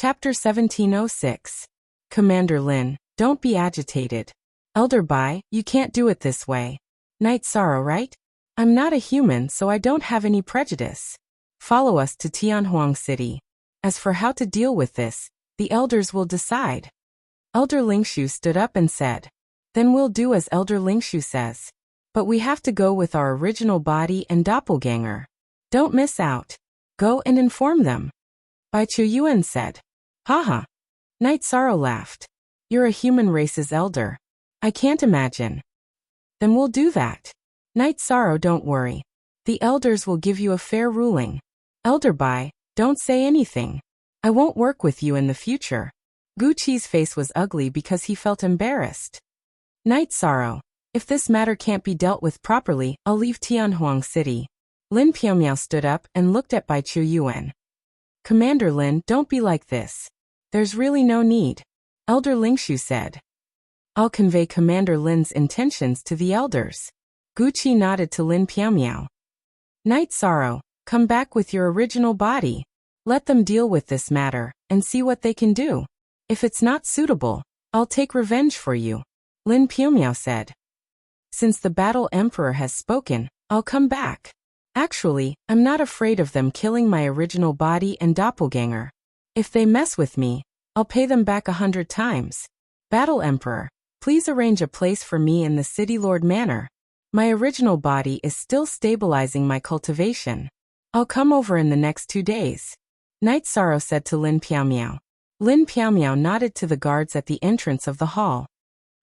Chapter 1706. Commander Lin, don't be agitated. Elder Bai, you can't do it this way. Night Sorrow, right? I'm not a human, so I don't have any prejudice. Follow us to Tianhuang City. As for how to deal with this, the elders will decide. Elder Lingshu stood up and said, then we'll do as Elder Lingshu says. But we have to go with our original body and doppelganger. Don't miss out. Go and inform them. Bai Chuyuan said. Haha. Night Sorrow laughed. You're a human race's elder. I can't imagine. Then we'll do that. Night Sorrow, don't worry. The elders will give you a fair ruling. Elder Bai, don't say anything. I won't work with you in the future. Guqi's face was ugly because he felt embarrassed. Night Sorrow, if this matter can't be dealt with properly, I'll leave Tianhuang City. Lin Piaomiao stood up and looked at Bai Chuyuan. Commander Lin, don't be like this. There's really no need. Elder Lingshu said. I'll convey Commander Lin's intentions to the elders. Guqi nodded to Lin Piaomiao. Night Sorrow, come back with your original body. Let them deal with this matter, and see what they can do. If it's not suitable, I'll take revenge for you. Lin Piaomiao said. Since the Battle Emperor has spoken, I'll come back. Actually, I'm not afraid of them killing my original body and doppelganger. If they mess with me, I'll pay them back 100 times. Battle Emperor, please arrange a place for me in the City Lord Manor. My original body is still stabilizing my cultivation. I'll come over in the next 2 days. Night Sorrow said to Lin Piaomiao. Lin Piaomiao nodded to the guards at the entrance of the hall.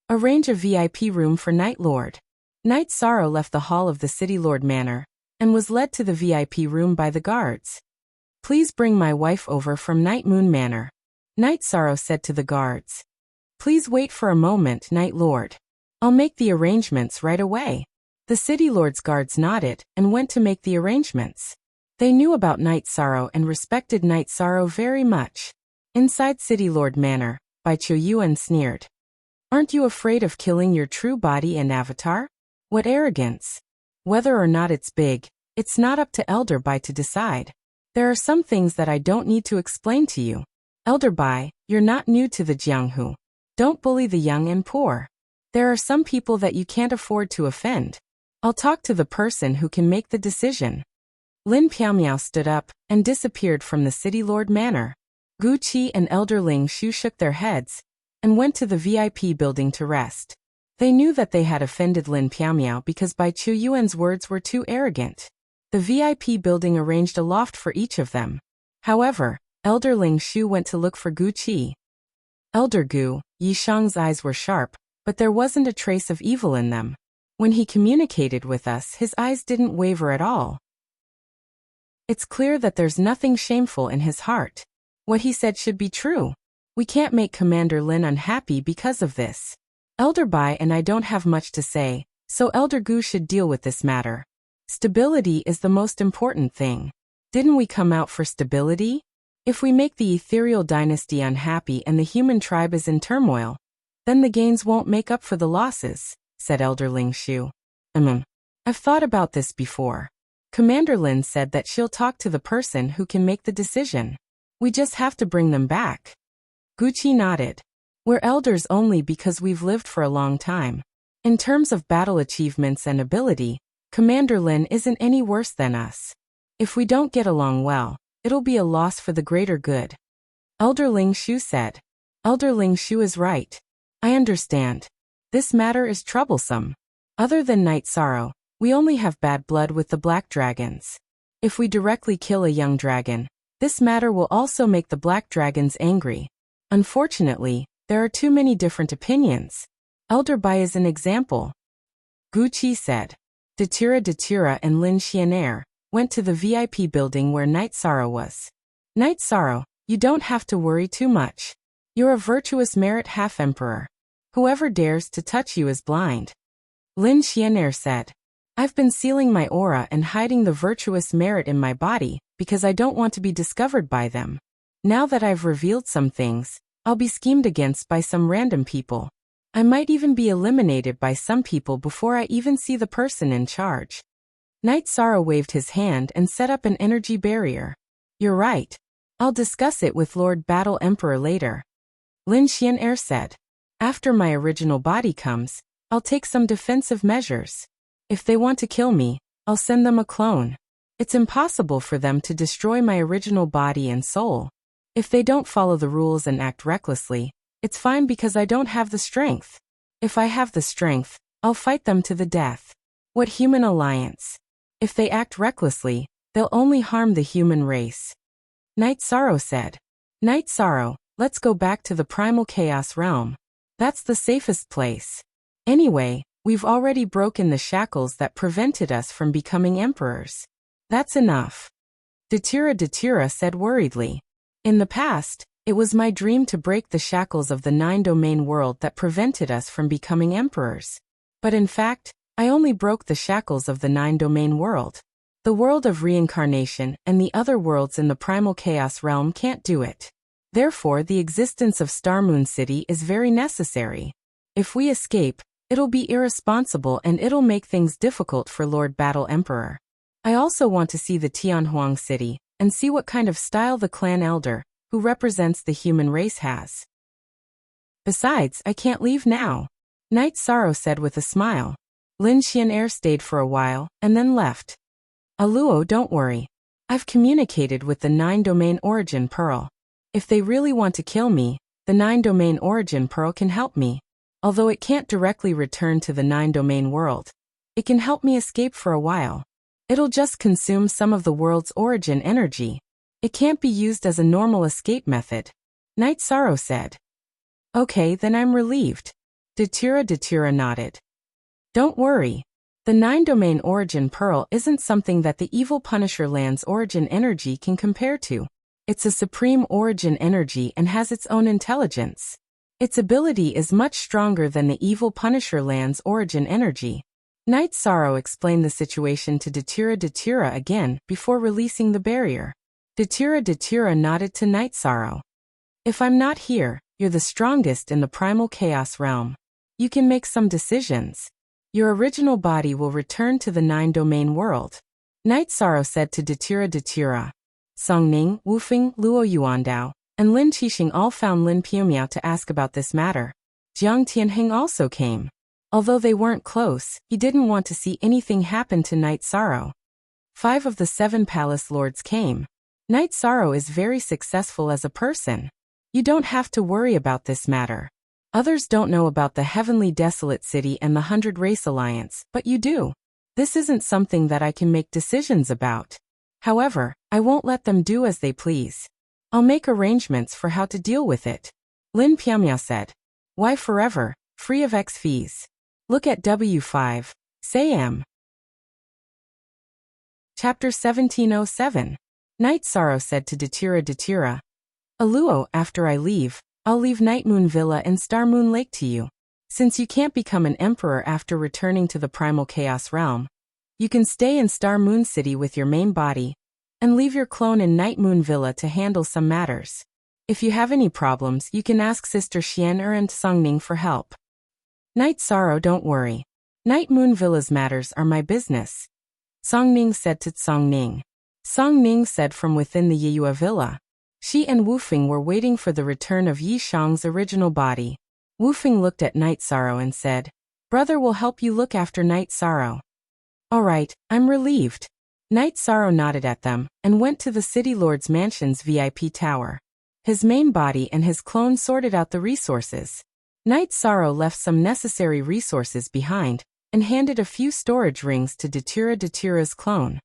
Arrange a VIP room for Night Lord. Night Sorrow left the hall of the City Lord Manor and was led to the VIP room by the guards. Please bring my wife over from Night Moon Manor. Night Sorrow said to the guards. Please wait for a moment, Night Lord. I'll make the arrangements right away. The City Lord's guards nodded and went to make the arrangements. They knew about Night Sorrow and respected Night Sorrow very much. Inside City Lord Manor, Bai Chuyuan sneered. Aren't you afraid of killing your true body and avatar? What arrogance! Whether or not it's big, it's not up to Elder Bai to decide. There are some things that I don't need to explain to you. Elder Bai, you're not new to the Jianghu. Don't bully the young and poor. There are some people that you can't afford to offend. I'll talk to the person who can make the decision. Lin Piaomiao stood up and disappeared from the City Lord Manor. Guqi and Elder Ling Shu shook their heads and went to the VIP building to rest. They knew that they had offended Lin Piaomiao because Bai Chuyuan's words were too arrogant. The VIP building arranged a loft for each of them. However, Elder Ling Shu went to look for Guqi. Elder Gu, Yishang's eyes were sharp, but there wasn't a trace of evil in them. When he communicated with us, his eyes didn't waver at all. It's clear that there's nothing shameful in his heart. What he said should be true. We can't make Commander Lin unhappy because of this. Elder Bai and I don't have much to say, so Elder Gu should deal with this matter. Stability is the most important thing. Didn't we come out for stability? If we make the ethereal dynasty unhappy and the human tribe is in turmoil, then the gains won't make up for the losses, said Elder Ling Shu. I've thought about this before. Commander Lin said that she'll talk to the person who can make the decision. We just have to bring them back. Guqi nodded. We're elders only because we've lived for a long time. In terms of battle achievements and ability, Commander Lin isn't any worse than us. If we don't get along well, it'll be a loss for the greater good. Elder Ling Shu said. Elder Ling Shu is right. I understand. This matter is troublesome. Other than Night Sorrow, we only have bad blood with the black dragons. If we directly kill a young dragon, this matter will also make the black dragons angry. Unfortunately, there are too many different opinions. Elder Bai is an example. Guqi said. Datura and Lin Xianer went to the VIP building where Night Sorrow was. Night Sorrow, you don't have to worry too much. You're a virtuous merit half-emperor. Whoever dares to touch you is blind. Lin Xianer said. I've been sealing my aura and hiding the virtuous merit in my body because I don't want to be discovered by them. Now that I've revealed some things, I'll be schemed against by some random people. I might even be eliminated by some people before I even see the person in charge. Night Sorrow waved his hand and set up an energy barrier. You're right. I'll discuss it with Lord Battle Emperor later. Lin Xian'er said. After my original body comes, I'll take some defensive measures. If they want to kill me, I'll send them a clone. It's impossible for them to destroy my original body and soul. If they don't follow the rules and act recklessly, it's fine because I don't have the strength. If I have the strength, I'll fight them to the death. What human alliance? If they act recklessly, they'll only harm the human race. Night Sorrow said. Night Sorrow, let's go back to the primal chaos realm. That's the safest place. Anyway, we've already broken the shackles that prevented us from becoming emperors. That's enough. Datira said worriedly. In the past, it was my dream to break the shackles of the 9-domain world that prevented us from becoming emperors. But in fact, I only broke the shackles of the 9-domain world. The world of reincarnation and the other worlds in the primal chaos realm can't do it. Therefore, the existence of Star Moon City is very necessary. If we escape, it'll be irresponsible and it'll make things difficult for Lord Battle Emperor. I also want to see the Tianhuang City and see what kind of style the clan elder, who represents the human race, has. Besides, I can't leave now, Night Sorrow said with a smile. Lin Xian'er stayed for a while and then left. Aluo, don't worry. I've communicated with the 9-domain origin pearl. If they really want to kill me, the 9-domain origin pearl can help me. Although it can't directly return to the 9-domain world, it can help me escape for a while. It'll just consume some of the world's origin energy. It can't be used as a normal escape method, Night Sorrow said. Okay, then I'm relieved. Datira nodded. Don't worry. The 9-domain origin pearl isn't something that the evil Punisher land's origin energy can compare to. It's a supreme origin energy and has its own intelligence. Its ability is much stronger than the evil Punisher land's origin energy. Night Sorrow explained the situation to Datira again before releasing the barrier. Datira nodded to Night Sorrow. If I'm not here, you're the strongest in the primal chaos realm. You can make some decisions. Your original body will return to the 9-domain world. Night Sorrow said to Datira. Songning, Wufeng, Luo Yuandao, and Lin Qixing all found Lin Piumiao to ask about this matter. Jiang Tianheng also came. Although they weren't close, he didn't want to see anything happen to Night Sorrow. 5 of the 7 palace lords came. Night Sorrow is very successful as a person. You don't have to worry about this matter. Others don't know about the Heavenly Desolate City and the 100 Race Alliance, but you do. This isn't something that I can make decisions about. However, I won't let them do as they please. I'll make arrangements for how to deal with it. Lin Piumiao said. Why forever, free of X fees? Look at W5, say M. Chapter 1707. Night Sorrow said to Datira. Aluo, after I leave, I'll leave Night Moon Villa and Star Moon Lake to you. Since you can't become an emperor after returning to the primal chaos realm, you can stay in Star Moon City with your main body, and leave your clone in Night Moon Villa to handle some matters. If you have any problems, you can ask Sister Xian'er and Songning for help. Night Sorrow, don't worry. Night Moon Villa's matters are my business, Songning said to Songning. Songning said from within the Yiyue Villa. She and Wufeng were waiting for the return of Yi Shang's original body. Wufeng looked at Night Sorrow and said, Brother will help you look after Night Sorrow. All right, I'm relieved. Night Sorrow nodded at them and went to the City Lord's mansion's VIP tower. His main body and his clone sorted out the resources. Night Sorrow left some necessary resources behind and handed a few storage rings to Datira's clone.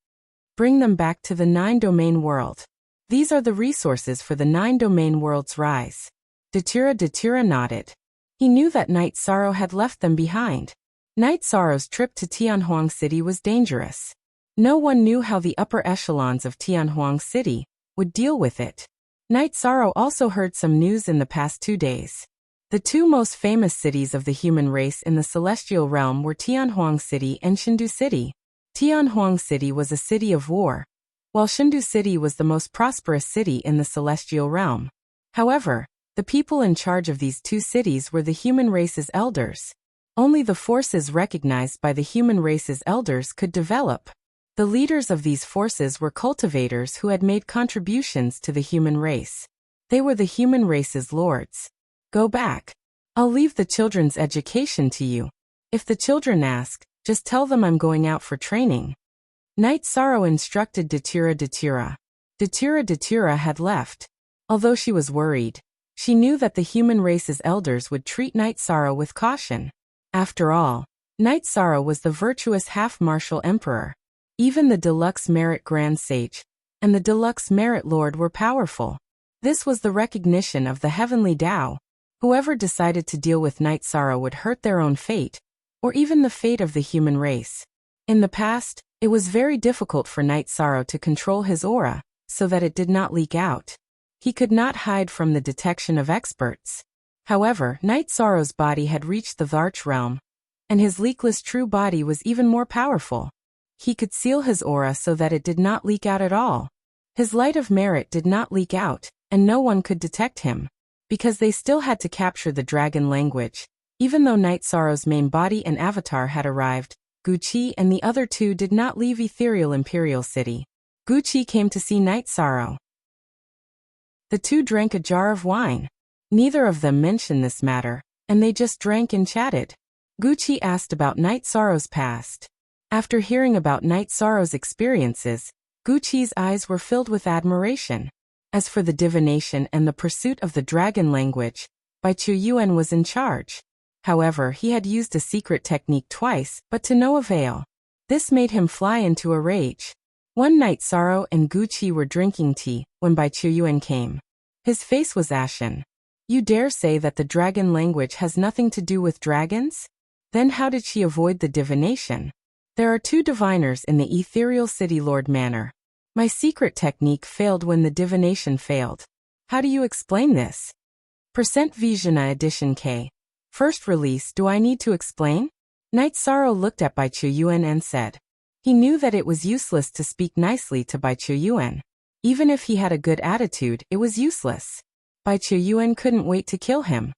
Bring them back to the 9-domain world. These are the resources for the 9-domain world's rise. Datira nodded. He knew that Night Sorrow had left them behind. Night Sorrow's trip to Tianhuang City was dangerous. No one knew how the upper echelons of Tianhuang City would deal with it. Night Sorrow also heard some news in the past 2 days. The 2 most famous cities of the human race in the celestial realm were Tianhuang City and Shindu City. Tianhuang City was a city of war, while Shindu City was the most prosperous city in the celestial realm. However, the people in charge of these 2 cities were the human race's elders. Only the forces recognized by the human race's elders could develop. The leaders of these forces were cultivators who had made contributions to the human race. They were the human race's lords. Go back. I'll leave the children's education to you. If the children ask, just tell them I'm going out for training. Night Sorrow instructed Datura. Datura had left. Although she was worried, she knew that the human race's elders would treat Night Sorrow with caution. After all, Night Sorrow was the virtuous half-martial emperor. Even the deluxe merit Grand Sage and the deluxe merit Lord were powerful. This was the recognition of the heavenly Tao. Whoever decided to deal with Night Sorrow would hurt their own fate, or even the fate of the human race. In the past, it was very difficult for Night Sorrow to control his aura, so that it did not leak out. He could not hide from the detection of experts. However, Night Sorrow's body had reached the Varch realm, and his leakless true body was even more powerful. He could seal his aura so that it did not leak out at all. His light of merit did not leak out, and no one could detect him. Because they still had to capture the dragon language. Even though Night Sorrow's main body and avatar had arrived, Gucci and the other two did not leave Ethereal Imperial City. Gucci came to see Night Sorrow. The two drank a jar of wine. Neither of them mentioned this matter, and they just drank and chatted. Gucci asked about Night Sorrow's past. After hearing about Night Sorrow's experiences, Gucci's eyes were filled with admiration. As for the divination and the pursuit of the dragon language, Bai Chuyuan was in charge. However, he had used a secret technique twice, but to no avail. This made him fly into a rage. One night Sorrow and Gucci were drinking tea when Bai Chuyuan came. His face was ashen. You dare say that the dragon language has nothing to do with dragons? Then how did she avoid the divination? There are two diviners in the Ethereal City Lord Manor. My secret technique failed when the divination failed. How do you explain this? Percent Visiona Edition K. First release. Do I need to explain? Night Sorrow looked at Bai Chuyuan and said. He knew that it was useless to speak nicely to Bai Chuyuan. Even if he had a good attitude, it was useless. Bai Chuyuan couldn't wait to kill him.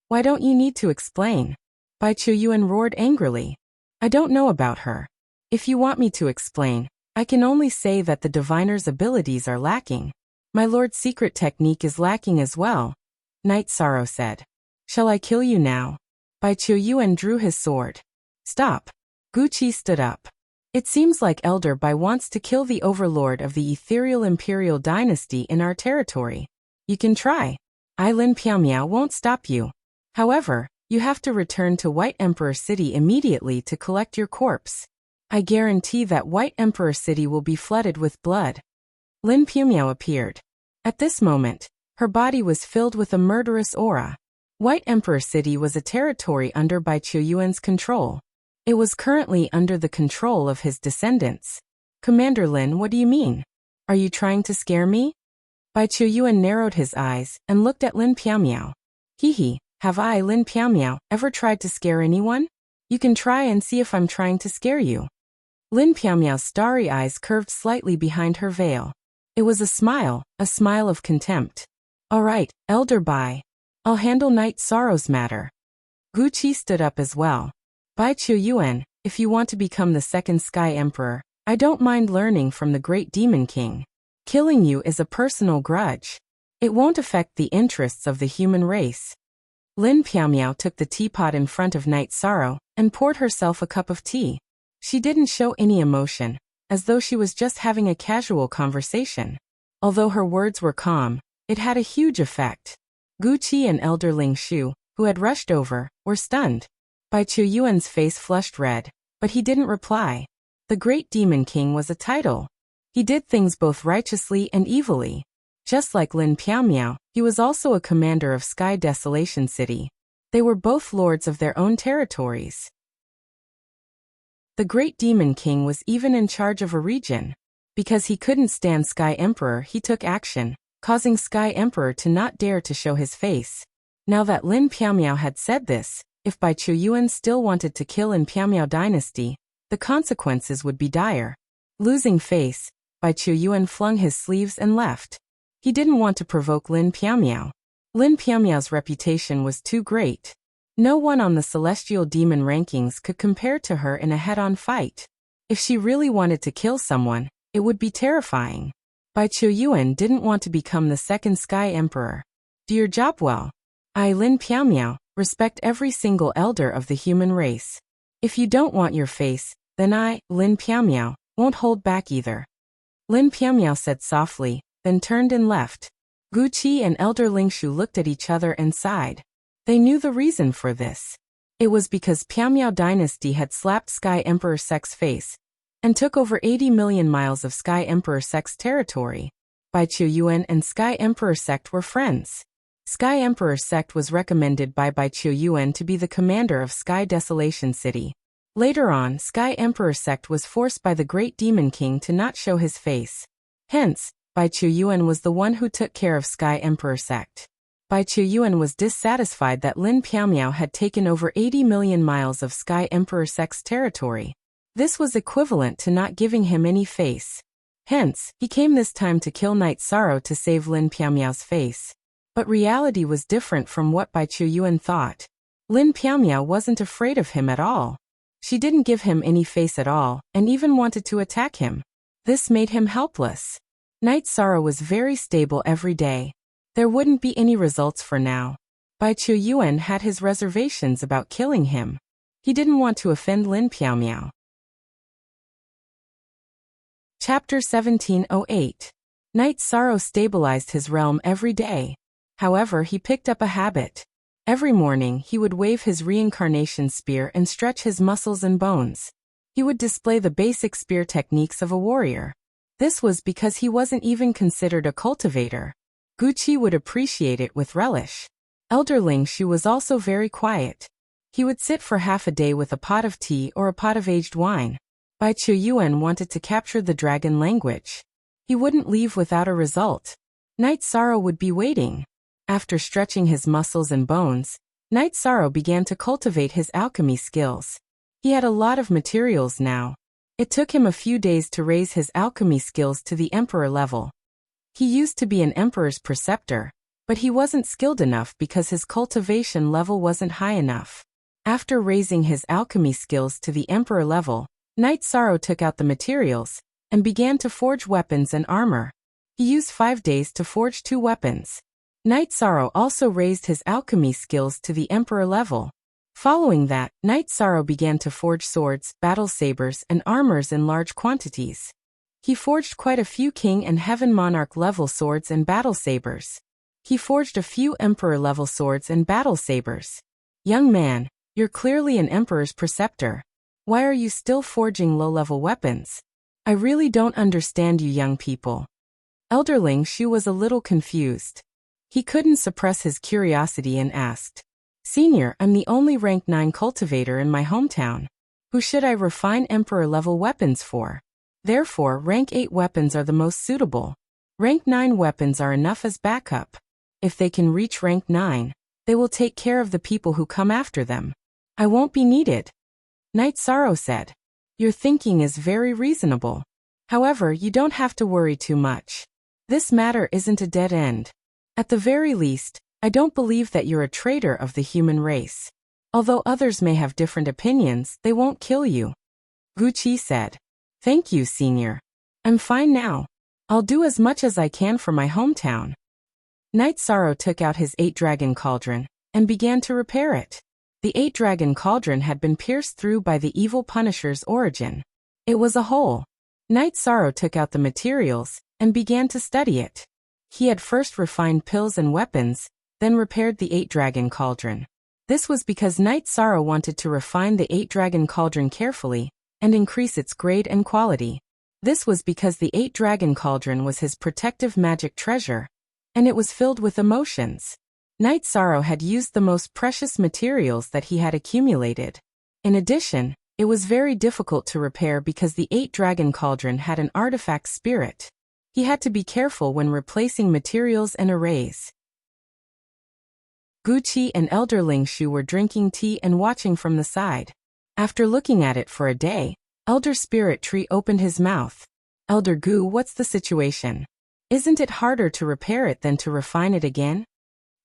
Why don't you need to explain? Bai Chuyuan roared angrily. I don't know about her. If you want me to explain, I can only say that the diviner's abilities are lacking. My lord's secret technique is lacking as well. Night Sorrow said. Shall I kill you now? Bai Chuyuan drew his sword. Stop. Gucci stood up. It seems like Elder Bai wants to kill the overlord of the Ethereal Imperial Dynasty in our territory. You can try. Lin Piaomiao won't stop you. However, you have to return to White Emperor City immediately to collect your corpse. I guarantee that White Emperor City will be flooded with blood. Lin Piaomiao appeared. At this moment, her body was filled with a murderous aura. White Emperor City was a territory under Bai Chuyuan's control. It was currently under the control of his descendants. Commander Lin, what do you mean? Are you trying to scare me? Bai Chuyuan narrowed his eyes and looked at Lin Piaomiao. Hee, have I, Lin Piaomiao, ever tried to scare anyone? You can try and see if I'm trying to scare you. Lin Piaomiao's starry eyes curved slightly behind her veil. It was a smile of contempt. All right, Elder Bai. I'll handle Night Sorrow's matter. Gucci stood up as well. Bai Chuyuan, if you want to become the second Sky Emperor, I don't mind learning from the Great Demon King. Killing you is a personal grudge. It won't affect the interests of the human race. Lin Piaomiao took the teapot in front of Night Sorrow and poured herself a cup of tea. She didn't show any emotion, as though she was just having a casual conversation. Although her words were calm, it had a huge effect. Gucci and Elder Ling Shu, who had rushed over, were stunned. Bai Chuyuan's face flushed red, but he didn't reply. The Great Demon King was a title. He did things both righteously and evilly. Just like Lin Piaomiao, he was also a commander of Sky Desolation City. They were both lords of their own territories. The Great Demon King was even in charge of a region. Because he couldn't stand Sky Emperor, he took action, causing Sky Emperor to not dare to show his face. Now that Lin Piaomiao had said this, if Bai Chuyuan still wanted to kill in Piaomiao dynasty, the consequences would be dire. Losing face, Bai Chuyuan flung his sleeves and left. He didn't want to provoke Lin Piaomiao. Lin Piaomiao's reputation was too great. No one on the celestial demon rankings could compare to her in a head-on fight. If she really wanted to kill someone, it would be terrifying. Bai Qiuyuan didn't want to become the second Sky Emperor. Do your job well. I, Lin Piaomiao, respect every single elder of the human race. If you don't want your face, then I, Lin Piaomiao, won't hold back either. Lin Piaomiao said softly, then turned and left. Gu Qi and Elder Lingshu looked at each other and sighed. They knew the reason for this. It was because Piaomiao dynasty had slapped Sky Emperor Sek's face and took over 80 million miles of Sky Emperor Sek's territory. Bai Qiuyuan and Sky Emperor Sect were friends. Sky Emperor Sect was recommended by Bai Qiuyuan to be the commander of Sky Desolation City. Later on, Sky Emperor Sect was forced by the Great Demon King to not show his face. Hence, Bai Qiuyuan was the one who took care of Sky Emperor Sect. Bai Qiuyuan was dissatisfied that Lin Piaomiao had taken over 80 million miles of Sky Emperor Sect's territory. This was equivalent to not giving him any face. Hence, he came this time to kill Knight Sorrow to save Lin Piaomiao's face. But reality was different from what Bai Qiuyuan thought. Lin Piaomiao wasn't afraid of him at all. She didn't give him any face at all, and even wanted to attack him. This made him helpless. Knight Sorrow was very stable every day. There wouldn't be any results for now. Bai Qiuyuan had his reservations about killing him. He didn't want to offend Lin Piaomiao. Chapter 1708. Knight Sorrow stabilized his realm every day. However, he picked up a habit. Every morning, he would wave his reincarnation spear and stretch his muscles and bones. He would display the basic spear techniques of a warrior. This was because he wasn't even considered a cultivator. Gu Qi would appreciate it with relish. Elder Lingshu was also very quiet. He would sit for half a day with a pot of tea or a pot of aged wine. Bai Qiuyuan wanted to capture the dragon language. He wouldn't leave without a result. Knight Sorrow would be waiting. After stretching his muscles and bones, Knight Sorrow began to cultivate his alchemy skills. He had a lot of materials now. It took him a few days to raise his alchemy skills to the emperor level. He used to be an emperor's preceptor, but he wasn't skilled enough because his cultivation level wasn't high enough. After raising his alchemy skills to the emperor level, Knight Sorrow took out the materials and began to forge weapons and armor. He used 5 days to forge 2 weapons. Knight Sorrow also raised his alchemy skills to the emperor level. Following that, Knight Sorrow began to forge swords, battle sabers, and armors in large quantities. He forged quite a few King and Heaven Monarch level swords and battle sabers. He forged a few Emperor level swords and battle sabers. Young man, you're clearly an Emperor's preceptor. Why are you still forging low-level weapons? I really don't understand you young people. Elder Lingshu was a little confused. He couldn't suppress his curiosity and asked, Senior, I'm the only rank 9 cultivator in my hometown. Who should I refine Emperor-level weapons for? Therefore, rank 8 weapons are the most suitable. Rank 9 weapons are enough as backup. If they can reach rank 9, they will take care of the people who come after them. I won't be needed. Knight Sorrow said. Your thinking is very reasonable. However, you don't have to worry too much. This matter isn't a dead end. At the very least, I don't believe that you're a traitor of the human race. Although others may have different opinions, they won't kill you. Gu Qi said. Thank you, Senior. I'm fine now. I'll do as much as I can for my hometown. Knight Sorrow took out his 8-dragon cauldron and began to repair it. The 8-dragon cauldron had been pierced through by the evil Punisher's origin. It was a hole. Knight Sorrow took out the materials and began to study it. He had first refined pills and weapons, then repaired the 8-dragon cauldron. This was because Knight Sorrow wanted to refine the 8-dragon cauldron carefully and increase its grade and quality. This was because the 8-dragon cauldron was his protective magic treasure, and it was filled with emotions. Knight Sorrow had used the most precious materials that he had accumulated. In addition, it was very difficult to repair because the 8-dragon cauldron had an artifact spirit. He had to be careful when replacing materials and arrays. Gu Qi and Elder Lingshu were drinking tea and watching from the side. After looking at it for a day, Elder Spirit Tree opened his mouth. Elder Gu, what's the situation? Isn't it harder to repair it than to refine it again?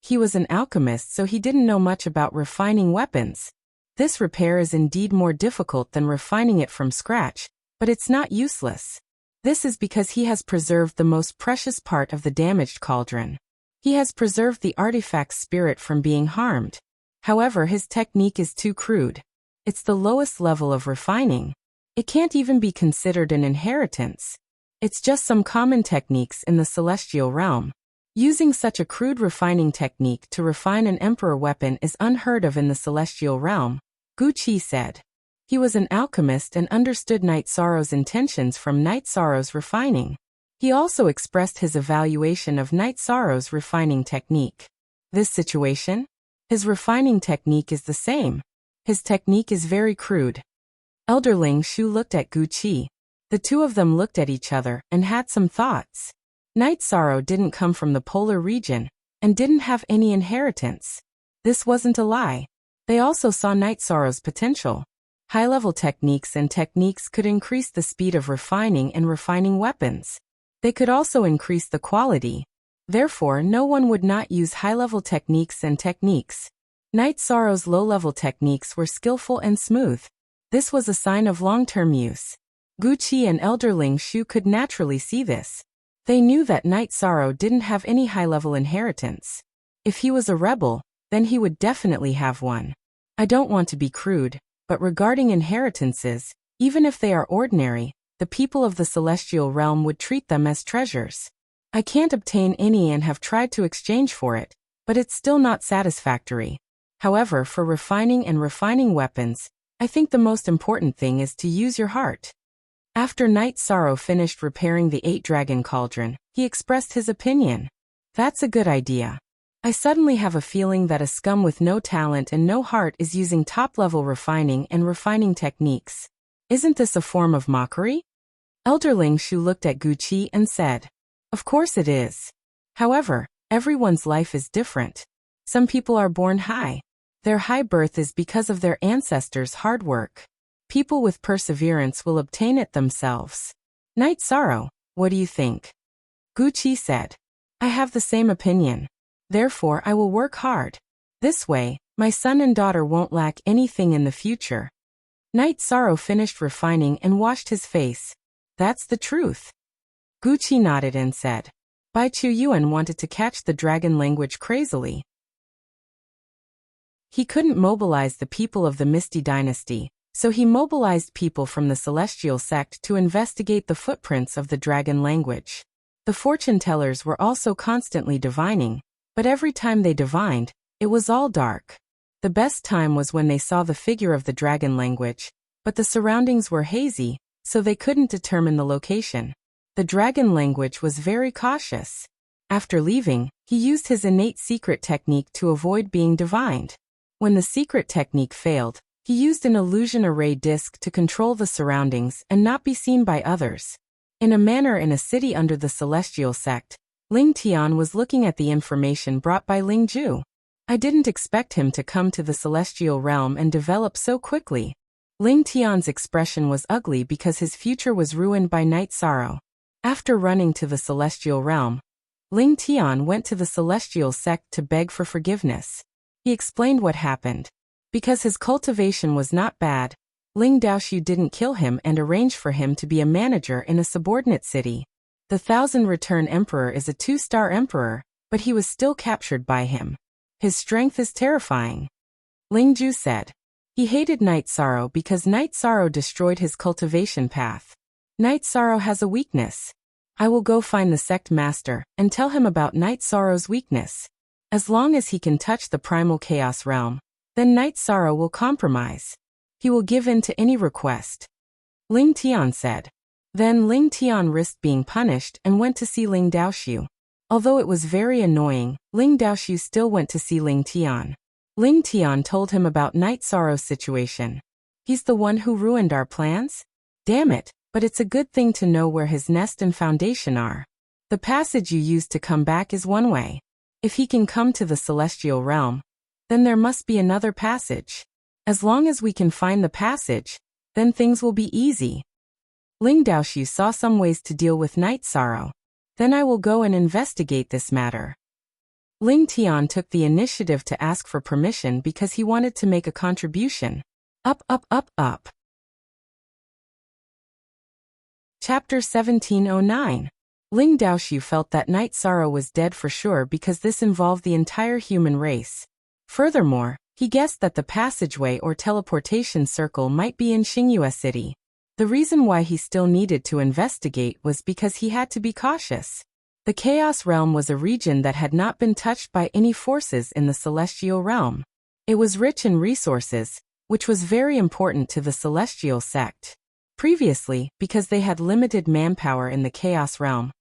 He was an alchemist, so he didn't know much about refining weapons. This repair is indeed more difficult than refining it from scratch, But it's not useless. This is because he has preserved the most precious part of the damaged cauldron. He has preserved the artifact's spirit from being harmed. However, his technique is too crude. It's the lowest level of refining. It can't even be considered an inheritance. It's just some common techniques in the celestial realm. Using such a crude refining technique to refine an emperor weapon is unheard of in the celestial realm, Gu Qi said. He was an alchemist and understood Night Sorrow's intentions from Night Sorrow's refining. He also expressed his evaluation of Night Sorrow's refining technique. This situation? His refining technique is the same. His technique is very crude. Elder Ling Shu looked at Gu Qi. The two of them looked at each other and had some thoughts. Night Sorrow didn't come from the polar region and didn't have any inheritance. This wasn't a lie. They also saw Night Sorrow's potential. High-level techniques and techniques could increase the speed of refining and refining weapons. They could also increase the quality. Therefore, no one would not use high-level techniques and techniques. Night Sorrow's low-level techniques were skillful and smooth. This was a sign of long-term use. Gu Qi and Elder Ling Shu could naturally see this. They knew that Night Sorrow didn't have any high-level inheritance. If he was a rebel, then he would definitely have one. I don't want to be crude, but regarding inheritances, even if they are ordinary, the people of the celestial realm would treat them as treasures. I can't obtain any and have tried to exchange for it, but it's still not satisfactory. However, for refining and refining weapons, I think the most important thing is to use your heart. After Night Sorrow finished repairing the 8-dragon cauldron, he expressed his opinion. That's a good idea. I suddenly have a feeling that a scum with no talent and no heart is using top-level refining and refining techniques. Isn't this a form of mockery? Elder Ling Shu looked at Gu Qi and said, Of course it is. However, everyone's life is different. Some people are born high. Their high birth is because of their ancestors' hard work. People with perseverance will obtain it themselves. Night Sorrow, what do you think? Gu Qi said, I have the same opinion. Therefore, I will work hard. This way, my son and daughter won't lack anything in the future. Night Sorrow finished refining and washed his face. That's the truth. Gu Qi nodded and said, Bai Chu Yuan wanted to catch the dragon language crazily. He couldn't mobilize the people of the Misty Dynasty, so he mobilized people from the Celestial Sect to investigate the footprints of the dragon language. The fortune-tellers were also constantly divining, but every time they divined, it was all dark. The best time was when they saw the figure of the dragon language, but the surroundings were hazy, so they couldn't determine the location. The dragon language was very cautious. After leaving, he used his innate secret technique to avoid being divined. When the secret technique failed, he used an illusion array disc to control the surroundings and not be seen by others. In a manner, in a city under the Celestial Sect, Ling Tian was looking at the information brought by Ling Ju. I didn't expect him to come to the celestial realm and develop so quickly. Ling Tian's expression was ugly because his future was ruined by Night Sorrow. After running to the celestial realm, Ling Tian went to the celestial sect to beg for forgiveness. He explained what happened. Because his cultivation was not bad, Ling Daoxiu didn't kill him and arranged for him to be a manager in a subordinate city. The 1000-return emperor is a 2-star emperor, but he was still captured by him. His strength is terrifying. Ling Ju said. He hated Night Sorrow because Night Sorrow destroyed his cultivation path. Night Sorrow has a weakness. I will go find the sect master and tell him about Night Sorrow's weakness. As long as he can touch the primal chaos realm, then Night Sorrow will compromise. He will give in to any request. Ling Tian said. Then Ling Tian risked being punished and went to see Ling Daoxiu. Although it was very annoying, Ling Daoxiu still went to see Ling Tian. Ling Tian told him about Night Sorrow's situation. He's the one who ruined our plans? Damn it, but it's a good thing to know where his nest and foundation are. The passage you used to come back is one way. If he can come to the celestial realm, then there must be another passage. As long as we can find the passage, then things will be easy. Ling Daoxiu saw some ways to deal with Night Sorrow. Then I will go and investigate this matter. Ling Tian took the initiative to ask for permission because he wanted to make a contribution. Up, up, up, up. Chapter 1709. Ling Daoxiu felt that Night Sorrow was dead for sure because this involved the entire human race. Furthermore, he guessed that the passageway or teleportation circle might be in Xingyue City. The reason why he still needed to investigate was because he had to be cautious. The Chaos Realm was a region that had not been touched by any forces in the Celestial Realm. It was rich in resources, which was very important to the Celestial sect. Previously, because they had limited manpower in the Chaos Realm,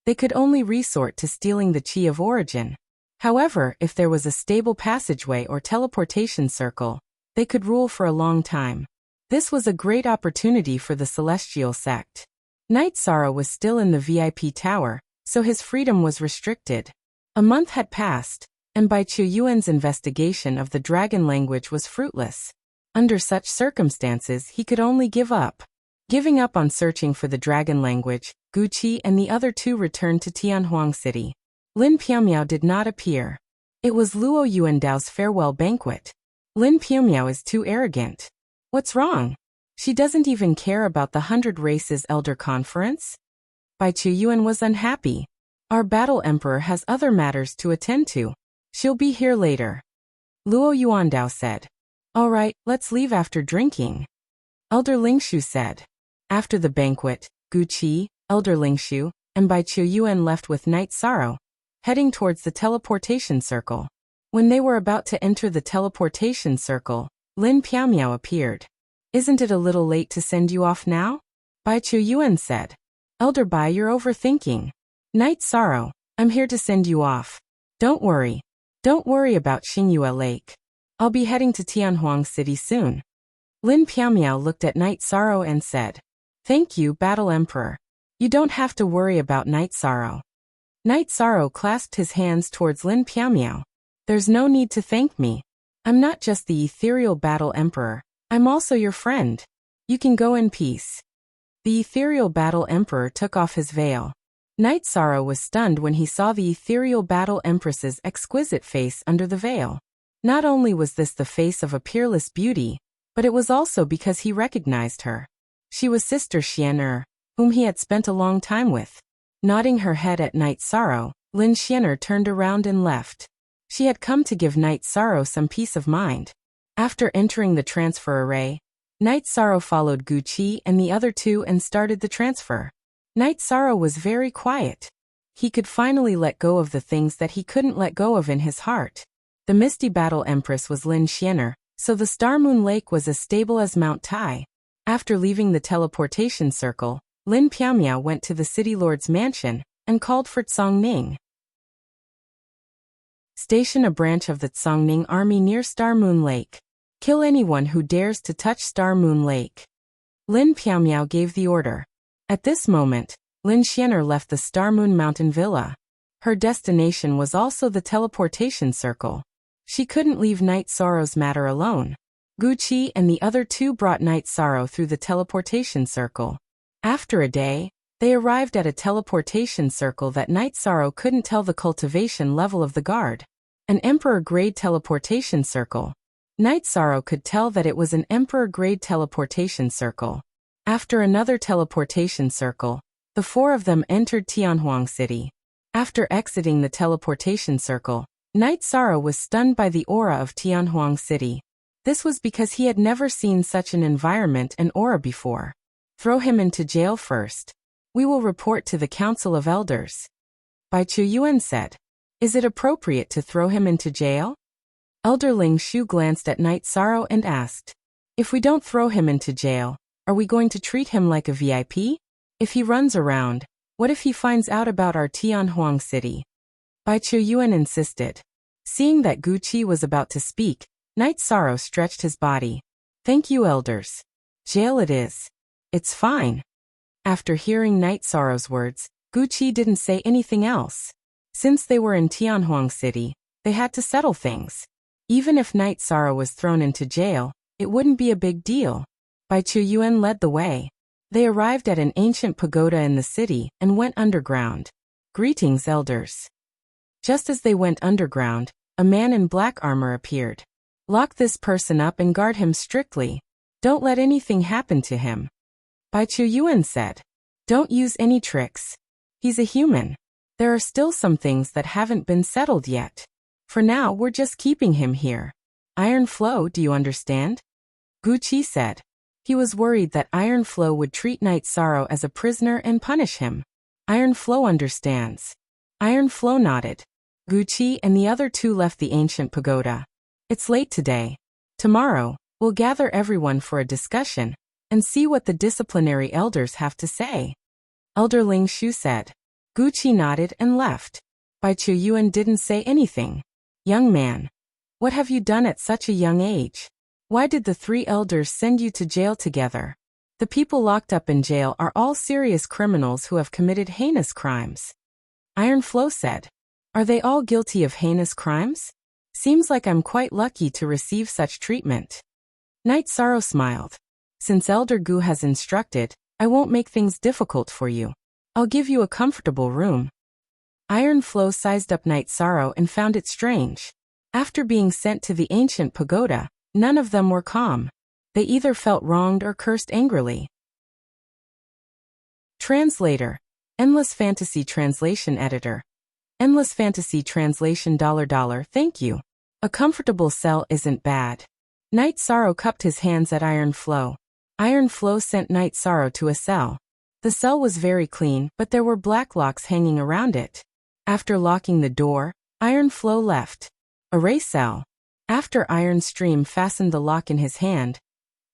they could only resort to stealing the Chi of Origin. However, if there was a stable passageway or teleportation circle, they could rule for a long time. This was a great opportunity for the Celestial sect. Night Sorrow was still in the VIP tower, so his freedom was restricted. A month had passed, and Bai Qiuyuan's investigation of the dragon language was fruitless. Under such circumstances, he could only give up. Giving up on searching for the dragon language, Gu Qi and the other two returned to Tianhuang City. Lin Piamiao did not appear. It was Luo Yuandao's farewell banquet. Lin Piamiao is too arrogant. What's wrong? She doesn't even care about the 100 Races Elder Conference? Bai Qiuyuan was unhappy. Our battle emperor has other matters to attend to. She'll be here later. Luo Yuandao said. All right, let's leave after drinking. Elder Lingshu said. After the banquet, Gu Qi, Elder Lingshu, and Bai Qiuyuan left with Night Sorrow, heading towards the teleportation circle. When they were about to enter the teleportation circle, Lin Piamiao appeared. Isn't it a little late to send you off now? Bai Qiuyuan said. Elder Bai, you're overthinking. Night Sorrow, I'm here to send you off. Don't worry. Don't worry about Xingyue Lake. I'll be heading to Tianhuang City soon. Lin Piamiao looked at Night Sorrow and said. Thank you, Battle Emperor. You don't have to worry about Night Sorrow. Night Sorrow clasped his hands towards Lin Piamiao. There's no need to thank me. I'm not just the ethereal Battle Emperor, I'm also your friend. You can go in peace. The ethereal Battle Emperor took off his veil. Night Sorrow was stunned when he saw the ethereal Battle Empress's exquisite face under the veil. Not only was this the face of a peerless beauty, but it was also because he recognized her. She was Sister Xian'er, whom he had spent a long time with. Nodding her head at Night Sorrow, Lin Xian'er turned around and left. She had come to give Night Sorrow some peace of mind. After entering the transfer array, Night Sorrow followed Gu Qi and the other two and started the transfer. Night Sorrow was very quiet. He could finally let go of the things that he couldn't let go of in his heart. The Misty Battle Empress was Lin Xian'er, so the Star Moon Lake was as stable as Mount Tai. After leaving the teleportation circle, Lin Piamiao went to the City Lord's mansion and called for Tsongning. Station a branch of the Tsongning army near Star Moon Lake. Kill anyone who dares to touch Star Moon Lake. Lin Piamiao gave the order. At this moment, Lin Xian'er left the Star Moon Mountain Villa. Her destination was also the teleportation circle. She couldn't leave Night Sorrow's matter alone. Gu Qi and the other two brought Night Sorrow through the teleportation circle. After a day, they arrived at a teleportation circle that Night Sorrow couldn't tell the cultivation level of the guard. An Emperor-grade teleportation circle. Night Sorrow could tell that it was an Emperor-grade teleportation circle. After another teleportation circle, the four of them entered Tianhuang City. After exiting the teleportation circle, Night Sorrow was stunned by the aura of Tianhuang City. This was because he had never seen such an environment and aura before. Throw him into jail first. We will report to the Council of Elders. Bai Qiuyuan said. Is it appropriate to throw him into jail? Elder Ling Shu glanced at Night Sorrow and asked. If we don't throw him into jail, are we going to treat him like a VIP? If he runs around, what if he finds out about our Tianhuang City? Bai Qiuyuan insisted. Seeing that Gu Qi was about to speak, Night Sorrow stretched his body. Thank you, elders. Jail it is. It's fine. After hearing Night Sorrow's words, Gu Qi didn't say anything else. Since they were in Tianhuang City, they had to settle things. Even if Night Sorrow was thrown into jail, it wouldn't be a big deal. Bai Qiuyuan led the way. They arrived at an ancient pagoda in the city and went underground. Greetings, elders. Just as they went underground, a man in black armor appeared. Lock this person up and guard him strictly. Don't let anything happen to him. Bai Qiuyuan said. Don't use any tricks. He's a human. There are still some things that haven't been settled yet. For now, we're just keeping him here. Iron Flow, do you understand? Gucci said. He was worried that Iron Flow would treat Night Sorrow as a prisoner and punish him. Iron Flow understands. Iron Flow nodded. Gucci and the other two left the ancient pagoda. It's late today. Tomorrow, we'll gather everyone for a discussion and see what the disciplinary elders have to say. Elder Ling Shu said. Gucci nodded and left. Bai Chuyuan didn't say anything. Young man, what have you done at such a young age? Why did the three elders send you to jail together? The people locked up in jail are all serious criminals who have committed heinous crimes. Iron Flow said. Are they all guilty of heinous crimes? Seems like I'm quite lucky to receive such treatment. Night Sorrow smiled. Since Elder Gu has instructed, I won't make things difficult for you. I'll give you a comfortable room. Iron Flow sized up Night Sorrow and found it strange. After being sent to the ancient pagoda, none of them were calm. They either felt wronged or cursed angrily. Translator. Endless Fantasy Translation Editor. Endless Fantasy Translation $. Thank you. A comfortable cell isn't bad. Night Sorrow cupped his hands at Iron Flow. Iron Flow sent Night Sorrow to a cell. The cell was very clean, but there were black locks hanging around it. After locking the door, Iron Flow left. Array cell. After Iron Stream fastened the lock in his hand,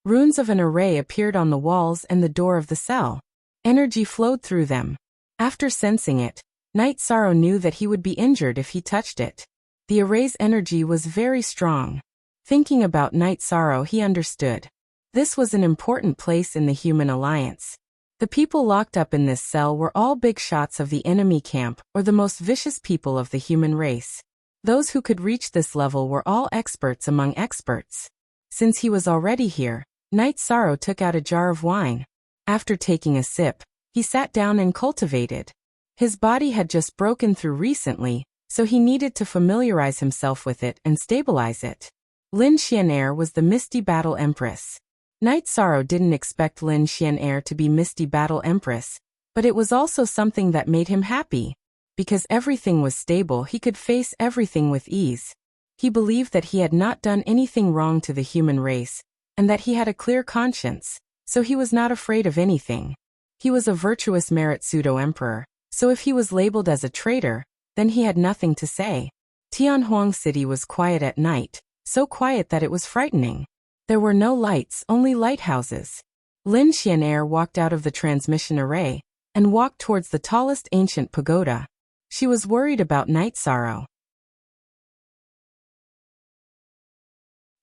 runes of an array appeared on the walls and the door of the cell. Energy flowed through them. After sensing it, Night Sorrow knew that he would be injured if he touched it. The array's energy was very strong. Thinking about Night Sorrow, he understood. This was an important place in the human alliance. The people locked up in this cell were all big shots of the enemy camp or the most vicious people of the human race. Those who could reach this level were all experts among experts. Since he was already here, Night Sorrow took out a jar of wine. After taking a sip, he sat down and cultivated. His body had just broken through recently, so he needed to familiarize himself with it and stabilize it. Lin Xianair was the Misty Battle Empress. Night Sorrow didn't expect Lin Xianair to be Misty Battle Empress, but it was also something that made him happy. Because everything was stable, he could face everything with ease. He believed that he had not done anything wrong to the human race, and that he had a clear conscience, so he was not afraid of anything. He was a virtuous merit pseudo-emperor, so if he was labeled as a traitor, then he had nothing to say. Tianhuang City was quiet at night, so quiet that it was frightening. There were no lights, only lighthouses. Lin Xianair walked out of the transmission array and walked towards the tallest ancient pagoda. She was worried about Night Sorrow.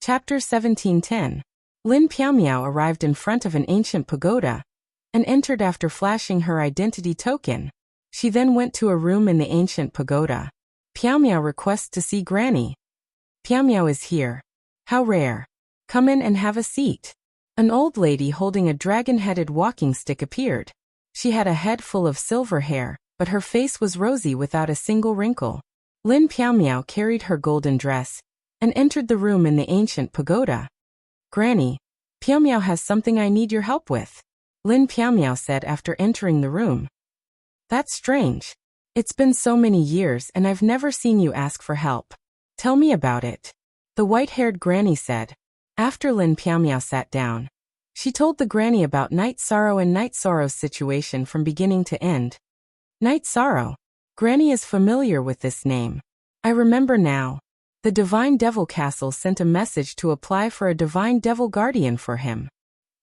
Chapter 1710. Lin Piaomiao arrived in front of an ancient pagoda and entered after flashing her identity token. She then went to a room in the ancient pagoda. Piaomiao requests to see Granny. Piaomiao is here. How rare. Come in and have a seat. An old lady holding a dragon-headed walking stick appeared. She had a head full of silver hair, but her face was rosy without a single wrinkle. Lin Piaomiao carried her golden dress and entered the room in the ancient pagoda. Granny, Piaomiao has something I need your help with, Lin Piaomiao said after entering the room. That's strange. It's been so many years and I've never seen you ask for help. Tell me about it, the white-haired granny said. After Lin Piaomiao sat down, she told the granny about Night Sorrow and Night Sorrow's situation from beginning to end. Night Sorrow. Granny is familiar with this name. I remember now. The Divine Devil Castle sent a message to apply for a Divine Devil Guardian for him.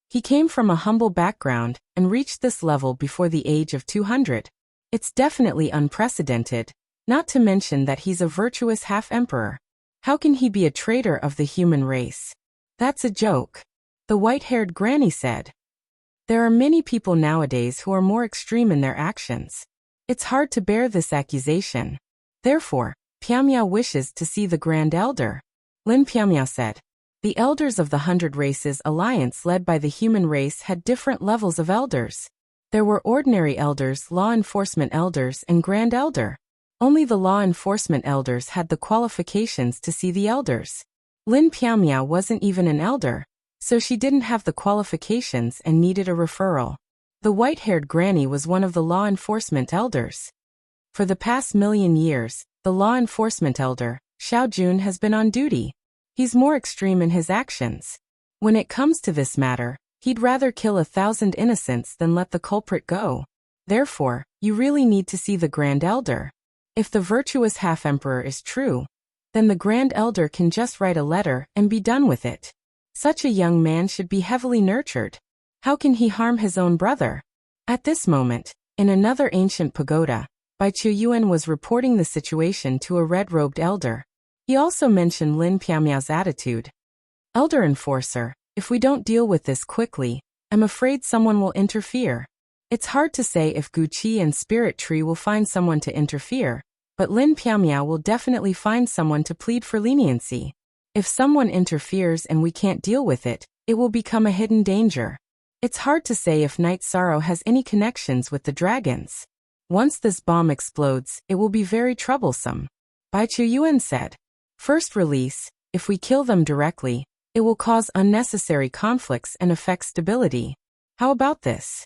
He came from a humble background and reached this level before the age of 200. It's definitely unprecedented, not to mention that he's a virtuous half-emperor. How can he be a traitor of the human race? That's a joke, the white-haired granny said. There are many people nowadays who are more extreme in their actions. It's hard to bear this accusation. Therefore, Piaomiao wishes to see the Grand Elder. Lin Piaomiao said. The elders of the 100 Races Alliance led by the human race had different levels of elders. There were ordinary elders, law enforcement elders, and Grand Elder. Only the law enforcement elders had the qualifications to see the elders. Lin Piaomiao wasn't even an elder, so she didn't have the qualifications and needed a referral. The white-haired granny was one of the law enforcement elders. For the past million years, the law enforcement elder, Xiao Jun, has been on duty. He's more extreme in his actions. When it comes to this matter, he'd rather kill 1,000 innocents than let the culprit go. Therefore, you really need to see the Grand Elder. If the virtuous half-emperor is true, then the Grand Elder can just write a letter and be done with it. Such a young man should be heavily nurtured. How can he harm his own brother? At this moment, in another ancient pagoda, Bai Chuyuan was reporting the situation to a red-robed elder. He also mentioned Lin Piamiao's attitude. Elder Enforcer, if we don't deal with this quickly, I'm afraid someone will interfere. It's hard to say if Guqi and Spirit Tree will find someone to interfere, but Lin Piamiao will definitely find someone to plead for leniency. If someone interferes and we can't deal with it, it will become a hidden danger. It's hard to say if Night Sorrow has any connections with the dragons. Once this bomb explodes, it will be very troublesome. Bai Chuyuan said. First release, if we kill them directly, it will cause unnecessary conflicts and affect stability. How about this?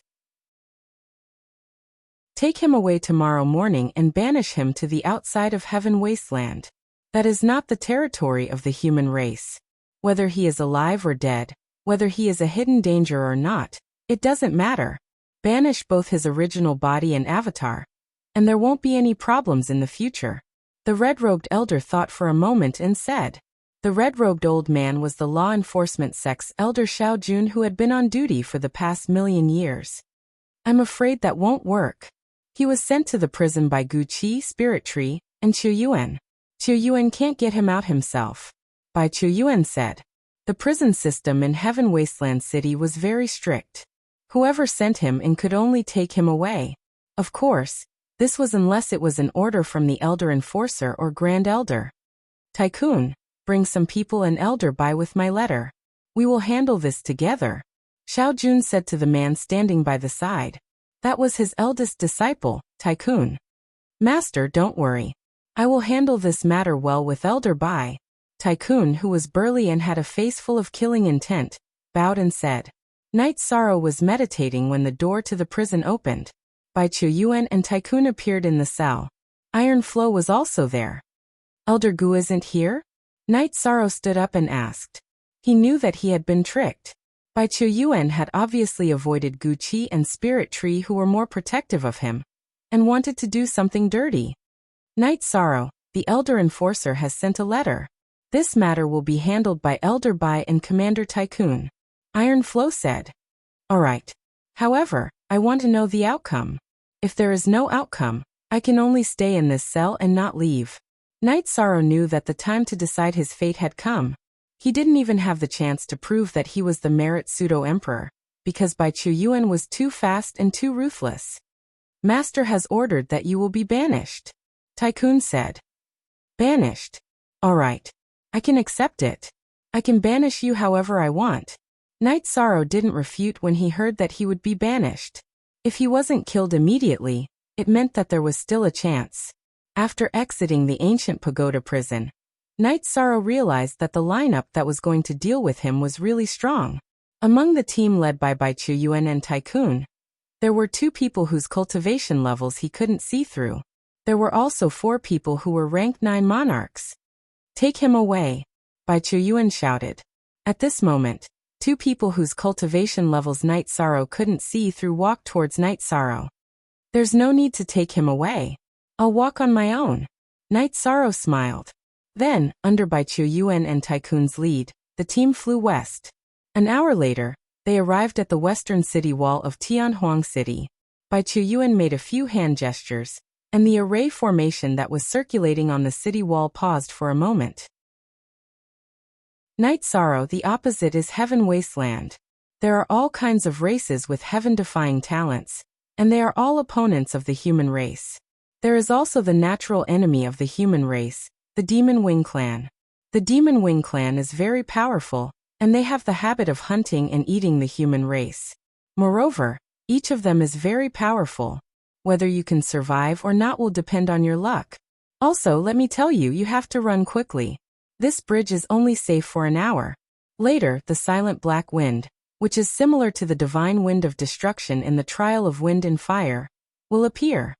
Take him away tomorrow morning and banish him to the outside of Heaven Wasteland. That is not the territory of the human race. Whether he is alive or dead, whether he is a hidden danger or not, it doesn't matter. Banish both his original body and avatar, and there won't be any problems in the future. The red-robed elder thought for a moment and said. The red-robed old man was the law enforcement sect's elder Xiao Jun, who had been on duty for the past million years. I'm afraid that won't work. He was sent to the prison by Guqi, Spirit Tree, and Chuyuan. Chuyuan can't get him out himself. Bai Chuyuan said. The prison system in Heaven Wasteland City was very strict. Whoever sent him in could only take him away. Of course, this was unless it was an order from the Elder Enforcer or Grand Elder. Tycoon, bring some people and Elder Bai with my letter. We will handle this together. Xiao Jun said to the man standing by the side. That was his eldest disciple, Tycoon. Master, don't worry. I will handle this matter well with Elder Bai. Tycoon, who was burly and had a face full of killing intent, bowed and said. Night Sorrow was meditating when the door to the prison opened. Bai Chuyuan and Tycoon appeared in the cell. Iron Flow was also there. Elder Gu isn't here? Night Sorrow stood up and asked. He knew that he had been tricked. Bai Chuyuan had obviously avoided Guqi and Spirit Tree, who were more protective of him, and wanted to do something dirty. Night Sorrow, the Elder Enforcer, has sent a letter. This matter will be handled by Elder Bai and Commander Tycoon. Iron Flow said. Alright. However, I want to know the outcome. If there is no outcome, I can only stay in this cell and not leave. Night Sorrow knew that the time to decide his fate had come. He didn't even have the chance to prove that he was the merit pseudo-emperor, because Bai Chuyuan was too fast and too ruthless. Master has ordered that you will be banished. Tycoon said. Banished? Alright. I can accept it. I can banish you however I want. Night Sorrow didn't refute when he heard that he would be banished. If he wasn't killed immediately, it meant that there was still a chance. After exiting the ancient pagoda prison, Night Sorrow realized that the lineup that was going to deal with him was really strong. Among the team led by Bai Chuyuan and Tycoon, there were 2 people whose cultivation levels he couldn't see through. There were also 4 people who were rank 9 monarchs. Take him away, Bai Chuyuan shouted. At this moment, 2 people whose cultivation levels Night Sorrow couldn't see through walked towards Night Sorrow. There's no need to take him away. I'll walk on my own. Night Sorrow smiled. Then, under Bai Chuyuan and Tycoon's lead, the team flew west. An hour later, they arrived at the western city wall of Tianhuang City. Bai Chuyuan made a few hand gestures, and the array formation that was circulating on the city wall paused for a moment. Night Sorrow, the opposite is Heaven Wasteland. There are all kinds of races with heaven-defying talents, and they are all opponents of the human race. There is also the natural enemy of the human race, the Demon Wing Clan. The Demon Wing Clan is very powerful, and they have the habit of hunting and eating the human race. Moreover, each of them is very powerful. Whether you can survive or not will depend on your luck. Also, let me tell you, you have to run quickly. This bridge is only safe for an hour. Later, the silent black wind, which is similar to the divine wind of destruction in the trial of wind and fire, will appear.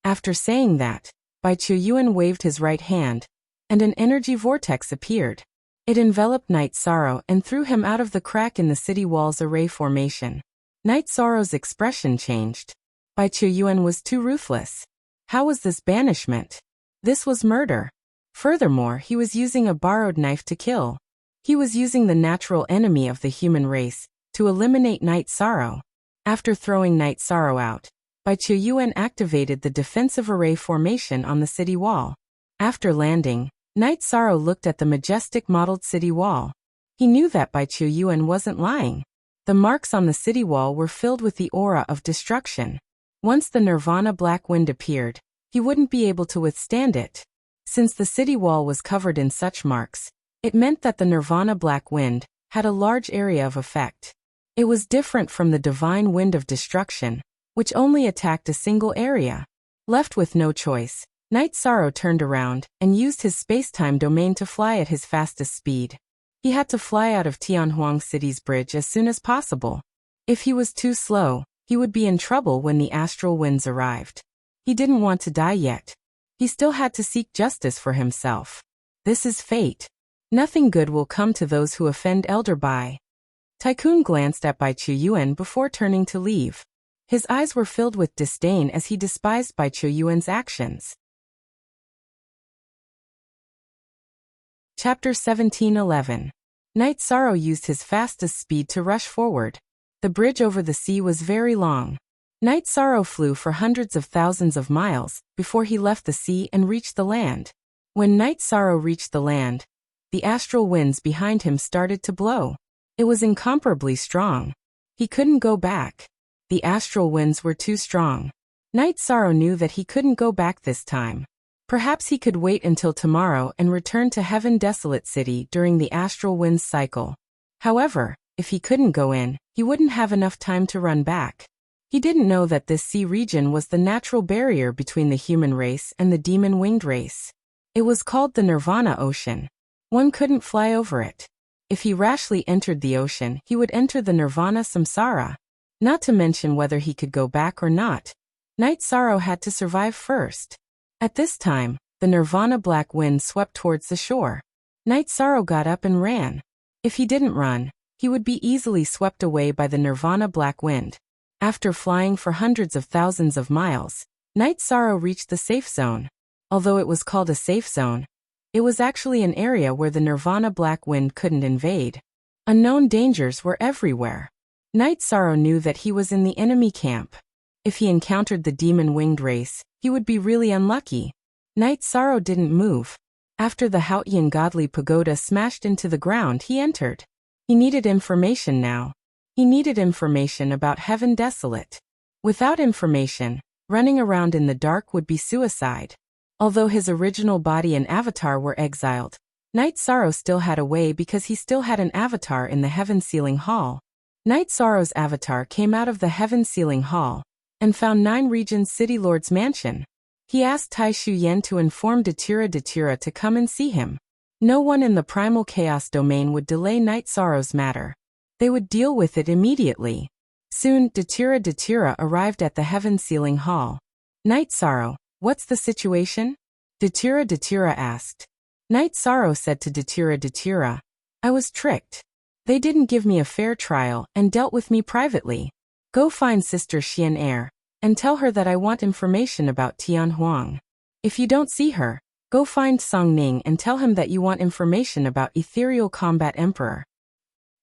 After saying that, Bai Chuyuan waved his right hand, and an energy vortex appeared. It enveloped Night Sorrow and threw him out of the crack in the city wall's array formation. Night Sorrow's expression changed. Bai Chuyuan was too ruthless. How was this banishment? This was murder. Furthermore, he was using a borrowed knife to kill. He was using the natural enemy of the human race to eliminate Night Sorrow. After throwing Night Sorrow out, Bai Chuyuan activated the defensive array formation on the city wall. After landing, Night Sorrow looked at the majestic modeled city wall. He knew that Bai Chuyuan wasn't lying. The marks on the city wall were filled with the aura of destruction. Once the Nirvana Black Wind appeared, he wouldn't be able to withstand it. Since the city wall was covered in such marks, it meant that the Nirvana Black Wind had a large area of effect. It was different from the divine wind of destruction, which only attacked a single area. Left with no choice, Night Sorrow turned around and used his space-time domain to fly at his fastest speed. He had to fly out of Tianhuang City's bridge as soon as possible. If he was too slow, he would be in trouble when the astral winds arrived. He didn't want to die yet. He still had to seek justice for himself. This is fate. Nothing good will come to those who offend Elder Bai. Tycoon glanced at Bai Chuyuan before turning to leave. His eyes were filled with disdain as he despised Bai Chuyuan's actions. Chapter 17:11. Night Sorrow used his fastest speed to rush forward. The bridge over the sea was very long. Night Sorrow flew for hundreds of thousands of miles before he left the sea and reached the land. When Night Sorrow reached the land, the astral winds behind him started to blow. It was incomparably strong. He couldn't go back. The astral winds were too strong. Night Sorrow knew that he couldn't go back this time. Perhaps he could wait until tomorrow and return to Heaven Desolate City during the astral winds cycle. However, if he couldn't go in, he wouldn't have enough time to run back. He didn't know that this sea region was the natural barrier between the human race and the demon-winged race. It was called the Nirvana Ocean. One couldn't fly over it. If he rashly entered the ocean, he would enter the Nirvana Samsara. Not to mention whether he could go back or not. Night Sorrow had to survive first. At this time, the Nirvana Black Wind swept towards the shore. Night Sorrow got up and ran. If he didn't run, he would be easily swept away by the Nirvana Black Wind. After flying for hundreds of thousands of miles, Night Sorrow reached the safe zone. Although it was called a safe zone, it was actually an area where the Nirvana Black Wind couldn't invade. Unknown dangers were everywhere. Night Sorrow knew that he was in the enemy camp. If he encountered the demon-winged race, he would be really unlucky. Night Sorrow didn't move. After the Haotian godly pagoda smashed into the ground, he entered. He needed information now. He needed information about Heaven Desolate. Without information, running around in the dark would be suicide. Although his original body and avatar were exiled, Night Sorrow still had a way because he still had an avatar in the Heaven Sealing Hall. Night Sorrow's avatar came out of the Heaven Sealing Hall and found 9 Regions City Lord's mansion. He asked Tai Shu Yen to inform Datura to come and see him. No one in the Primal Chaos domain would delay Night Sorrow's matter. They would deal with it immediately. Soon, Datura arrived at the Heaven Sealing Hall. Night Sorrow, what's the situation? Datura asked. Night Sorrow said to Datura, I was tricked. They didn't give me a fair trial and dealt with me privately. Go find Sister Xian Er and tell her that I want information about Tianhuang. If you don't see her, go find Song Ning and tell him that you want information about Ethereal Combat Emperor.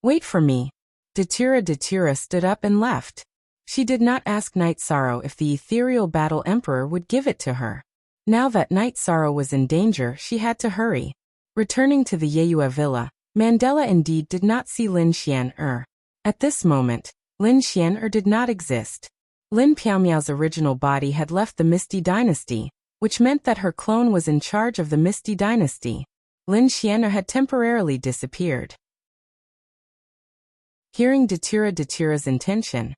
Wait for me. Datura stood up and left. She did not ask Night Sorrow if the Ethereal Battle Emperor would give it to her. Now that Night Sorrow was in danger, she had to hurry. Returning to the Yeyue villa, Mandela indeed did not see Lin Xian-er. At this moment, Lin Xian-er did not exist. Lin Piaomiao's original body had left the Misty Dynasty, which meant that her clone was in charge of the Misty Dynasty. Lin Xian-er had temporarily disappeared. Hearing Datura's intention,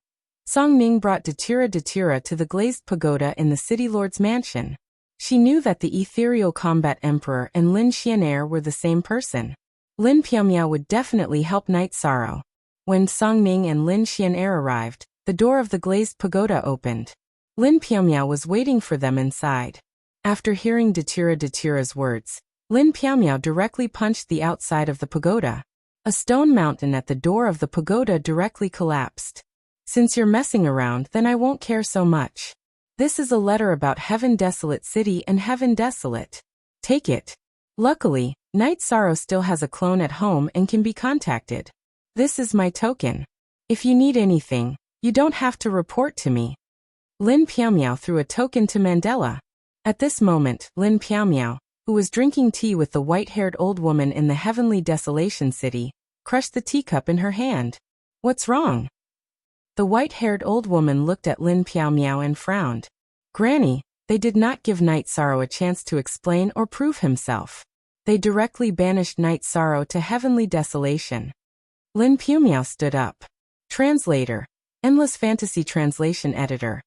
Song Ning brought Datura to the glazed pagoda in the City Lord's mansion. She knew that the Ethereal Combat Emperor and Lin Xian-er were the same person. Lin Piaomiao would definitely help Night Sorrow. When Song Ning and Lin Xian'er arrived, the door of the glazed pagoda opened. Lin Piaomiao was waiting for them inside. After hearing Datira's words, Lin Piaomiao directly punched the outside of the pagoda. A stone mountain at the door of the pagoda directly collapsed. Since you're messing around, then I won't care so much. This is a letter about Heaven Desolate City and Heaven Desolate. Take it. Luckily, Night Sorrow still has a clone at home and can be contacted. This is my token. If you need anything, you don't have to report to me. Lin Piaomiao threw a token to Mandela. At this moment, Lin Piaomiao, who was drinking tea with the white-haired old woman in the Heavenly Desolation City, crushed the teacup in her hand. What's wrong? The white-haired old woman looked at Lin Piaomiao and frowned. Granny, they did not give Night Sorrow a chance to explain or prove himself. They directly banished Night Sorrow to Heavenly Desolation. Lin Piaomiao stood up. Translator. Endless Fantasy Translation Editor.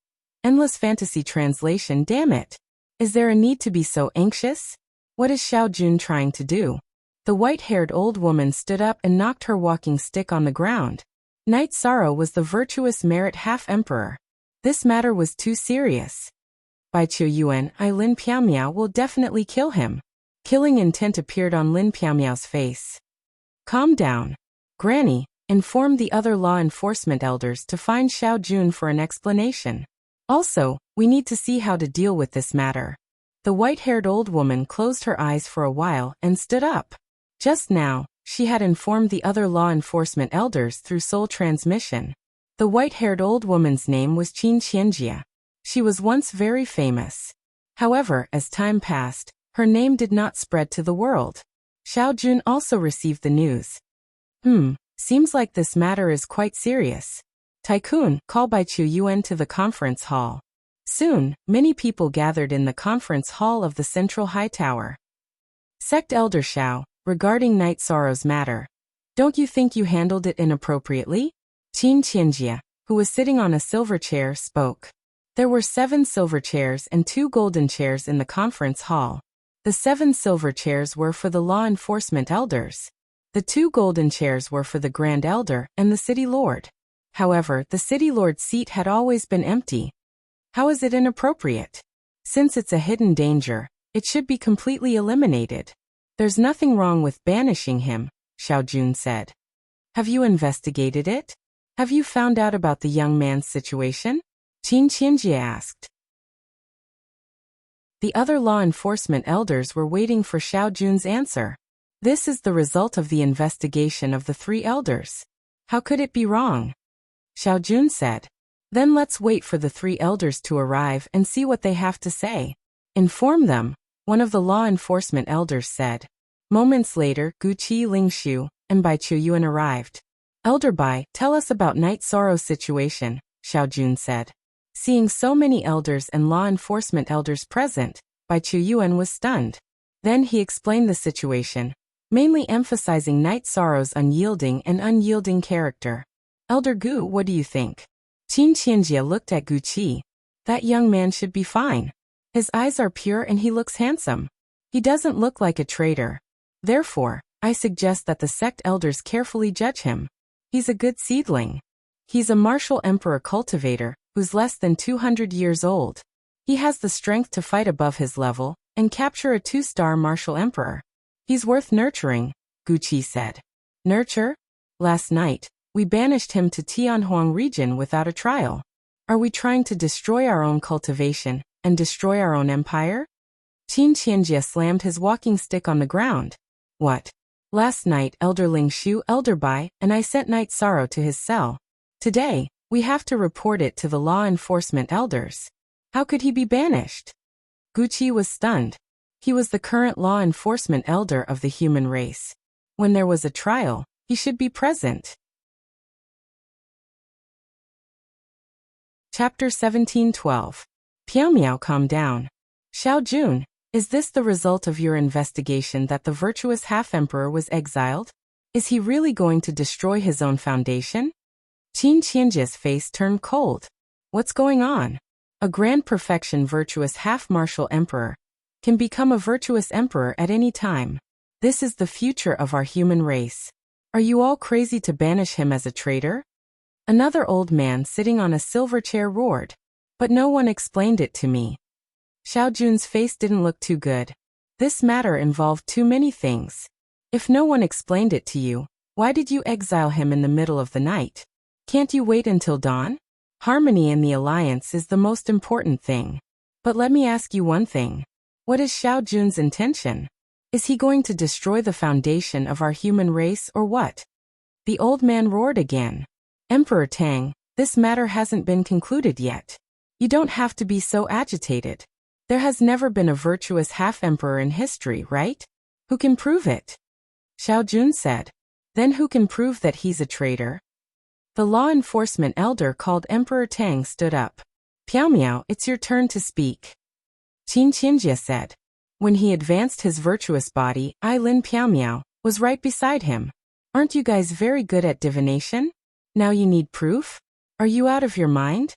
Endless Fantasy Translation, damn it. Is there a need to be so anxious? What is Xiao Jun trying to do? The white-haired old woman stood up and knocked her walking stick on the ground. Night Sorrow was the virtuous merit half-emperor. This matter was too serious. By Qiu Yuan, Lin Piaomiao will definitely kill him. Killing intent appeared on Lin Piaomiao's face. Calm down. Granny, inform the other law enforcement elders to find Xiao Jun for an explanation. Also, we need to see how to deal with this matter. The white-haired old woman closed her eyes for a while and stood up. Just now, she had informed the other law enforcement elders through soul transmission. The white-haired old woman's name was Qin Qianjia. She was once very famous. However, as time passed, her name did not spread to the world. Xiao Jun also received the news. Seems like this matter is quite serious. Tycoon, call Bai Qiu Yuan to the conference hall. Soon, many people gathered in the conference hall of the Central High Tower. Sect Elder Xiao, regarding Night Sorrow's matter. Don't you think you handled it inappropriately? Qin Qianjia, who was sitting on a silver chair, spoke. There were 7 silver chairs and 2 golden chairs in the conference hall. The 7 silver chairs were for the law enforcement elders. The 2 golden chairs were for the Grand Elder and the City Lord. However, the City Lord's seat had always been empty. How is it inappropriate? Since it's a hidden danger, it should be completely eliminated. There's nothing wrong with banishing him, Xiao Jun said. Have you investigated it? Have you found out about the young man's situation? Qin Qianjia asked. The other law enforcement elders were waiting for Xiao Jun's answer. This is the result of the investigation of the 3 elders. How could it be wrong? Xiao Jun said. Then let's wait for the 3 elders to arrive and see what they have to say. Inform them, one of the law enforcement elders said. Moments later, Gu Qi Lingshu and Bai Qiu Yuan arrived. Elder Bai, tell us about Night Sorrow's situation, Xiao Jun said. Seeing so many elders and law enforcement elders present, Bai Qiu Yuan was stunned. Then he explained the situation, mainly emphasizing Night Sorrow's unyielding character. Elder Gu, what do you think? Qin Qianjia looked at Gu Qi. That young man should be fine. His eyes are pure and he looks handsome. He doesn't look like a traitor. Therefore, I suggest that the sect elders carefully judge him. He's a good seedling. He's a martial emperor cultivator, who's less than 200 years old. He has the strength to fight above his level and capture a 2-star martial emperor. He's worth nurturing, Gu Qi said. Nurture? Last night, we banished him to Tianhuang region without a trial. Are we trying to destroy our own cultivation and destroy our own empire? Qin Qianjia slammed his walking stick on the ground. What? Last night Elder Ling Shu, Elder Bai, and I sent Night Sorrow to his cell. Today, we have to report it to the law enforcement elders. How could he be banished? Gu Qi was stunned. He was the current law enforcement elder of the human race. When there was a trial, he should be present. Chapter 17:12. Piaomiao, calm down. Xiao Jun, is this the result of your investigation that the virtuous half-emperor was exiled? Is he really going to destroy his own foundation? Qin Qianjia's face turned cold. What's going on? A grand perfection virtuous half-martial emperor can become a virtuous emperor at any time. This is the future of our human race. Are you all crazy to banish him as a traitor? Another old man sitting on a silver chair roared. But no one explained it to me. Xiao Jun's face didn't look too good. This matter involved too many things. If no one explained it to you, why did you exile him in the middle of the night? Can't you wait until dawn? Harmony in the alliance is the most important thing. But let me ask you one thing. What is Xiao Jun's intention? Is he going to destroy the foundation of our human race or what? The old man roared again. Emperor Tang, this matter hasn't been concluded yet. You don't have to be so agitated. There has never been a virtuous half-emperor in history, right? Who can prove it? Xiao Jun said. Then who can prove that he's a traitor? The law enforcement elder called Emperor Tang stood up. Piao Miao, it's your turn to speak. Qin Qinjie said. When he advanced his virtuous body, Lin Piao Miao was right beside him. Aren't you guys very good at divination? Now you need proof? Are you out of your mind?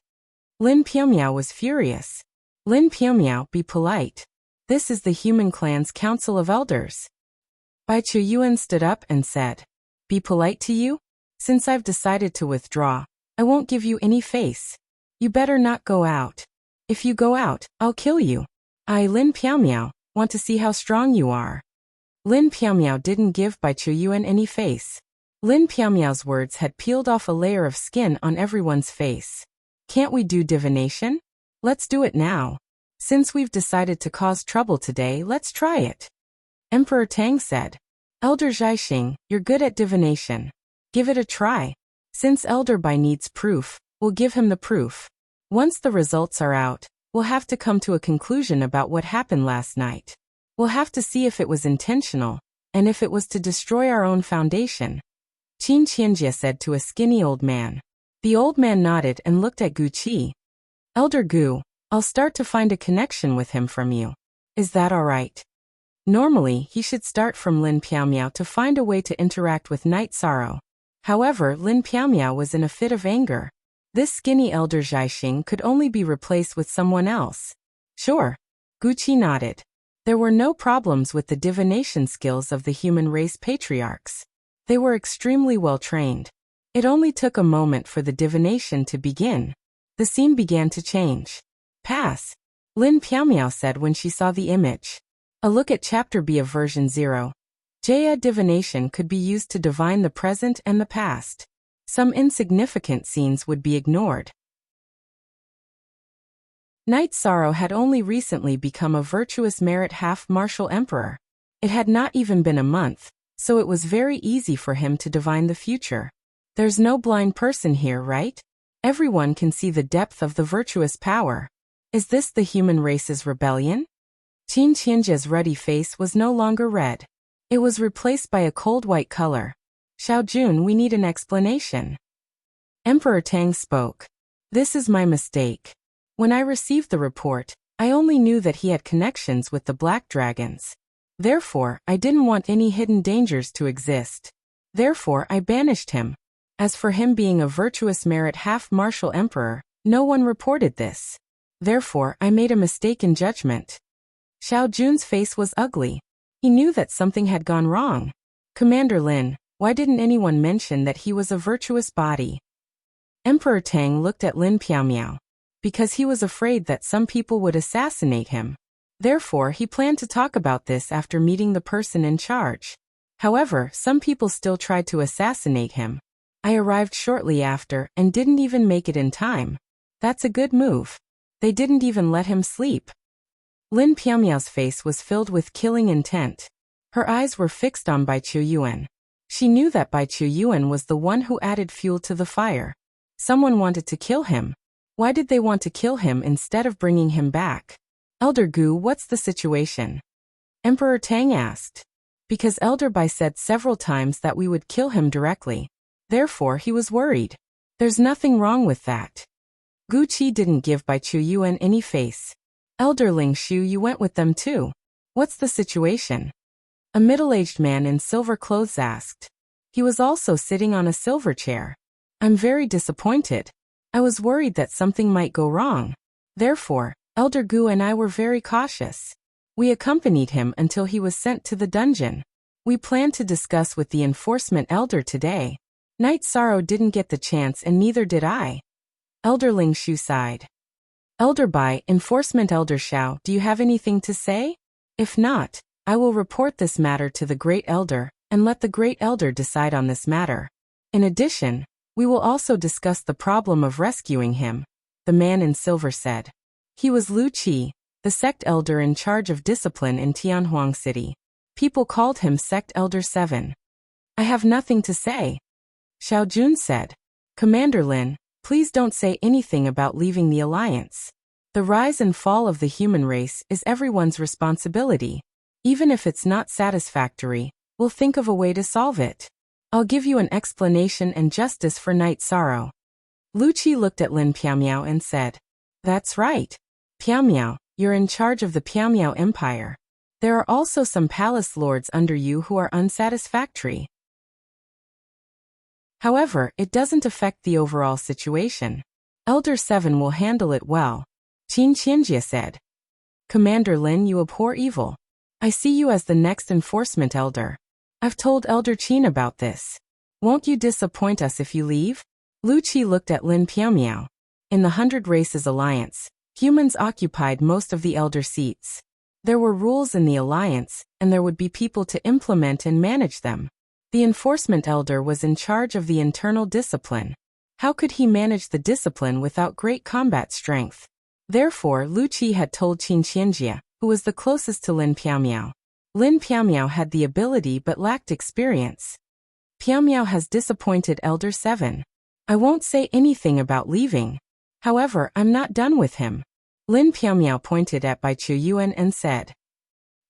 Lin Piao Miao was furious. Lin Piao Miao, be polite. This is the human clan's council of elders. Bai Chu Yuan stood up and said. Be polite to you? Since I've decided to withdraw, I won't give you any face. You better not go out. If you go out, I'll kill you. Lin Piao Miao, want to see how strong you are. Lin Piao Miao didn't give Bai Chu Yuan any face. Lin Piao Miao's words had peeled off a layer of skin on everyone's face. Can't we do divination? Let's do it now. Since we've decided to cause trouble today, let's try it. Emperor Tang said. Elder Zhaixing, you're good at divination. Give it a try. Since Elder Bai needs proof, we'll give him the proof. Once the results are out, we'll have to come to a conclusion about what happened last night. We'll have to see if it was intentional, and if it was to destroy our own foundation. Qin Qianjie said to a skinny old man. The old man nodded and looked at Gu Qi. Elder Gu, I'll start to find a connection with him from you. Is that all right? Normally, he should start from Lin Piao Miao to find a way to interact with Night Sorrow. However, Lin Piao Miao was in a fit of anger. This skinny elder Zhaixing could only be replaced with someone else. Sure. Gu Qi nodded. There were no problems with the divination skills of the human race patriarchs. They were extremely well trained. It only took a moment for the divination to begin. The scene began to change. Pass. Lin Piao Miao said when she saw the image. A look at Chapter B of version 0. Jaya divination could be used to divine the present and the past. Some insignificant scenes would be ignored. Night Sorrow had only recently become a virtuous merit half-martial emperor. It had not even been a month, so it was very easy for him to divine the future. There's no blind person here, right? Everyone can see the depth of the virtuous power. Is this the human race's rebellion? Qin Qianjie's ruddy face was no longer red. It was replaced by a cold white color. Xiao Jun, we need an explanation. Emperor Tang spoke. This is my mistake. When I received the report, I only knew that he had connections with the Black Dragons. Therefore, I didn't want any hidden dangers to exist. Therefore, I banished him. As for him being a virtuous merit half-martial emperor, no one reported this. Therefore, I made a mistake in judgment. Xiao Jun's face was ugly. He knew that something had gone wrong. Commander Lin, why didn't anyone mention that he was a virtuous body? Emperor Tang looked at Lin Piao Miao. Because he was afraid that some people would assassinate him. Therefore, he planned to talk about this after meeting the person in charge. However, some people still tried to assassinate him. I arrived shortly after and didn't even make it in time. That's a good move. They didn't even let him sleep. Lin Piao Miao's face was filled with killing intent. Her eyes were fixed on Bai Chu Yuan. She knew that Bai Chu Yuan was the one who added fuel to the fire. Someone wanted to kill him. Why did they want to kill him instead of bringing him back? Elder Gu, what's the situation? Emperor Tang asked. Because Elder Bai said several times that we would kill him directly. Therefore, he was worried. There's nothing wrong with that. Gu Qi didn't give Bai Chu Yuan any face. Elder Ling Shu, you went with them too. What's the situation? A middle-aged man in silver clothes asked. He was also sitting on a silver chair. I'm very disappointed. I was worried that something might go wrong. Therefore, Elder Gu and I were very cautious. We accompanied him until he was sent to the dungeon. We plan to discuss with the enforcement elder today. Night Sorrow didn't get the chance and neither did I. Elder Ling Shu sighed. Elder Bai, enforcement elder Xiao, do you have anything to say? If not, I will report this matter to the great elder, and let the great elder decide on this matter. In addition, we will also discuss the problem of rescuing him, the man in silver said. He was Lu Qi, the sect elder in charge of discipline in Tianhuang City. People called him Sect Elder 7. I have nothing to say. Xiao Jun said. Commander Lin, please don't say anything about leaving the alliance. The rise and fall of the human race is everyone's responsibility. Even if it's not satisfactory, we'll think of a way to solve it. I'll give you an explanation and justice for Night Sorrow. Lu Qi looked at Lin Piaomiao and said, That's right. Piaomiao, you're in charge of the Piaomiao Empire. There are also some palace lords under you who are unsatisfactory. However, it doesn't affect the overall situation. Elder 7 will handle it well. Qin Qianjie said. Commander Lin, you abhor evil. I see you as the next enforcement elder. I've told Elder Qin about this. Won't you disappoint us if you leave? Lu Qi looked at Lin Piaomiao. In the 100 Races Alliance, humans occupied most of the elder seats. There were rules in the alliance, and there would be people to implement and manage them. The enforcement elder was in charge of the internal discipline. How could he manage the discipline without great combat strength? Therefore, Lu Qi had told Qin Qianjie, who was the closest to Lin Piaomiao. Lin Piaomiao had the ability but lacked experience. Piaomiao has disappointed Elder 7. I won't say anything about leaving. However, I'm not done with him. Lin Piaomiao pointed at Bai Chuyuan and said,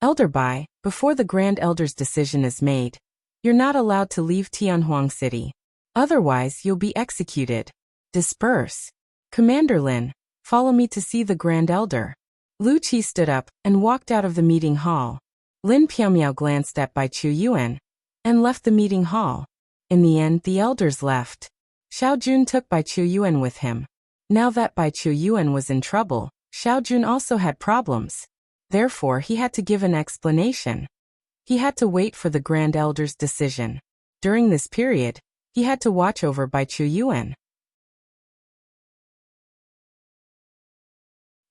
Elder Bai, before the Grand Elder's decision is made, you're not allowed to leave Tianhuang City. Otherwise, you'll be executed. Disperse. Commander Lin, follow me to see the Grand Elder. Lu Qi stood up and walked out of the meeting hall. Lin Piaomiao glanced at Bai Chuyuan and left the meeting hall. In the end, the elders left. Xiao Jun took Bai Chuyuan with him. Now that Bai Chuyuan was in trouble, Xiao Jun also had problems. Therefore, he had to give an explanation. He had to wait for the Grand Elder's decision. During this period, he had to watch over Bai Chuyuan.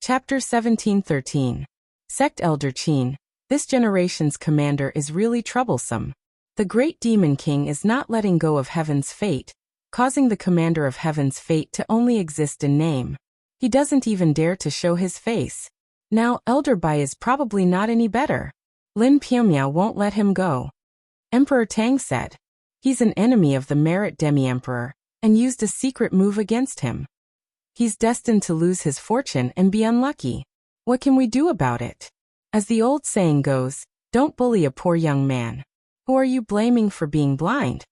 Chapter 1713. Sect Elder Qin. This generation's commander is really troublesome. The great demon king is not letting go of heaven's fate, causing the commander of heaven's fate to only exist in name. He doesn't even dare to show his face. Now, Elder Bai is probably not any better. Lin Piaomiao won't let him go. Emperor Tang said. He's an enemy of the Merit Demi-Emperor, and used a secret move against him. He's destined to lose his fortune and be unlucky. What can we do about it? As the old saying goes, don't bully a poor young man. Who are you blaming for being blind?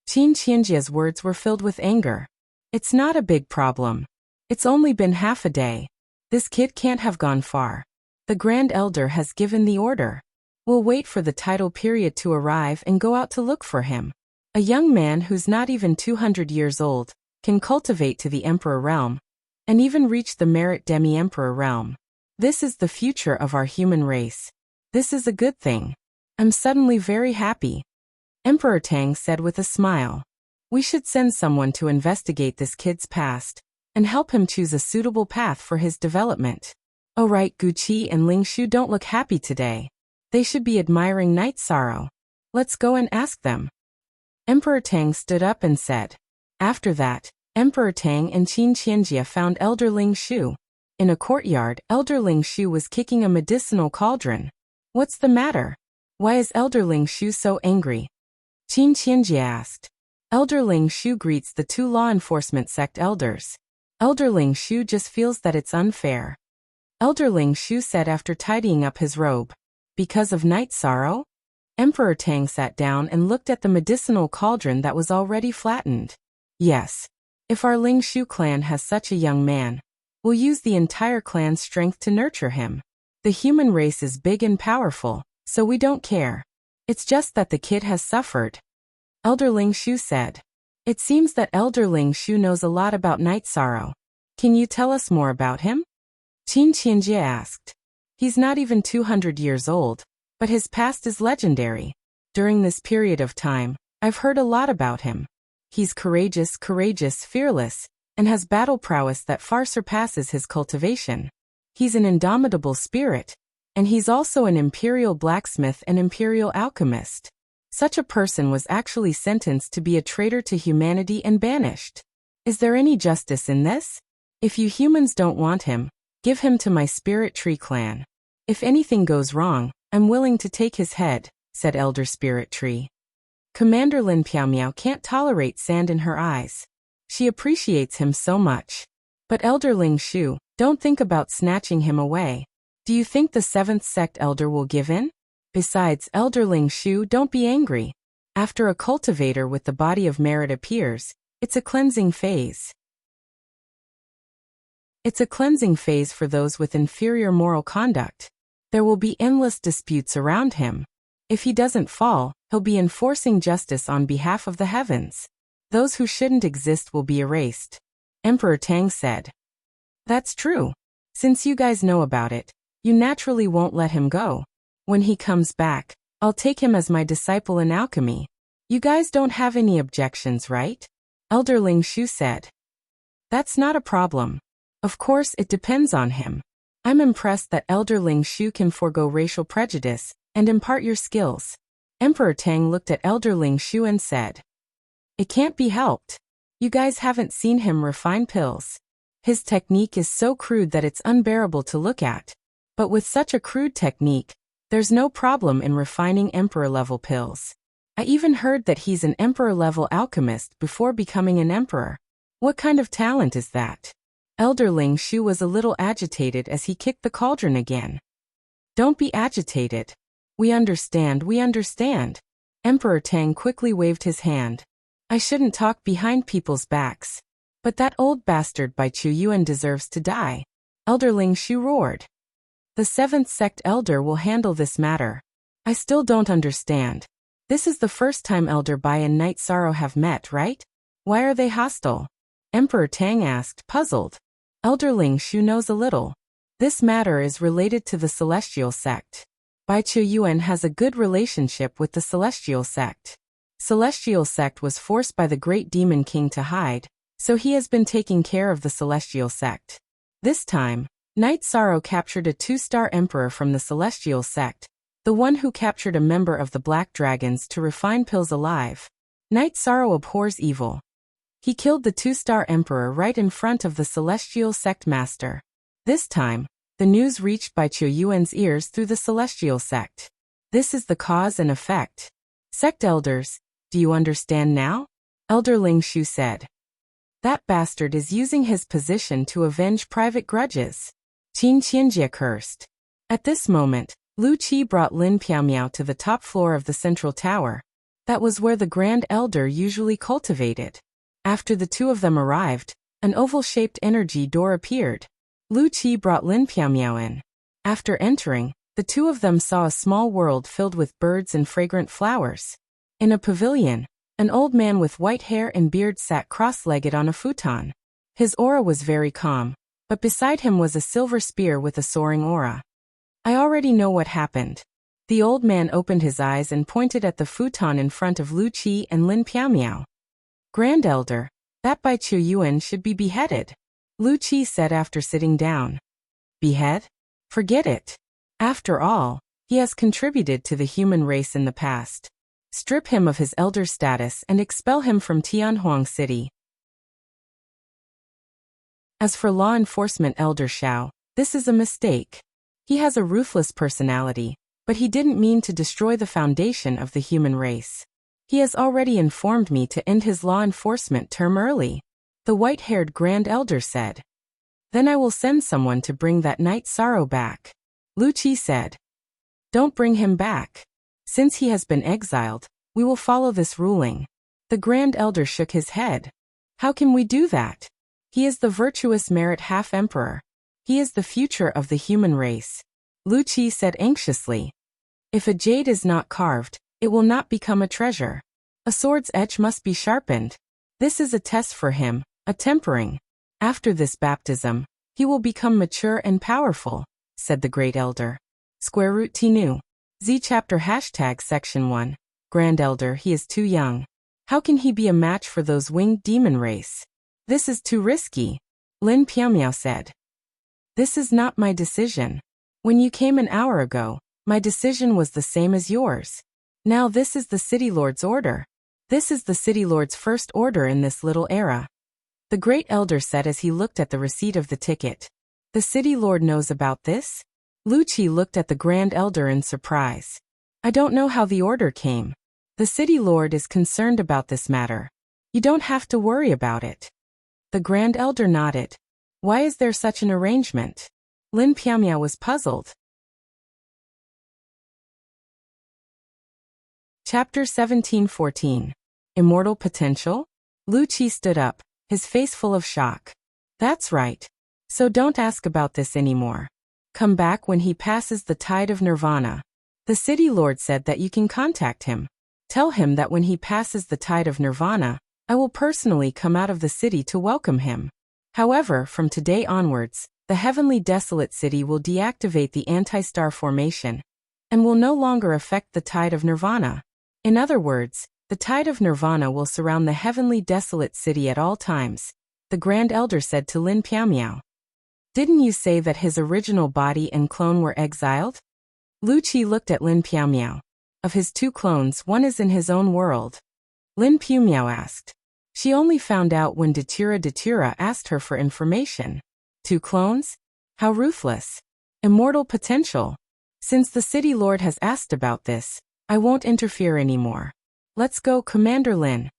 Qin Qianjie's words were filled with anger. It's not a big problem. It's only been half a day. This kid can't have gone far. The Grand Elder has given the order. We'll wait for the tidal period to arrive and go out to look for him. A young man who's not even 200 years old can cultivate to the Emperor realm, and even reach the Merit Demi-Emperor realm. This is the future of our human race. This is a good thing. I'm suddenly very happy. Emperor Tang said with a smile. We should send someone to investigate this kid's past, and help him choose a suitable path for his development. Oh right, Gu Qi and Ling Shu don't look happy today. They should be admiring Night Sorrow. Let's go and ask them. Emperor Tang stood up and said. After that, Emperor Tang and Qin Qianjie found Elder Ling Shu. In a courtyard, Elder Ling Shu was kicking a medicinal cauldron. What's the matter? Why is Elder Ling Shu so angry? Qin Qianjie asked. Elder Ling Shu greets the two law enforcement sect elders. Elder Ling Shu just feels that it's unfair. Elder Ling Shu said after tidying up his robe. Because of Night Sorrow? Emperor Tang sat down and looked at the medicinal cauldron that was already flattened. Yes. If our Ling Shu clan has such a young man, we'll use the entire clan's strength to nurture him. The human race is big and powerful, so we don't care. It's just that the kid has suffered. Elder Ling Shu said. It seems that Elder Ling Shu knows a lot about Night Sorrow. Can you tell us more about him? Qin Qianjie asked. He's not even 200 years old, but his past is legendary. During this period of time, I've heard a lot about him. He's courageous, fearless, and has battle prowess that far surpasses his cultivation. He's an indomitable spirit, and he's also an imperial blacksmith and imperial alchemist. Such a person was actually sentenced to be a traitor to humanity and banished. Is there any justice in this? If you humans don't want him, give him to my Spirit Tree clan. If anything goes wrong, I'm willing to take his head, said Elder Spirit Tree. Commander Lin Piaomiao can't tolerate sand in her eyes. She appreciates him so much. But Elder Ling Shu, don't think about snatching him away. Do you think the 7th sect elder will give in? Besides, Elder Ling Shu, don't be angry. After a cultivator with the body of merit appears, it's a cleansing phase. It's a cleansing phase for those with inferior moral conduct. There will be endless disputes around him. If he doesn't fall, he'll be enforcing justice on behalf of the heavens. Those who shouldn't exist will be erased. Emperor Tang said. That's true. Since you guys know about it, you naturally won't let him go. When he comes back, I'll take him as my disciple in alchemy. You guys don't have any objections, right? Elder Ling Shu said. That's not a problem. Of course, it depends on him. I'm impressed that Elder Ling Shu can forego racial prejudice and impart your skills. Emperor Tang looked at Elder Ling Shu and said. It can't be helped. You guys haven't seen him refine pills. His technique is so crude that it's unbearable to look at. But with such a crude technique, there's no problem in refining emperor-level pills. I even heard that he's an emperor-level alchemist before becoming an emperor. What kind of talent is that? Elder Ling Shu was a little agitated as he kicked the cauldron again. Don't be agitated. We understand. Emperor Tang quickly waved his hand. I shouldn't talk behind people's backs. But that old bastard Bai Chu Yuan deserves to die. Elder Ling Shu roared. The 7th sect elder will handle this matter. I still don't understand. This is the first time Elder Bai and Knight Sorrow have met, right? Why are they hostile? Emperor Tang asked, puzzled. Elder Ling Shu knows a little. This matter is related to the Celestial Sect. Bai Chu Yuan has a good relationship with the Celestial Sect. Celestial Sect was forced by the Great Demon King to hide, so he has been taking care of the Celestial Sect. This time, Knight Sorrow captured a 2-star emperor from the Celestial Sect, the one who captured a member of the Black Dragons to refine pills alive. Knight Sorrow abhors evil. He killed the 2-star emperor right in front of the Celestial Sect master. This time, the news reached Bai Chu Yuan's ears through the Celestial Sect. This is the cause and effect. Sect elders, do you understand now? Elder Ling Shu said. That bastard is using his position to avenge private grudges. Qin Qianjie cursed. At this moment, Lu Qi brought Lin Piaomiao to the top floor of the central tower. That was where the Grand Elder usually cultivated. After the two of them arrived, an oval-shaped energy door appeared. Lu Qi brought Lin Piaomiao in. After entering, the two of them saw a small world filled with birds and fragrant flowers. In a pavilion, an old man with white hair and beard sat cross-legged on a futon. His aura was very calm, but beside him was a silver spear with a soaring aura. I already know what happened. The old man opened his eyes and pointed at the futon in front of Lu Qi and Lin Piaomiao. Grand Elder, that Bai Chu Yuan should be beheaded, Lu Qi said after sitting down. Behead? Forget it. After all, he has contributed to the human race in the past. Strip him of his elder status and expel him from Tianhuang City. As for law enforcement Elder Shao, this is a mistake. He has a ruthless personality, but he didn't mean to destroy the foundation of the human race. He has already informed me to end his law enforcement term early, the white-haired Grand Elder said. Then I will send someone to bring that Knight Sorrow back, Lu Qi said. Don't bring him back. Since he has been exiled, we will follow this ruling. The Grand Elder shook his head. How can we do that? He is the virtuous merit half-emperor. He is the future of the human race, Lu Qi said anxiously. If a jade is not carved, it will not become a treasure. A sword's edge must be sharpened. This is a test for him, a tempering. After this baptism, he will become mature and powerful, said the Great Elder. #Tnu. Z chapter #section 1. Grand Elder, he is too young. How can he be a match for those winged demon race? This is too risky, Lin Piaomiao said. This is not my decision. When you came an hour ago, my decision was the same as yours. Now this is the City Lord's order. This is the City Lord's first order in this little era. The Great Elder said as he looked at the receipt of the ticket. The City Lord knows about this? Lu Qi looked at the Grand Elder in surprise. I don't know how the order came. The City Lord is concerned about this matter. You don't have to worry about it. The Grand Elder nodded. Why is there such an arrangement? Lin Piaomiao was puzzled. Chapter 17-14. Immortal Potential? Lu Qi stood up, his face full of shock. That's right. So don't ask about this anymore. Come back when he passes the tide of nirvana. The City Lord said that you can contact him. Tell him that when he passes the tide of nirvana, I will personally come out of the city to welcome him. However, from today onwards, the heavenly desolate city will deactivate the anti-star formation and will no longer affect the tide of nirvana. In other words, the tide of nirvana will surround the heavenly desolate city at all times, the Grand Elder said to Lin Piaomiao. Didn't you say that his original body and clone were exiled? Lu Qi looked at Lin Piaomiao. Of his two clones, one is in his own world. Lin Piaomiao asked. She only found out when Datura asked her for information. Two clones? How ruthless. Immortal potential. Since the City Lord has asked about this, I won't interfere anymore. Let's go, Commander Lin.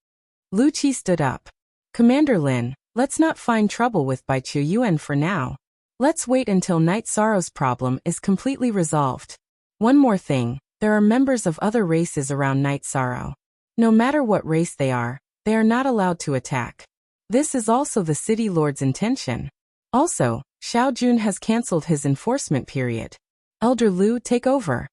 Lu Qi stood up. Commander Lin, let's not find trouble with Bai Qiuyuan for now. Let's wait until Night Sorrow's problem is completely resolved. One more thing, there are members of other races around Night Sorrow. No matter what race they are not allowed to attack. This is also the City Lord's intention. Also, Xiao Jun has cancelled his enforcement period. Elder Lu, take over.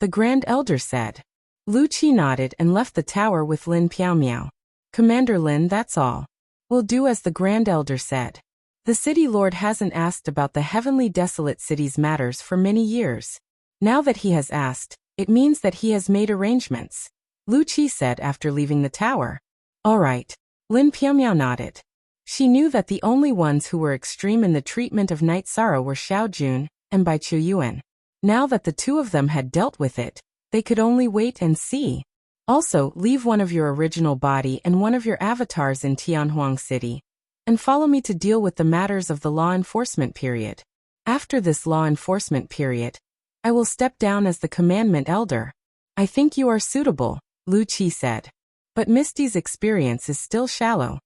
The Grand Elder said. Lu Qi nodded and left the tower with Lin Piaomiao. Commander Lin, that's all. We'll do as the Grand Elder said. The City Lord hasn't asked about the heavenly desolate city's matters for many years. Now that he has asked, it means that he has made arrangements. Lu Qi said after leaving the tower. All right. Lin Piaomiao nodded. She knew that the only ones who were extreme in the treatment of Night Sorrow were Xiao Jun and Bai Qiuyuan. Now that the two of them had dealt with it, they could only wait and see. Also, leave one of your original body and one of your avatars in Tianhuang City, and follow me to deal with the matters of the law enforcement period. After this law enforcement period, I will step down as the Commandment Elder. I think you are suitable, Lu Qi said. But Misty's experience is still shallow.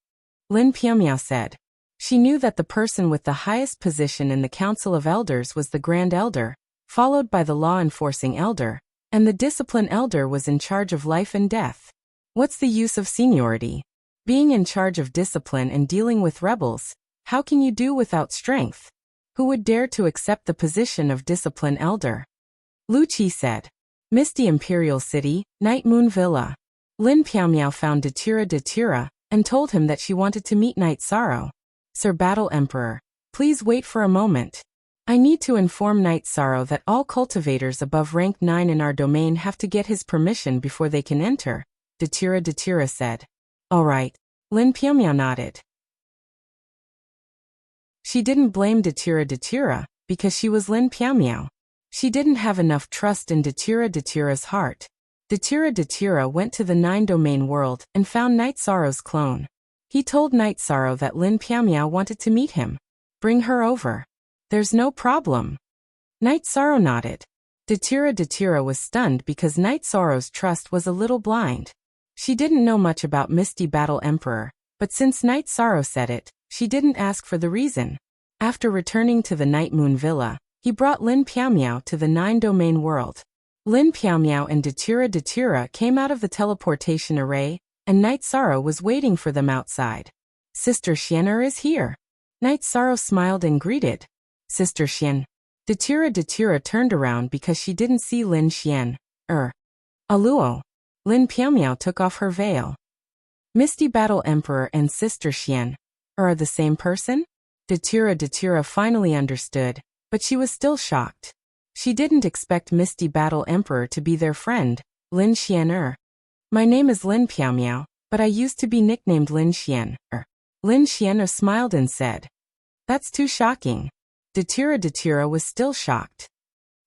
Lin Piaomiao said. She knew that the person with the highest position in the Council of Elders was the Grand Elder, followed by the Law-Enforcing Elder, and the Discipline Elder was in charge of life and death. What's the use of seniority? Being in charge of discipline and dealing with rebels, how can you do without strength? Who would dare to accept the position of Discipline Elder? Lu Qi said. Misty Imperial City, Night Moon Villa. Lin Piaomiao found Datura and told him that she wanted to meet Night Sorrow. Sir Battle Emperor, please wait for a moment. I need to inform Night Sorrow that all cultivators above rank 9 in our domain have to get his permission before they can enter, Datura said. All right. Lin Piaomiao nodded. She didn't blame Datura because she was Lin Piaomiao. She didn't have enough trust in Datura's heart. Datura went to the 9-domain world and found Night Sorrow's clone. He told Night Sorrow that Lin Piaomiao wanted to meet him. Bring her over. There's no problem. Night Sorrow nodded. Datura was stunned because Night Sorrow's trust was a little blind. She didn't know much about Misty Battle Emperor, but since Night Sorrow said it, she didn't ask for the reason. After returning to the Night Moon Villa, he brought Lin Piaomiao to the 9-domain world. Lin Piaomiao and Datura came out of the teleportation array, and Night Sorrow was waiting for them outside. Sister Xian'er is here. Night Sorrow smiled and greeted. Sister Xian. Datura turned around because she didn't see Lin Xian. Aluo. Lin Piaomiao took off her veil. Misty Battle Emperor and Sister Xian are the same person? Datura finally understood, but she was still shocked. She didn't expect Misty Battle Emperor to be their friend, Lin Xian'er. My name is Lin Piaomiao, but I used to be nicknamed Lin Xian. Lin Xian smiled and said, "That's too shocking." Datira was still shocked.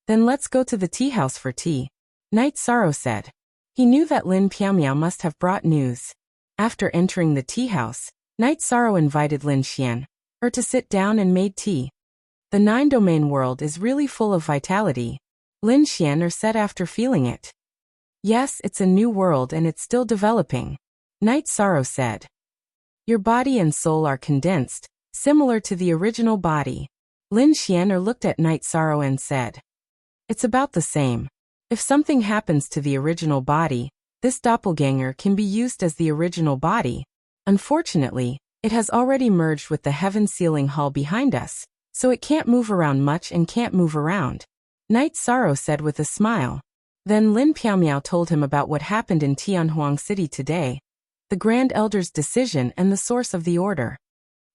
"Then let's go to the tea house for tea," Knight Sorrow said. He knew that Lin Piaomiao must have brought news. After entering the tea house, Knight Sorrow invited Lin Xian to sit down and made tea. "The nine-domain world is really full of vitality," Lin Xian said after feeling it. "Yes, it's a new world and it's still developing," Knight Sorrow said. "Your body and soul are condensed, similar to the original body." Lin Xian looked at Knight Sorrow and said, "It's about the same. If something happens to the original body, this doppelganger can be used as the original body. Unfortunately, it has already merged with the heaven ceiling hall behind us, so it can't move around much and can't move around," Knight Sorrow said with a smile. Then Lin Piaomiao told him about what happened in Tianhuang City today, the Grand Elder's decision and the source of the order.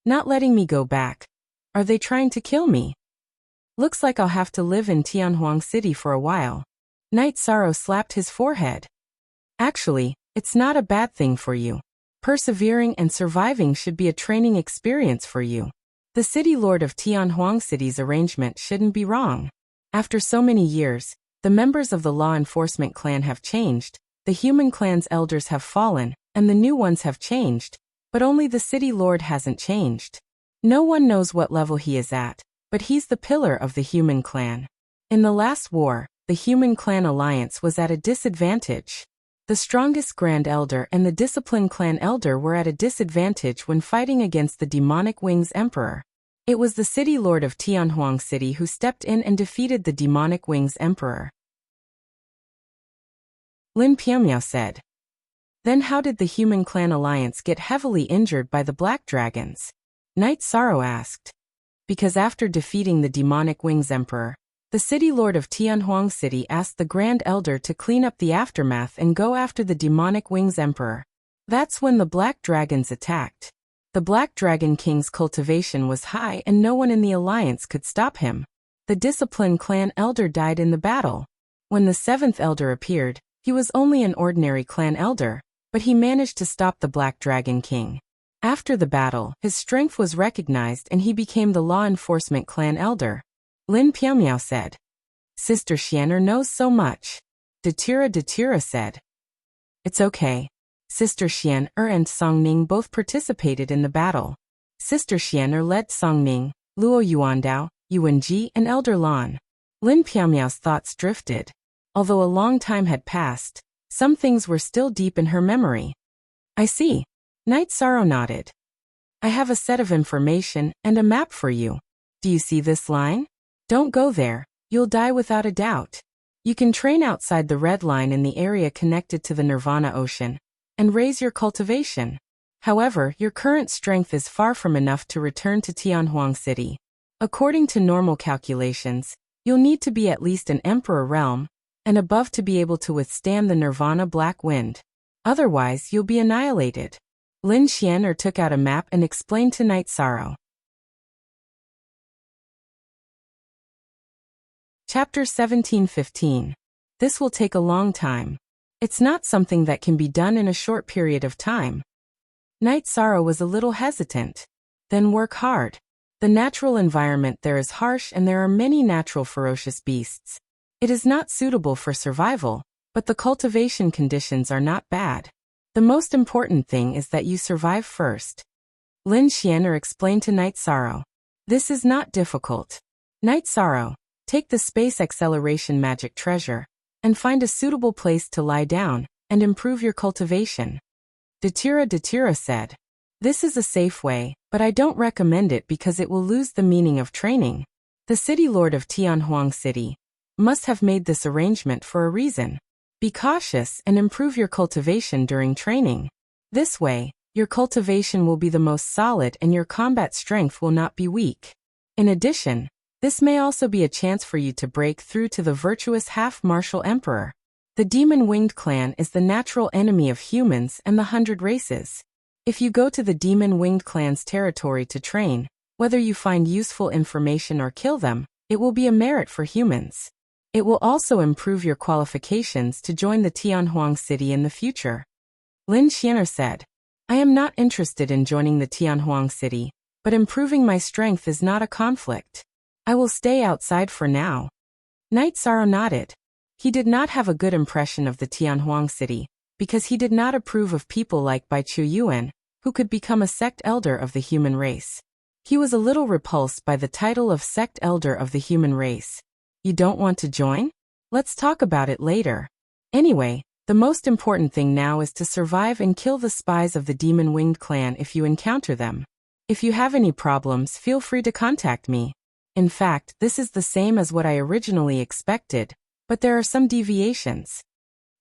"Not letting me go back. Are they trying to kill me? Looks like I'll have to live in Tianhuang City for a while." Knight Sorrow slapped his forehead. "Actually, it's not a bad thing for you. Persevering and surviving should be a training experience for you. The city lord of Tianhuang City's arrangement shouldn't be wrong. After so many years, the members of the law enforcement clan have changed, the human clan's elders have fallen, and the new ones have changed, but only the city lord hasn't changed. No one knows what level he is at, but he's the pillar of the human clan. In the last war, the human clan alliance was at a disadvantage. The strongest Grand Elder and the disciplined Clan Elder were at a disadvantage when fighting against the Demonic Wings Emperor. It was the city lord of Tianhuang City who stepped in and defeated the Demonic Wings Emperor," Lin Piaomiao said. "Then how did the human clan alliance get heavily injured by the Black Dragons?" Knight Sorrow asked. "Because after defeating the Demonic Wings Emperor, the city lord of Tianhuang City asked the Grand Elder to clean up the aftermath and go after the Demonic Wings Emperor. That's when the Black Dragons attacked. The Black Dragon King's cultivation was high and no one in the alliance could stop him. The disciplined Clan Elder died in the battle. When the 7th Elder appeared, he was only an ordinary Clan Elder, but he managed to stop the Black Dragon King. After the battle, his strength was recognized and he became the law enforcement Clan Elder," Lin Piaomiao said. "Sister Xianer knows so much," Datira said. "It's okay. Sister Xian and Songning both participated in the battle. Sister Xianer led Songning, Luo Yuandao, Yuanji, and Elder Lan." Lin Piaomiao's thoughts drifted. Although a long time had passed, some things were still deep in her memory. "I see." Knight Sorrow nodded. "I have a set of information and a map for you. Do you see this line? Don't go there, you'll die without a doubt. You can train outside the red line in the area connected to the Nirvana Ocean, and raise your cultivation. However, your current strength is far from enough to return to Tianhuang City. According to normal calculations, you'll need to be at least an Emperor realm, and above to be able to withstand the Nirvana Black Wind. Otherwise, you'll be annihilated." Lin Xian took out a map and explained to Knight Sorrow. Chapter 17:15. This will take a long time. It's not something that can be done in a short period of time. Knight Sorrow was a little hesitant. Then work hard. The natural environment there is harsh and there are many natural ferocious beasts. It is not suitable for survival, but the cultivation conditions are not bad. The most important thing is that you survive first. Lin Xian explained to Knight Sorrow. "This is not difficult. Knight Sorrow, take the space acceleration magic treasure, and find a suitable place to lie down, and improve your cultivation." Datira said. "This is a safe way, but I don't recommend it because it will lose the meaning of training. The city lord of Tianhuang City must have made this arrangement for a reason. Be cautious and improve your cultivation during training. This way, your cultivation will be the most solid and your combat strength will not be weak. In addition, this may also be a chance for you to break through to the virtuous half-martial emperor. The demon-winged clan is the natural enemy of humans and the 100 races. If you go to the demon-winged clan's territory to train, whether you find useful information or kill them, it will be a merit for humans. It will also improve your qualifications to join the Tianhuang city in the future. Lin Xianer said, I am not interested in joining the Tianhuang city, but improving my strength is not a conflict. I will stay outside for now. Knight Sorrow nodded. He did not have a good impression of the Tianhuang city, because he did not approve of people like Bai Chu Yuan, who could become a sect elder of the human race. He was a little repulsed by the title of sect elder of the human race. You don't want to join? Let's talk about it later. Anyway, the most important thing now is to survive and kill the spies of the demon-winged clan if you encounter them. If you have any problems, feel free to contact me. In fact, this is the same as what I originally expected, but there are some deviations.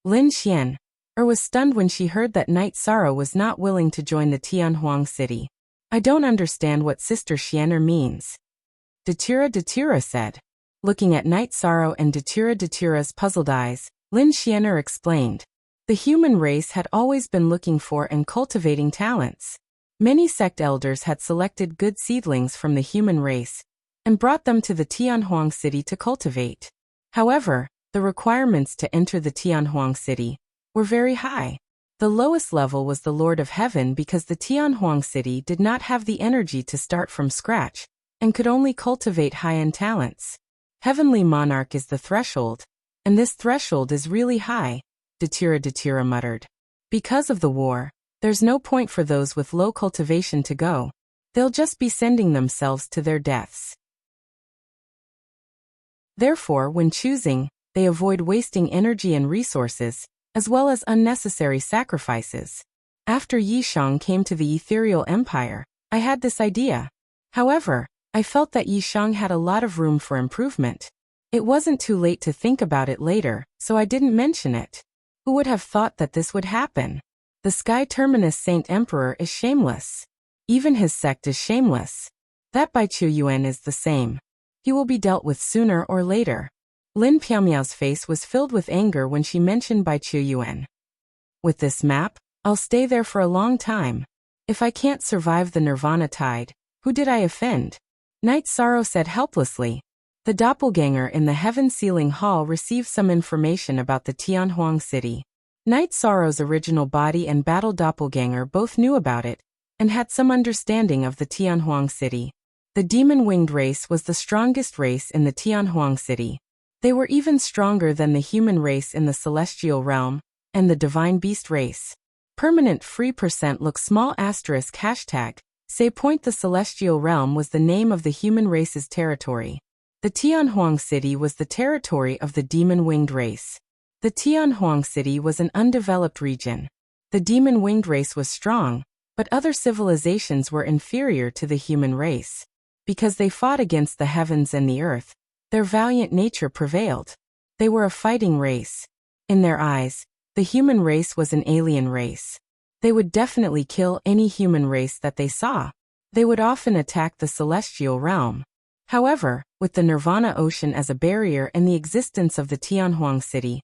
Lin Xian was stunned when she heard that Knight Sorrow was not willing to join the Tianhuang city. I don't understand what Sister Xianer means. Datura said. Looking at Knight Sorrow and Datura's puzzled eyes, Lin Xianer explained. The human race had always been looking for and cultivating talents. Many sect elders had selected good seedlings from the human race and brought them to the Tianhuang city to cultivate. However, the requirements to enter the Tianhuang city were very high. The lowest level was the Lord of Heaven because the Tianhuang city did not have the energy to start from scratch and could only cultivate high-end talents. Heavenly Monarch is the threshold, and this threshold is really high, Datura muttered. Because of the war, there's no point for those with low cultivation to go. They'll just be sending themselves to their deaths. Therefore, when choosing, they avoid wasting energy and resources, as well as unnecessary sacrifices. After Yishang came to the Ethereal Empire, I had this idea. However, I felt that Yishang had a lot of room for improvement. It wasn't too late to think about it later, so I didn't mention it. Who would have thought that this would happen? The Sky Terminus Saint Emperor is shameless. Even his sect is shameless. That Bai Chu Yuan is the same. He will be dealt with sooner or later. Lin Piaomiao's face was filled with anger when she mentioned Bai Chu Yuan. With this map, I'll stay there for a long time. If I can't survive the Nirvana tide, who did I offend? Knight Sorrow said helplessly. The doppelganger in the Heaven Sealing Hall received some information about the Tianhuang city. Knight Sorrow's original body and battle doppelganger both knew about it, and had some understanding of the Tianhuang city. The demon-winged race was the strongest race in the Tianhuang city. They were even stronger than the human race in the celestial realm, and the divine beast race. Permanent free % look small asterisk hashtag, say point the celestial realm was the name of the human race's territory. The Tianhuang city was the territory of the demon-winged race. The Tianhuang city was an undeveloped region. The demon-winged race was strong, but other civilizations were inferior to the human race. Because they fought against the heavens and the earth, their valiant nature prevailed. They were a fighting race. In their eyes, the human race was an alien race. They would definitely kill any human race that they saw. They would often attack the celestial realm. However, with the Nirvana Ocean as a barrier and the existence of the Tianhuang city,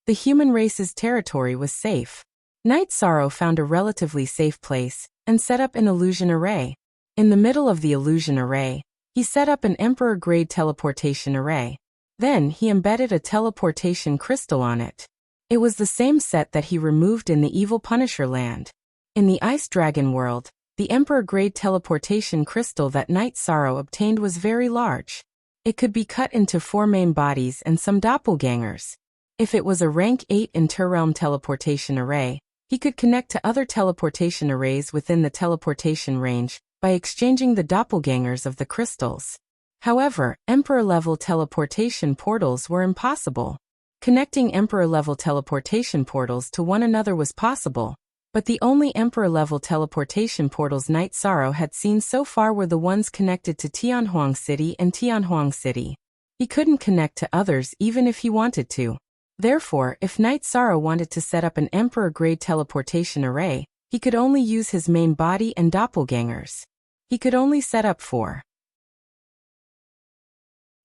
the human race's territory was safe. Knight Sorrow found a relatively safe place and set up an illusion array. In the middle of the illusion array, he set up an Emperor-grade teleportation array. Then he embedded a teleportation crystal on it. It was the same set that he removed in the Evil Punisher land. In the Ice Dragon world, the Emperor-grade teleportation crystal that Knight Sorrow obtained was very large. It could be cut into 4 main bodies and some doppelgangers. If it was a rank 8 interrealm teleportation array, he could connect to other teleportation arrays within the teleportation range by exchanging the doppelgangers of the crystals. However, Emperor-level teleportation portals were impossible. Connecting Emperor-level teleportation portals to one another was possible, but the only Emperor-level teleportation portals Knight Sorrow had seen so far were the ones connected to Tianhuang City and Tianhuang City. He couldn't connect to others even if he wanted to. Therefore, if Knight Sorrow wanted to set up an Emperor-grade teleportation array, he could only use his main body and doppelgangers. He could only set up 4.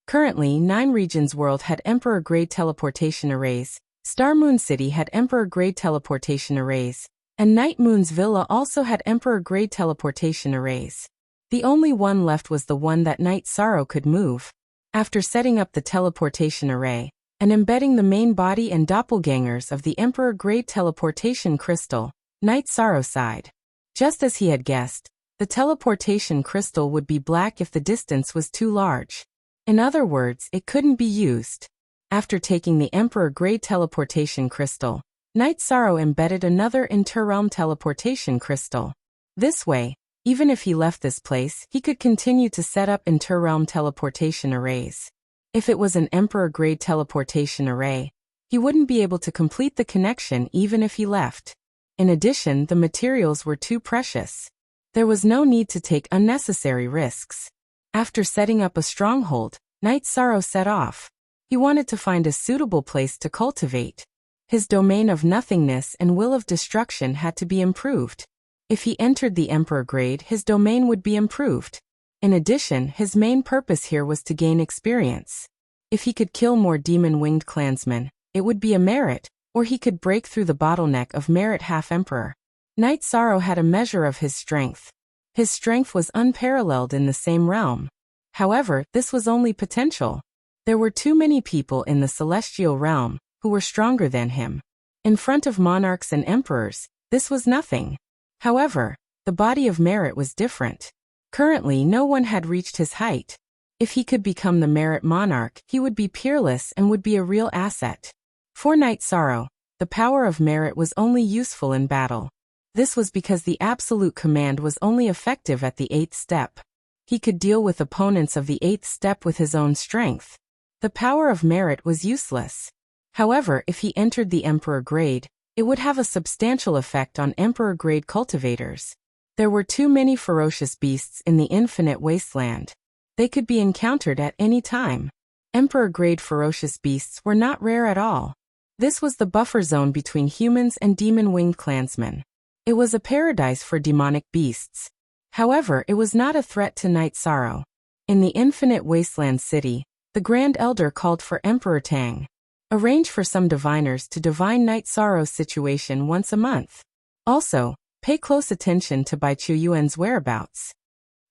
Currently, 9 regions world had Emperor-grade teleportation arrays, Star Moon City had Emperor-grade teleportation arrays, and Night Moon's Villa also had Emperor-grade teleportation arrays. The only one left was the one that Knight Sorrow could move. After setting up the teleportation array, and embedding the main body and doppelgangers of the Emperor-grade teleportation crystal, Knight Sorrow sighed. Just as he had guessed, the teleportation crystal would be black if the distance was too large. In other words, it couldn't be used. After taking the Emperor-grade teleportation crystal, Knight Sorrow embedded another interrealm teleportation crystal. This way, even if he left this place, he could continue to set up interrealm teleportation arrays. If it was an Emperor-grade teleportation array, he wouldn't be able to complete the connection even if he left. In addition, the materials were too precious. There was no need to take unnecessary risks. After setting up a stronghold, Knight Sorrow set off. He wanted to find a suitable place to cultivate. His domain of nothingness and will of destruction had to be improved. If he entered the Emperor grade, his domain would be improved. In addition, his main purpose here was to gain experience. If he could kill more demon-winged clansmen, it would be a merit, or he could break through the bottleneck of merit half-emperor. Knight Sorrow had a measure of his strength. His strength was unparalleled in the same realm. However, this was only potential. There were too many people in the celestial realm who were stronger than him. In front of monarchs and emperors, this was nothing. However, the body of merit was different. Currently, no one had reached his height. If he could become the merit monarch, he would be peerless and would be a real asset. For Knight Sorrow, the power of merit was only useful in battle. This was because the absolute command was only effective at the 8th step. He could deal with opponents of the 8th step with his own strength. The power of merit was useless. However, if he entered the Emperor grade, it would have a substantial effect on Emperor grade cultivators. There were too many ferocious beasts in the infinite wasteland. They could be encountered at any time. Emperor grade ferocious beasts were not rare at all. This was the buffer zone between humans and demon-winged clansmen. It was a paradise for demonic beasts. However, it was not a threat to Knight Sorrow. In the infinite wasteland city, the Grand Elder called for Emperor Tang. Arrange for some diviners to divine Knight Sorrow's situation once a month. Also, pay close attention to Bai Chuyuan's whereabouts.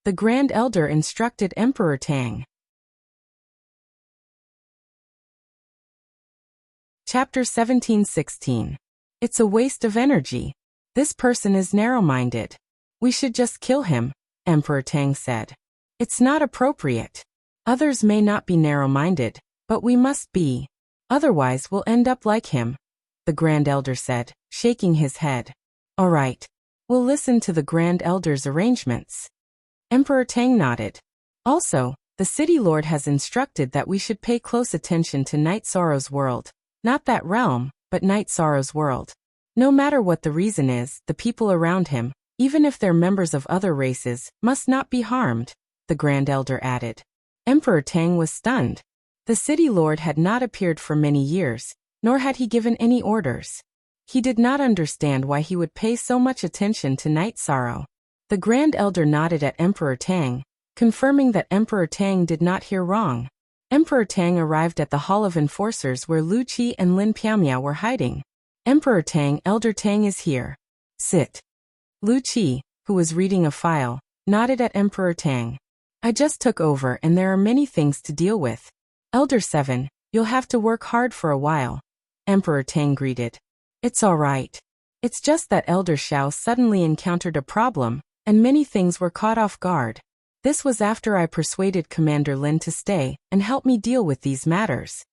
The Grand Elder instructed Emperor Tang. Chapter 17:16. It's a waste of energy. This person is narrow-minded. We should just kill him, Emperor Tang said. It's not appropriate. Others may not be narrow-minded, but we must be. Otherwise we'll end up like him, the Grand Elder said, shaking his head. All right. We'll listen to the Grand Elder's arrangements. Emperor Tang nodded. Also, the City Lord has instructed that we should pay close attention to Knight Sorrow's world. Not that realm, but Knight Sorrow's world. No matter what the reason is, the people around him, even if they're members of other races, must not be harmed, the Grand Elder added. Emperor Tang was stunned. The City Lord had not appeared for many years, nor had he given any orders. He did not understand why he would pay so much attention to Knight Sorrow. The Grand Elder nodded at Emperor Tang, confirming that Emperor Tang did not hear wrong. Emperor Tang arrived at the Hall of Enforcers where Lu Qi and Lin Piamiao were hiding. Emperor Tang, Elder Tang is here. Sit. Lu Qi, who was reading a file, nodded at Emperor Tang. I just took over and there are many things to deal with. Elder 7, you'll have to work hard for a while. Emperor Tang greeted. It's all right. It's just that Elder Xiao suddenly encountered a problem, and many things were caught off guard. This was after I persuaded Commander Lin to stay and help me deal with these matters.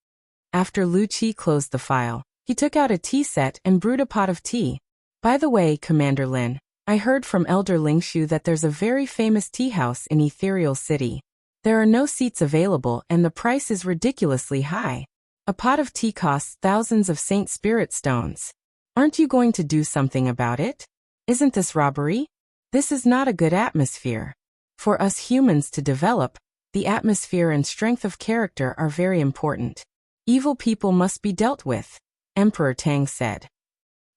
After Lu Qi closed the file, he took out a tea set and brewed a pot of tea. By the way, Commander Lin, I heard from Elder Lingshu that there's a very famous tea house in Ethereal City. There are no seats available and the price is ridiculously high. A pot of tea costs thousands of Saint Spirit stones. Aren't you going to do something about it? Isn't this robbery? This is not a good atmosphere. For us humans to develop, the atmosphere and strength of character are very important. Evil people must be dealt with, Emperor Tang said.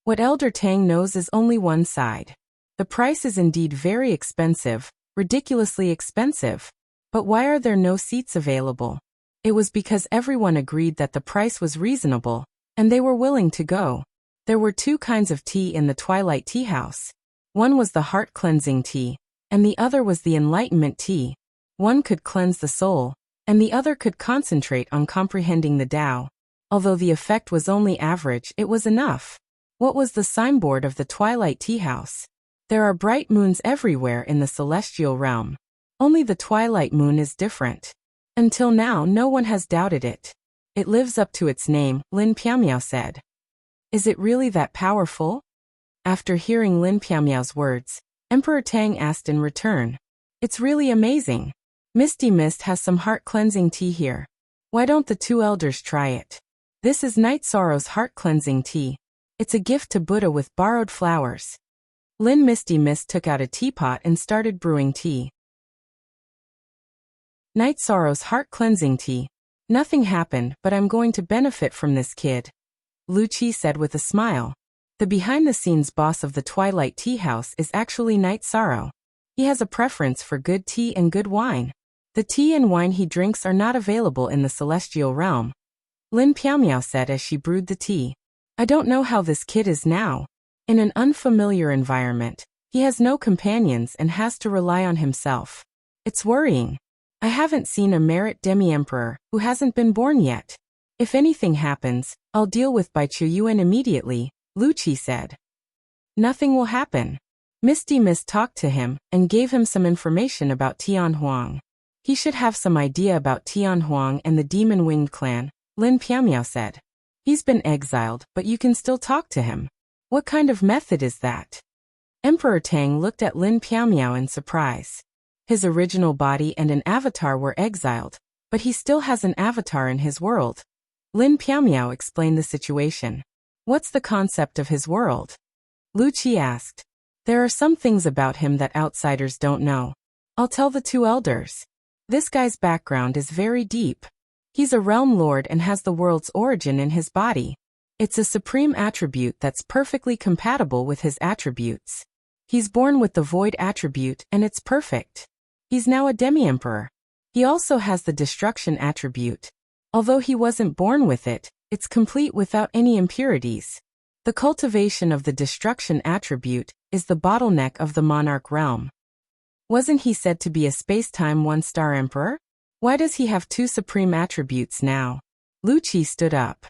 What Elder Tang knows is only one side. The price is indeed very expensive, ridiculously expensive. But why are there no seats available? It was because everyone agreed that the price was reasonable, and they were willing to go. There were two kinds of tea in the Twilight Tea House. One was the heart-cleansing tea, and the other was the enlightenment tea. One could cleanse the soul, and the other could concentrate on comprehending the Tao. Although the effect was only average, it was enough. What was the signboard of the Twilight Tea House? There are bright moons everywhere in the celestial realm. Only the twilight moon is different. Until now, no one has doubted it. It lives up to its name, Lin Piamiao said. Is it really that powerful? After hearing Lin Piamiao's words, Emperor Tang asked in return. It's really amazing. Misty Mist has some heart-cleansing tea here. Why don't the two elders try it? This is Night Sorrow's heart-cleansing tea. It's a gift to Buddha with borrowed flowers. Lin Misty Mist took out a teapot and started brewing tea. Night Sorrow's heart-cleansing tea. Nothing happened, but I'm going to benefit from this kid. Lu Qi said with a smile. The behind-the-scenes boss of the Twilight Tea House is actually Night Sorrow. He has a preference for good tea and good wine. The tea and wine he drinks are not available in the celestial realm. Lin Piamiao said as she brewed the tea. I don't know how this kid is now. In an unfamiliar environment, he has no companions and has to rely on himself. It's worrying. I haven't seen a merit demi-emperor who hasn't been born yet. If anything happens, I'll deal with Bai Chuyuan immediately, Lu Qi said. Nothing will happen. Misty Mist talked to him and gave him some information about Tian Huang. He should have some idea about Tian Huang and the Demon-Winged clan, Lin Piamiao said. He's been exiled, but you can still talk to him. What kind of method is that? Emperor Tang looked at Lin Piamiao in surprise. His original body and an avatar were exiled, but he still has an avatar in his world. Lin Piamiao explained the situation. What's the concept of his world? Lu Qi asked. There are some things about him that outsiders don't know. I'll tell the two elders. This guy's background is very deep. He's a realm lord and has the world's origin in his body. It's a supreme attribute that's perfectly compatible with his attributes. He's born with the void attribute and it's perfect. He's now a demi-emperor. He also has the destruction attribute. Although he wasn't born with it, it's complete without any impurities. The cultivation of the destruction attribute is the bottleneck of the monarch realm. Wasn't he said to be a space-time one-star emperor? Why does he have two supreme attributes now? Lu Qi stood up.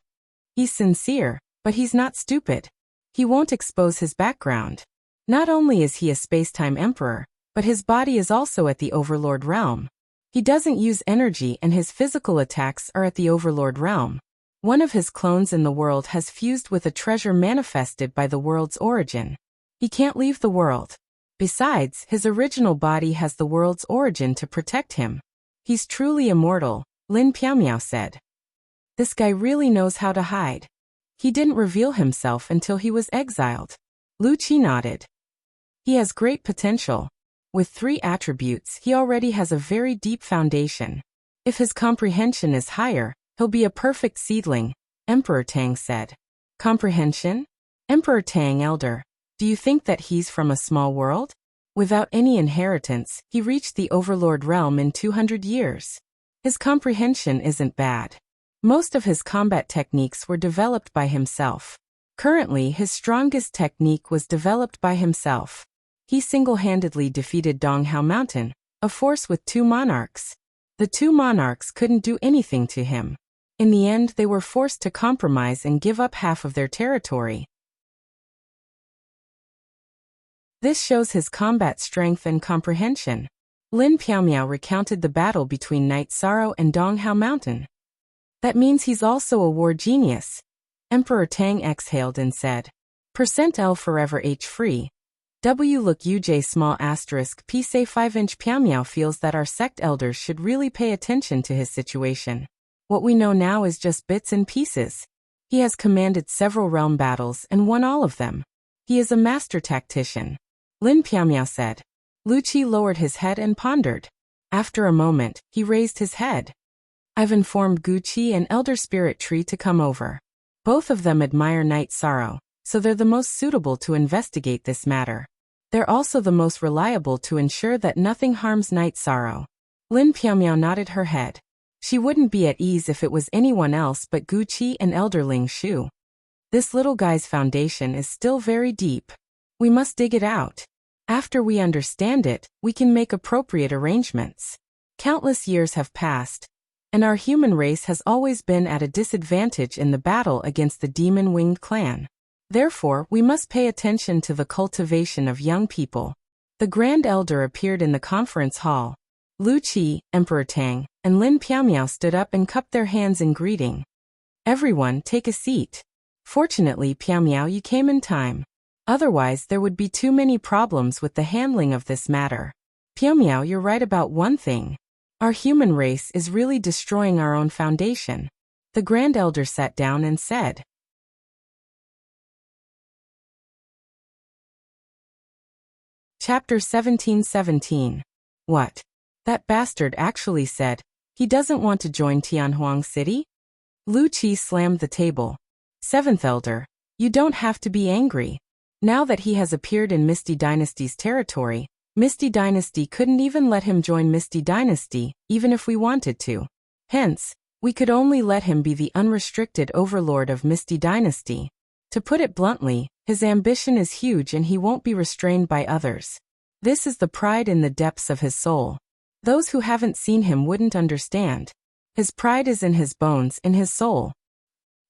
He's sincere, but he's not stupid. He won't expose his background. Not only is he a space-time emperor, but his body is also at the Overlord realm. He doesn't use energy and his physical attacks are at the Overlord realm. One of his clones in the world has fused with a treasure manifested by the world's origin. He can't leave the world. Besides, his original body has the world's origin to protect him. He's truly immortal, Lin Piamiao said. This guy really knows how to hide. He didn't reveal himself until he was exiled. Lu Qi nodded. He has great potential. With 3 attributes, he already has a very deep foundation. If his comprehension is higher, he'll be a perfect seedling, Emperor Tang said. Comprehension? Emperor Tang Elder, do you think that he's from a small world? Without any inheritance, he reached the Overlord realm in 200 years. His comprehension isn't bad. Most of his combat techniques were developed by himself. Currently, his strongest technique was developed by himself. He single-handedly defeated Donghao Mountain, a force with 2 monarchs. The 2 monarchs couldn't do anything to him. In the end, they were forced to compromise and give up half of their territory. This shows his combat strength and comprehension. Lin Piamiao recounted the battle between Night Sorrow and Donghao Mountain. That means he's also a war genius. Emperor Tang exhaled and said, %L forever H free. W look UJ small asterisk P say 5-inch Piamiao feels that our sect elders should really pay attention to his situation. What we know now is just bits and pieces. He has commanded several realm battles and won all of them. He is a master tactician. Lin Piamiao said. Lu Qi lowered his head and pondered. After a moment, he raised his head. I've informed Gu Qi and Elder Spirit Tree to come over. Both of them admire Night Sorrow, so they're the most suitable to investigate this matter. They're also the most reliable to ensure that nothing harms Night Sorrow. Lin Piamiao nodded her head. She wouldn't be at ease if it was anyone else but Gu Qi and Elder Ling Shu. This little guy's foundation is still very deep. We must dig it out. After we understand it, we can make appropriate arrangements. Countless years have passed. and our human race has always been at a disadvantage in the battle against the demon-winged clan. Therefore, we must pay attention to the cultivation of young people. The Grand Elder appeared in the conference hall. Lu Qi, Emperor Tang, and Lin Piaomiao stood up and cupped their hands in greeting. Everyone, take a seat. Fortunately, Piaomiao, you came in time. Otherwise, there would be too many problems with the handling of this matter. Piaomiao, you're right about one thing. Our human race is really destroying our own foundation. The Grand Elder sat down and said. Chapter 1717. What? That bastard actually said, he doesn't want to join Tianhuang City? Lu Qi slammed the table. Seventh Elder, you don't have to be angry. Now that he has appeared in Misty Dynasty's territory, Misty Dynasty couldn't even let him join Misty Dynasty, even if we wanted to. Hence, we could only let him be the unrestricted overlord of Misty Dynasty. To put it bluntly, his ambition is huge and he won't be restrained by others. This is the pride in the depths of his soul. Those who haven't seen him wouldn't understand. His pride is in his bones, in his soul.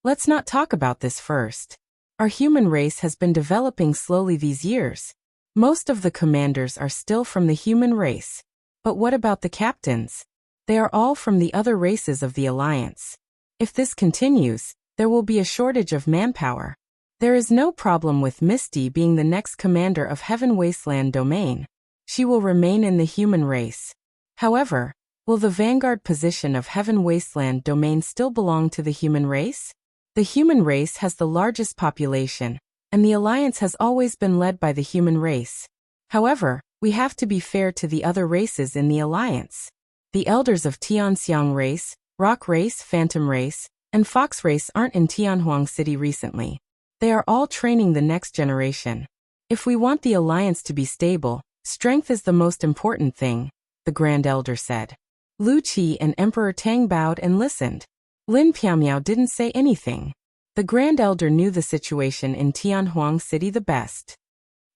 Let's not talk about this first. Our human race has been developing slowly these years. Most of the commanders are still from the human race. But what about the captains? They are all from the other races of the Alliance. If this continues, there will be a shortage of manpower. There is no problem with Misty being the next commander of Heaven Wasteland Domain. She will remain in the human race. However, will the vanguard position of Heaven Wasteland Domain still belong to the human race? The human race has the largest population, and the Alliance has always been led by the human race. However, we have to be fair to the other races in the Alliance. The elders of Tianxiang race, Rock race, Phantom race, and Fox race aren't in Tianhuang City recently. They are all training the next generation. If we want the Alliance to be stable, strength is the most important thing, the Grand Elder said. Lu Qi and Emperor Tang bowed and listened. Lin Piaomiao didn't say anything. The Grand Elder knew the situation in Tianhuang City the best.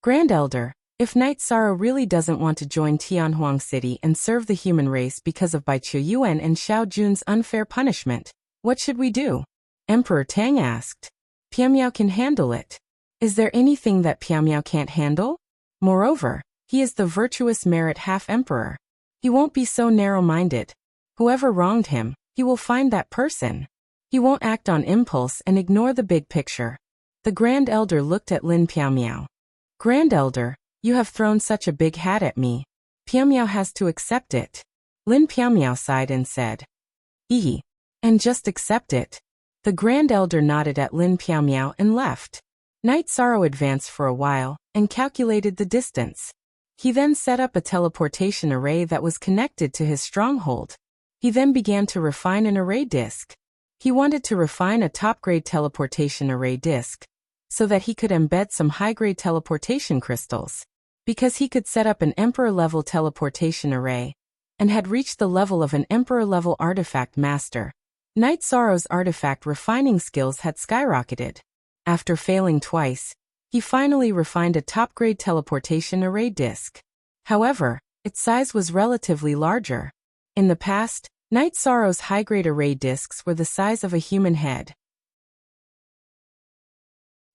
Grand Elder, if Knight Sorrow really doesn't want to join Tianhuang City and serve the human race because of Bai Qiuyuan and Xiao Jun's unfair punishment, what should we do? Emperor Tang asked. Piaomiao can handle it. Is there anything that Piaomiao can't handle? Moreover, he is the virtuous merit half-emperor. He won't be so narrow-minded. Whoever wronged him, he will find that person. He won't act on impulse and ignore the big picture. The Grand Elder looked at Lin Piaomiao. Grand Elder, you have thrown such a big hat at me. Piaomiao has to accept it. Lin Piaomiao sighed and said. And just accept it. The Grand Elder nodded at Lin Piaomiao and left. Knight Sorrow advanced for a while and calculated the distance. He then set up a teleportation array that was connected to his stronghold. He then began to refine an array disk. He wanted to refine a top-grade teleportation array disk so that he could embed some high-grade teleportation crystals. Because he could set up an Emperor-level teleportation array and had reached the level of an Emperor-level artifact master, Knight Sorrow's artifact refining skills had skyrocketed. After failing twice, he finally refined a top-grade teleportation array disk. However, its size was relatively larger. In the past, Knight Sorrow's high-grade array disks were the size of a human head.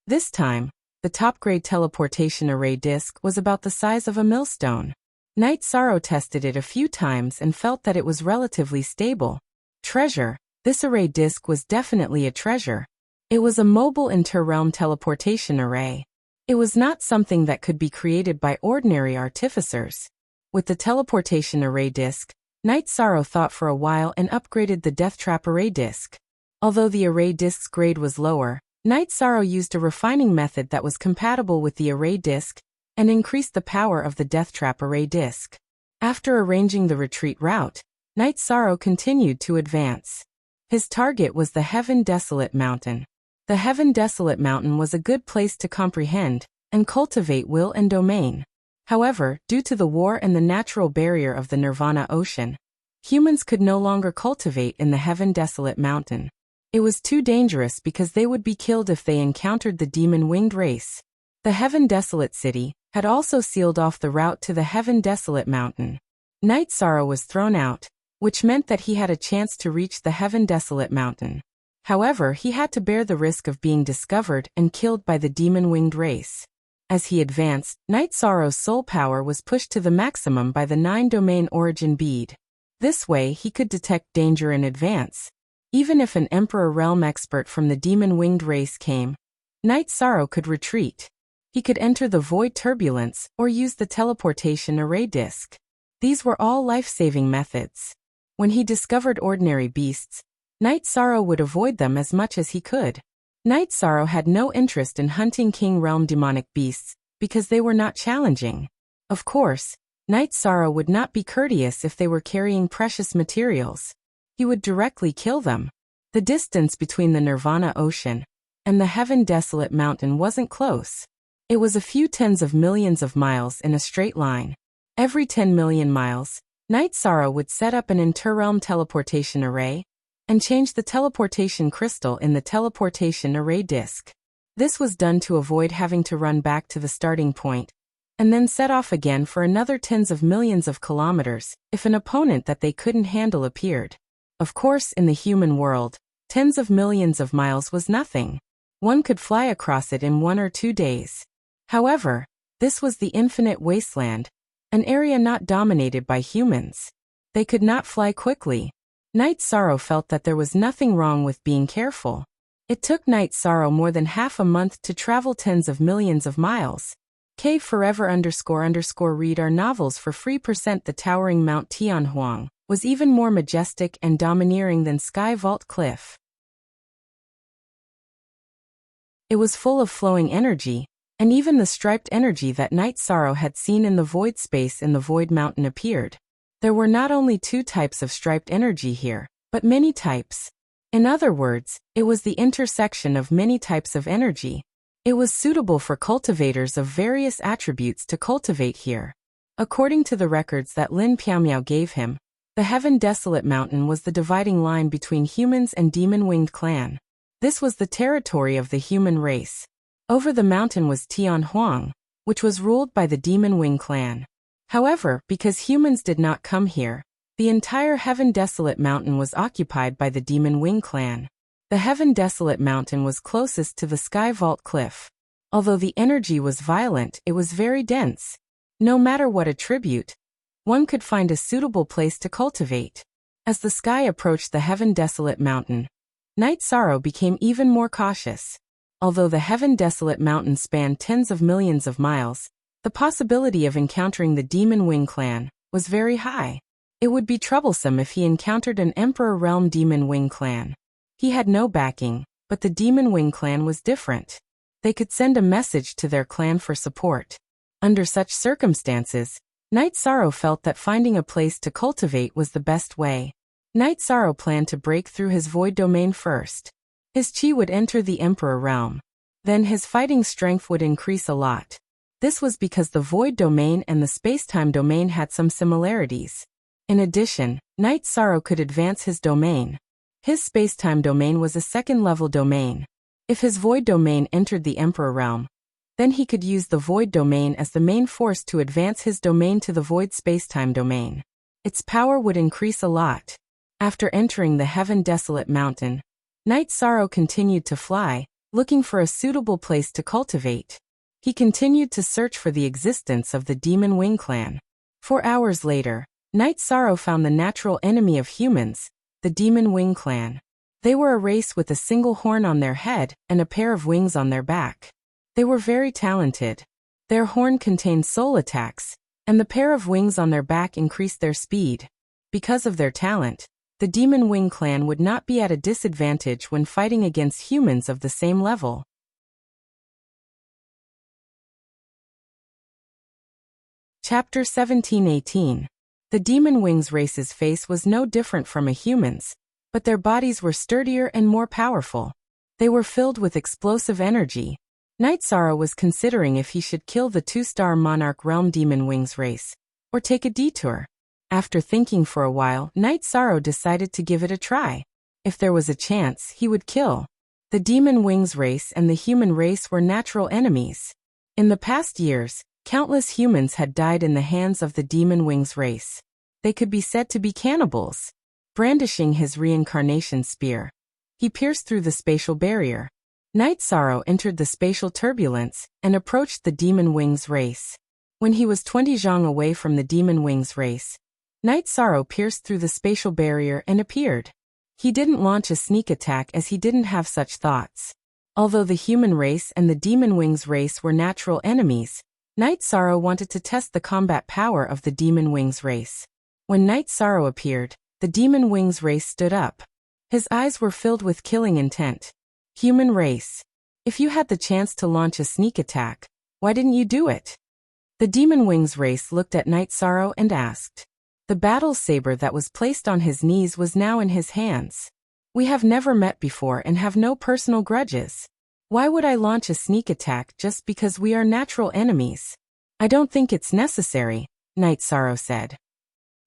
This time, the top-grade teleportation array disk was about the size of a millstone. Knight Sorrow tested it a few times and felt that it was relatively stable. Treasure. This array disk was definitely a treasure. It was a mobile inter-realm teleportation array. It was not something that could be created by ordinary artificers. With the teleportation array disk, Knight Sorrow thought for a while and upgraded the Death Trap array disk. Although the array disk's grade was lower, Knight Sorrow used a refining method that was compatible with the array disk and increased the power of the Death Trap array disk. After arranging the retreat route, Knight Sorrow continued to advance. His target was the Heaven Desolate Mountain. The Heaven Desolate Mountain was a good place to comprehend and cultivate will and domain. However, due to the war and the natural barrier of the Nirvana Ocean, humans could no longer cultivate in the Heaven Desolate Mountain. It was too dangerous because they would be killed if they encountered the demon-winged race. The Heaven Desolate City had also sealed off the route to the Heaven Desolate Mountain. Knight Sorrow was thrown out, which meant that he had a chance to reach the heaven-desolate mountain. However, he had to bear the risk of being discovered and killed by the demon-winged race. As he advanced, Night Sorrow's soul power was pushed to the maximum by the 9-domain origin bead. This way, he could detect danger in advance. Even if an Emperor Realm expert from the demon-winged race came, Night Sorrow could retreat. He could enter the void turbulence or use the teleportation array disk. These were all life-saving methods. When he discovered ordinary beasts, Night Sorrow would avoid them as much as he could. Night Sorrow had no interest in hunting King Realm demonic beasts because they were not challenging. Of course, Night Sorrow would not be courteous if they were carrying precious materials. He would directly kill them. The distance between the Nirvana Ocean and the Heaven-Desolate Mountain wasn't close. It was a few tens of millions of miles in a straight line. Every 10 million miles, Night Sorrow would set up an interrealm teleportation array and change the teleportation crystal in the teleportation array disk. This was done to avoid having to run back to the starting point and then set off again for another tens of millions of kilometers if an opponent that they couldn't handle appeared. Of course, in the human world, tens of millions of miles was nothing. One could fly across it in 1 or 2 days. However, this was the infinite wasteland, an area not dominated by humans. They could not fly quickly. Night Sorrow felt that there was nothing wrong with being careful. It took Night Sorrow more than half a month to travel tens of millions of miles. Forever__read our novels for free. The towering Mount Tianhuang was even more majestic and domineering than Sky Vault Cliff. It was full of flowing energy, and even the striped energy that Night Sorrow had seen in the void space in the Void Mountain appeared. There were not only 2 types of striped energy here, but many types. In other words, it was the intersection of many types of energy. It was suitable for cultivators of various attributes to cultivate here. According to the records that Lin Piaomiao gave him, the Heaven-Desolate Mountain was the dividing line between humans and demon-winged clan. This was the territory of the human race. Over the mountain was Tianhuang, which was ruled by the demon-wing clan. However, because humans did not come here, the entire Heaven-Desolate Mountain was occupied by the demon-wing clan. The Heaven-Desolate Mountain was closest to the Sky Vault Cliff. Although the energy was violent, it was very dense. No matter what attribute, one could find a suitable place to cultivate. As the sky approached the Heaven-Desolate Mountain, Night Sorrow became even more cautious. Although the Heaven-Desolate Mountain spanned tens of millions of miles, the possibility of encountering the Demon Wing clan was very high. It would be troublesome if he encountered an Emperor Realm Demon Wing clan. He had no backing, but the Demon Wing clan was different. They could send a message to their clan for support. Under such circumstances, Night Sorrow felt that finding a place to cultivate was the best way. Night Sorrow planned to break through his void domain first. His chi would enter the Emperor Realm. Then his fighting strength would increase a lot. This was because the void domain and the space-time domain had some similarities. In addition, Night Sorrow could advance his domain. His space-time domain was a second-level domain. If his void domain entered the Emperor Realm, then he could use the void domain as the main force to advance his domain to the void space-time domain. Its power would increase a lot. After entering the Heaven-Desolate Mountain, Night Sorrow continued to fly, looking for a suitable place to cultivate. He continued to search for the existence of the Demon Wing clan. 4 hours later, Night Sorrow found the natural enemy of humans, the Demon Wing clan. They were a race with a single horn on their head and a pair of wings on their back. They were very talented. Their horn contained soul attacks, and the pair of wings on their back increased their speed. Because of their talent, the Demon Wing clan would not be at a disadvantage when fighting against humans of the same level. Chapter 17-18. The Demon Wings race's face was no different from a human's, but their bodies were sturdier and more powerful. They were filled with explosive energy. Night Sorrow was considering if he should kill the 2-star Monarch Realm Demon Wings race, or take a detour. After thinking for a while, Night Sorrow decided to give it a try. If there was a chance, he would kill. The Demon Wings race and the human race were natural enemies. In the past years, countless humans had died in the hands of the Demon Wings race. They could be said to be cannibals. Brandishing his reincarnation spear, he pierced through the spatial barrier. Night Sorrow entered the spatial turbulence and approached the Demon Wings race. When he was 20 zhang away from the Demon Wings race, Night Sorrow pierced through the spatial barrier and appeared. He didn't launch a sneak attack as he didn't have such thoughts. Although the human race and the Demon Wings race were natural enemies, Night Sorrow wanted to test the combat power of the Demon Wings race. When Night Sorrow appeared, the Demon Wings race stood up. His eyes were filled with killing intent. Human race. If you had the chance to launch a sneak attack, why didn't you do it? The Demon Wings race looked at Night Sorrow and asked. The battle saber that was placed on his knees was now in his hands. We have never met before and have no personal grudges. Why would I launch a sneak attack just because we are natural enemies? I don't think it's necessary, Night Sorrow said.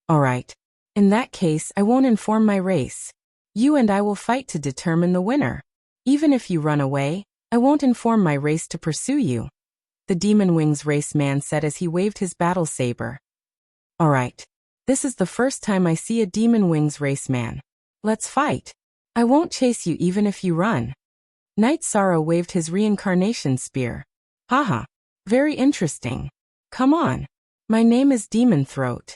All right. In that case, I won't inform my race. You and I will fight to determine the winner. Even if you run away, I won't inform my race to pursue you, the Demon Wings race man said as he waved his battle saber. All right. This is the first time I see a Demon Wings race man. Let's fight. I won't chase you even if you run. Night Sorrow waved his reincarnation spear. Haha. Very interesting. Come on. My name is Demon Throat.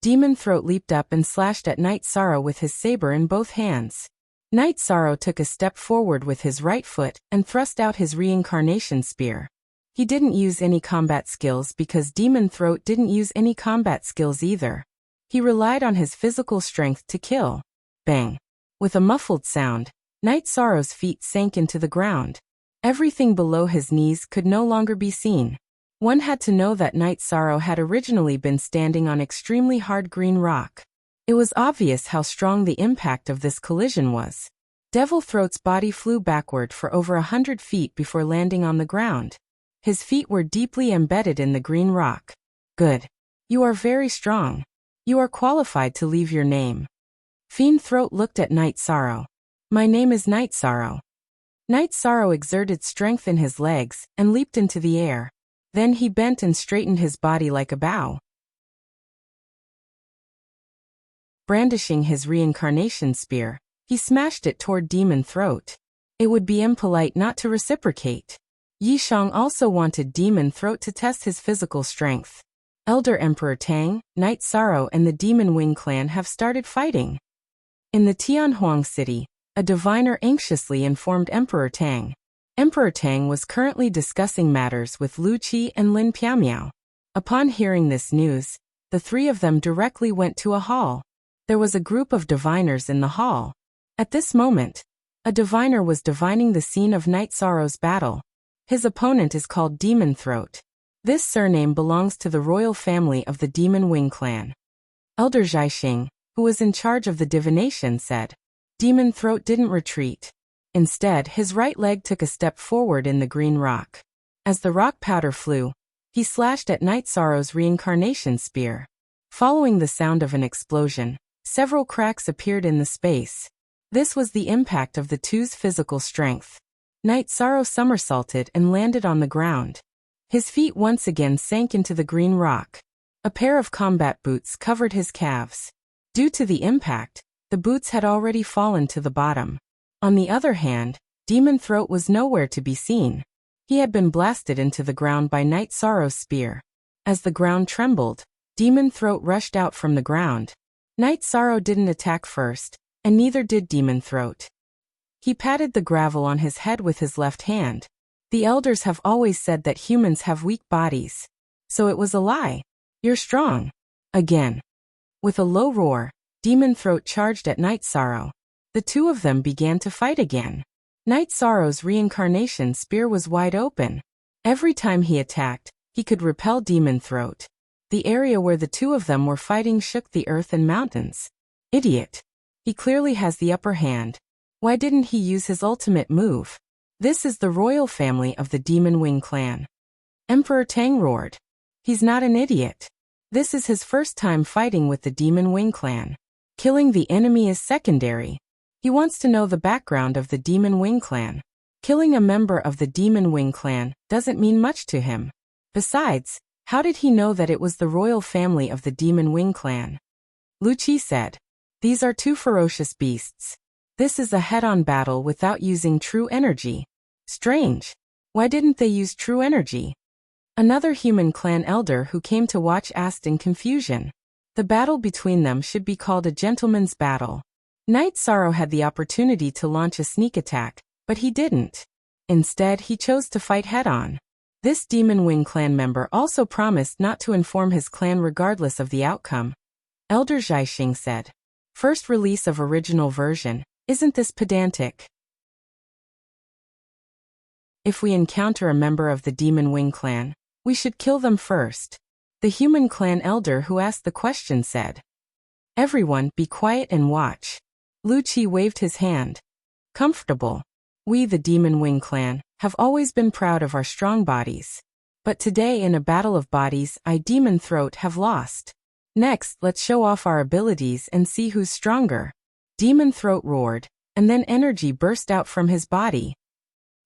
Demon Throat leaped up and slashed at Night Sorrow with his saber in both hands. Night Sorrow took a step forward with his right foot and thrust out his reincarnation spear. He didn't use any combat skills because Demon Throat didn't use any combat skills either. He relied on his physical strength to kill. Bang! With a muffled sound, Night Sorrow's feet sank into the ground. Everything below his knees could no longer be seen. One had to know that Night Sorrow had originally been standing on extremely hard green rock. It was obvious how strong the impact of this collision was. Devil Throat's body flew backward for over 100 feet before landing on the ground. His feet were deeply embedded in the green rock. Good. You are very strong. You are qualified to leave your name. Fiend Throat looked at Night Sorrow. My name is Night Sorrow. Night Sorrow exerted strength in his legs and leaped into the air. Then he bent and straightened his body like a bow. Brandishing his reincarnation spear, he smashed it toward Demon Throat. It would be impolite not to reciprocate. Yishang also wanted Demon Throat to test his physical strength. Elder Emperor Tang, Night Sorrow and the Demon Wing clan have started fighting. In the Tianhuang city, a diviner anxiously informed Emperor Tang. Emperor Tang was currently discussing matters with Lu Qi and Lin Piamiao. Upon hearing this news, the three of them directly went to a hall. There was a group of diviners in the hall. At this moment, a diviner was divining the scene of Night Sorrow's battle. His opponent is called Demon Throat. This surname belongs to the royal family of the Demon Wing clan. Elder Zhaixing, who was in charge of the divination, said, Demon Throat didn't retreat. Instead, his right leg took a step forward in the green rock. As the rock powder flew, he slashed at Night Sorrow's reincarnation spear. Following the sound of an explosion, several cracks appeared in the space. This was the impact of the two's physical strength. Night Sorrow somersaulted and landed on the ground. His feet once again sank into the green rock. A pair of combat boots covered his calves. Due to the impact, the boots had already fallen to the bottom. On the other hand, Demon Throat was nowhere to be seen. He had been blasted into the ground by Night Sorrow's spear. As the ground trembled, Demon Throat rushed out from the ground. Night Sorrow didn't attack first, and neither did Demon Throat. He patted the gravel on his head with his left hand. The elders have always said that humans have weak bodies. So it was a lie. You're strong. Again. With a low roar, Demon Throat charged at Night Sorrow. The two of them began to fight again. Night Sorrow's reincarnation spear was wide open. Every time he attacked, he could repel Demon Throat. The area where the two of them were fighting shook the earth and mountains. Idiot. He clearly has the upper hand. Why didn't he use his ultimate move? This is the royal family of the Demon Wing clan. Emperor Tang roared. He's not an idiot. This is his first time fighting with the Demon Wing clan. Killing the enemy is secondary. He wants to know the background of the Demon Wing clan. Killing a member of the Demon Wing clan doesn't mean much to him. Besides, how did he know that it was the royal family of the Demon Wing clan? Lu Qi said. These are two ferocious beasts. This is a head-on battle without using true energy. Strange. Why didn't they use true energy? Another human clan elder who came to watch asked in confusion. The battle between them should be called a gentleman's battle. Knight Sorrow had the opportunity to launch a sneak attack, but he didn't. Instead, he chose to fight head-on. This Demon Wing clan member also promised not to inform his clan regardless of the outcome. Elder Zhaixing said. First release of original version, isn't this pedantic? If we encounter a member of the Demon Wing clan, we should kill them first. The human clan elder who asked the question said. Everyone, be quiet and watch. Lu Qi waved his hand. Comfortable. We, the Demon Wing clan, have always been proud of our strong bodies. But today in a battle of bodies, I, Demon Throat, have lost. Next, let's show off our abilities and see who's stronger. Demon Throat roared, and then energy burst out from his body.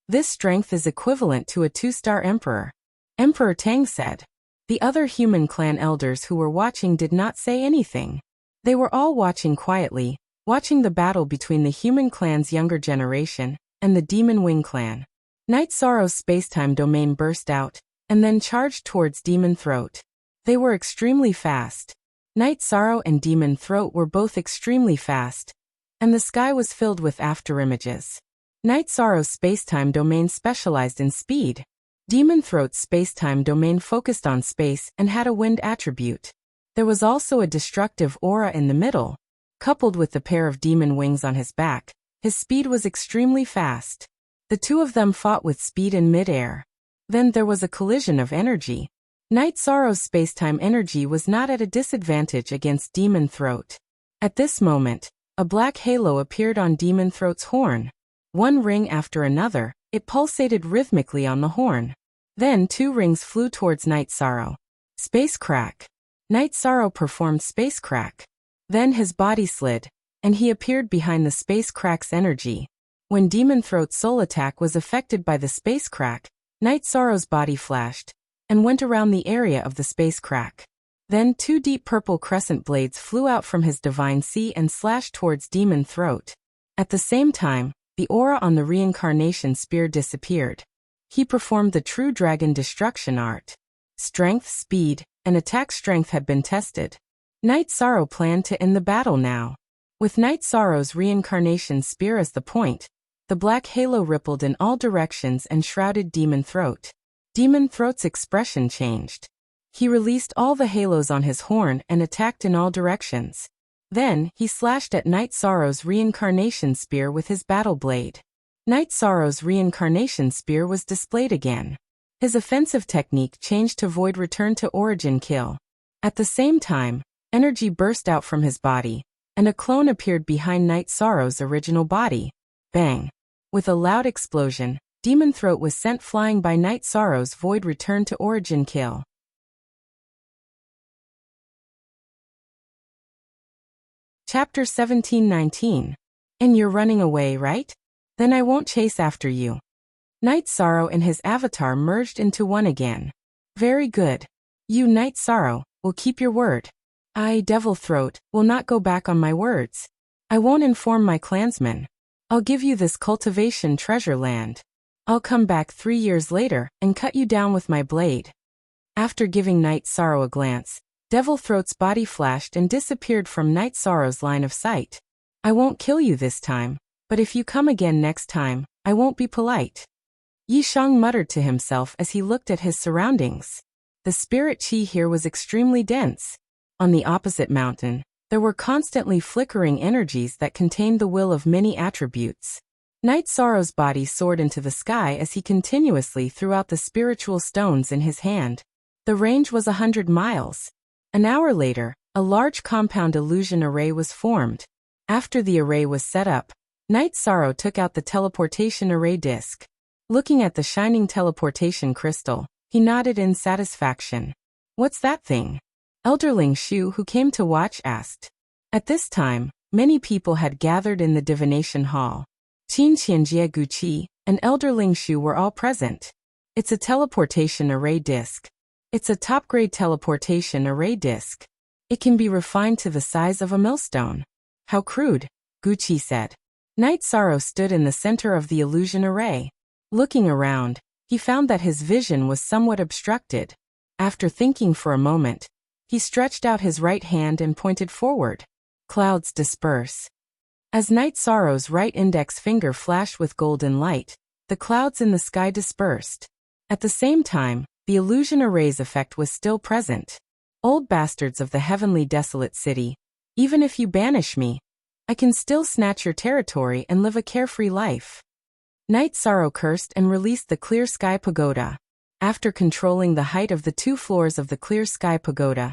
This strength is equivalent to a 2-star emperor. Emperor Tang said. The other human clan elders who were watching did not say anything. They were all watching quietly, watching the battle between the human clan's younger generation and the Demon Wing clan. Knight Sorrow's spacetime domain burst out, and then charged towards Demon Throat. They were extremely fast. Knight Sorrow and Demon Throat were both extremely fast, and the sky was filled with afterimages. Knight Sorrow's spacetime domain specialized in speed. Demon Throat's spacetime domain focused on space and had a wind attribute. There was also a destructive aura in the middle. Coupled with the pair of demon wings on his back, his speed was extremely fast. The two of them fought with speed in midair. Then there was a collision of energy. Knight Sorrow's spacetime energy was not at a disadvantage against Demon Throat. At this moment, a black halo appeared on Demon Throat's horn. One ring after another, it pulsated rhythmically on the horn. Then 2 rings flew towards Knight Sorrow. Space crack. Knight Sorrow performed space crack. Then his body slid, and he appeared behind the space crack's energy. When Demon Throat's soul attack was affected by the space crack, Knight Sorrow's body flashed and went around the area of the space crack. Then 2 deep purple crescent blades flew out from his divine sea and slashed towards Demon Throat. At the same time, the aura on the reincarnation spear disappeared. He performed the true dragon destruction art. Strength, speed, and attack strength had been tested. Knight Sorrow planned to end the battle now. With Knight Sorrow's reincarnation spear as the point, the black halo rippled in all directions and shrouded Demon Throat. Demon Throat's expression changed. He released all the halos on his horn and attacked in all directions. Then, he slashed at Knight Sorrow's reincarnation spear with his battle blade. Knight Sorrow's reincarnation spear was displayed again. His offensive technique changed to void return to origin kill. At the same time, energy burst out from his body, and a clone appeared behind Knight Sorrow's original body. Bang! With a loud explosion, Demon Throat was sent flying by Knight Sorrow's void return to origin kill. Chapter 17-19. And you're running away, right? Then I won't chase after you. Knight Sorrow and his avatar merged into one again. Very good. You, Knight Sorrow, will keep your word. I, Devil Throat, will not go back on my words. I won't inform my clansmen. I'll give you this cultivation treasure land. I'll come back 3 years later and cut you down with my blade. After giving Knight Sorrow a glance, Devil Throat's body flashed and disappeared from Knight Sorrow's line of sight. I won't kill you this time, but if you come again next time, I won't be polite. Yi Shang muttered to himself as he looked at his surroundings. The spirit chi here was extremely dense. On the opposite mountain, there were constantly flickering energies that contained the will of many attributes. Knight Sorrow's body soared into the sky as he continuously threw out the spiritual stones in his hand. The range was 100 miles. An hour later, a large compound illusion array was formed. After the array was set up, Knight Sorrow took out the teleportation array disc. Looking at the shining teleportation crystal, he nodded in satisfaction. What's that thing? Elderling Shu, who came to watch, asked. At this time, many people had gathered in the divination hall. Qin Qianjie Guqi and Elderling Shu were all present. It's a teleportation array disc. It's a top-grade teleportation array disc. It can be refined to the size of a millstone. How crude, Gucci said. Night Sorrow stood in the center of the illusion array. Looking around, he found that his vision was somewhat obstructed. After thinking for a moment, he stretched out his right hand and pointed forward. Clouds disperse. As Night Sorrow's right index finger flashed with golden light, the clouds in the sky dispersed. At the same time, the illusion array's effect was still present. Old bastards of the heavenly desolate city, even if you banish me, I can still snatch your territory and live a carefree life. Night Sorrow cursed and released the Clear Sky Pagoda. After controlling the height of the 2 floors of the Clear Sky Pagoda,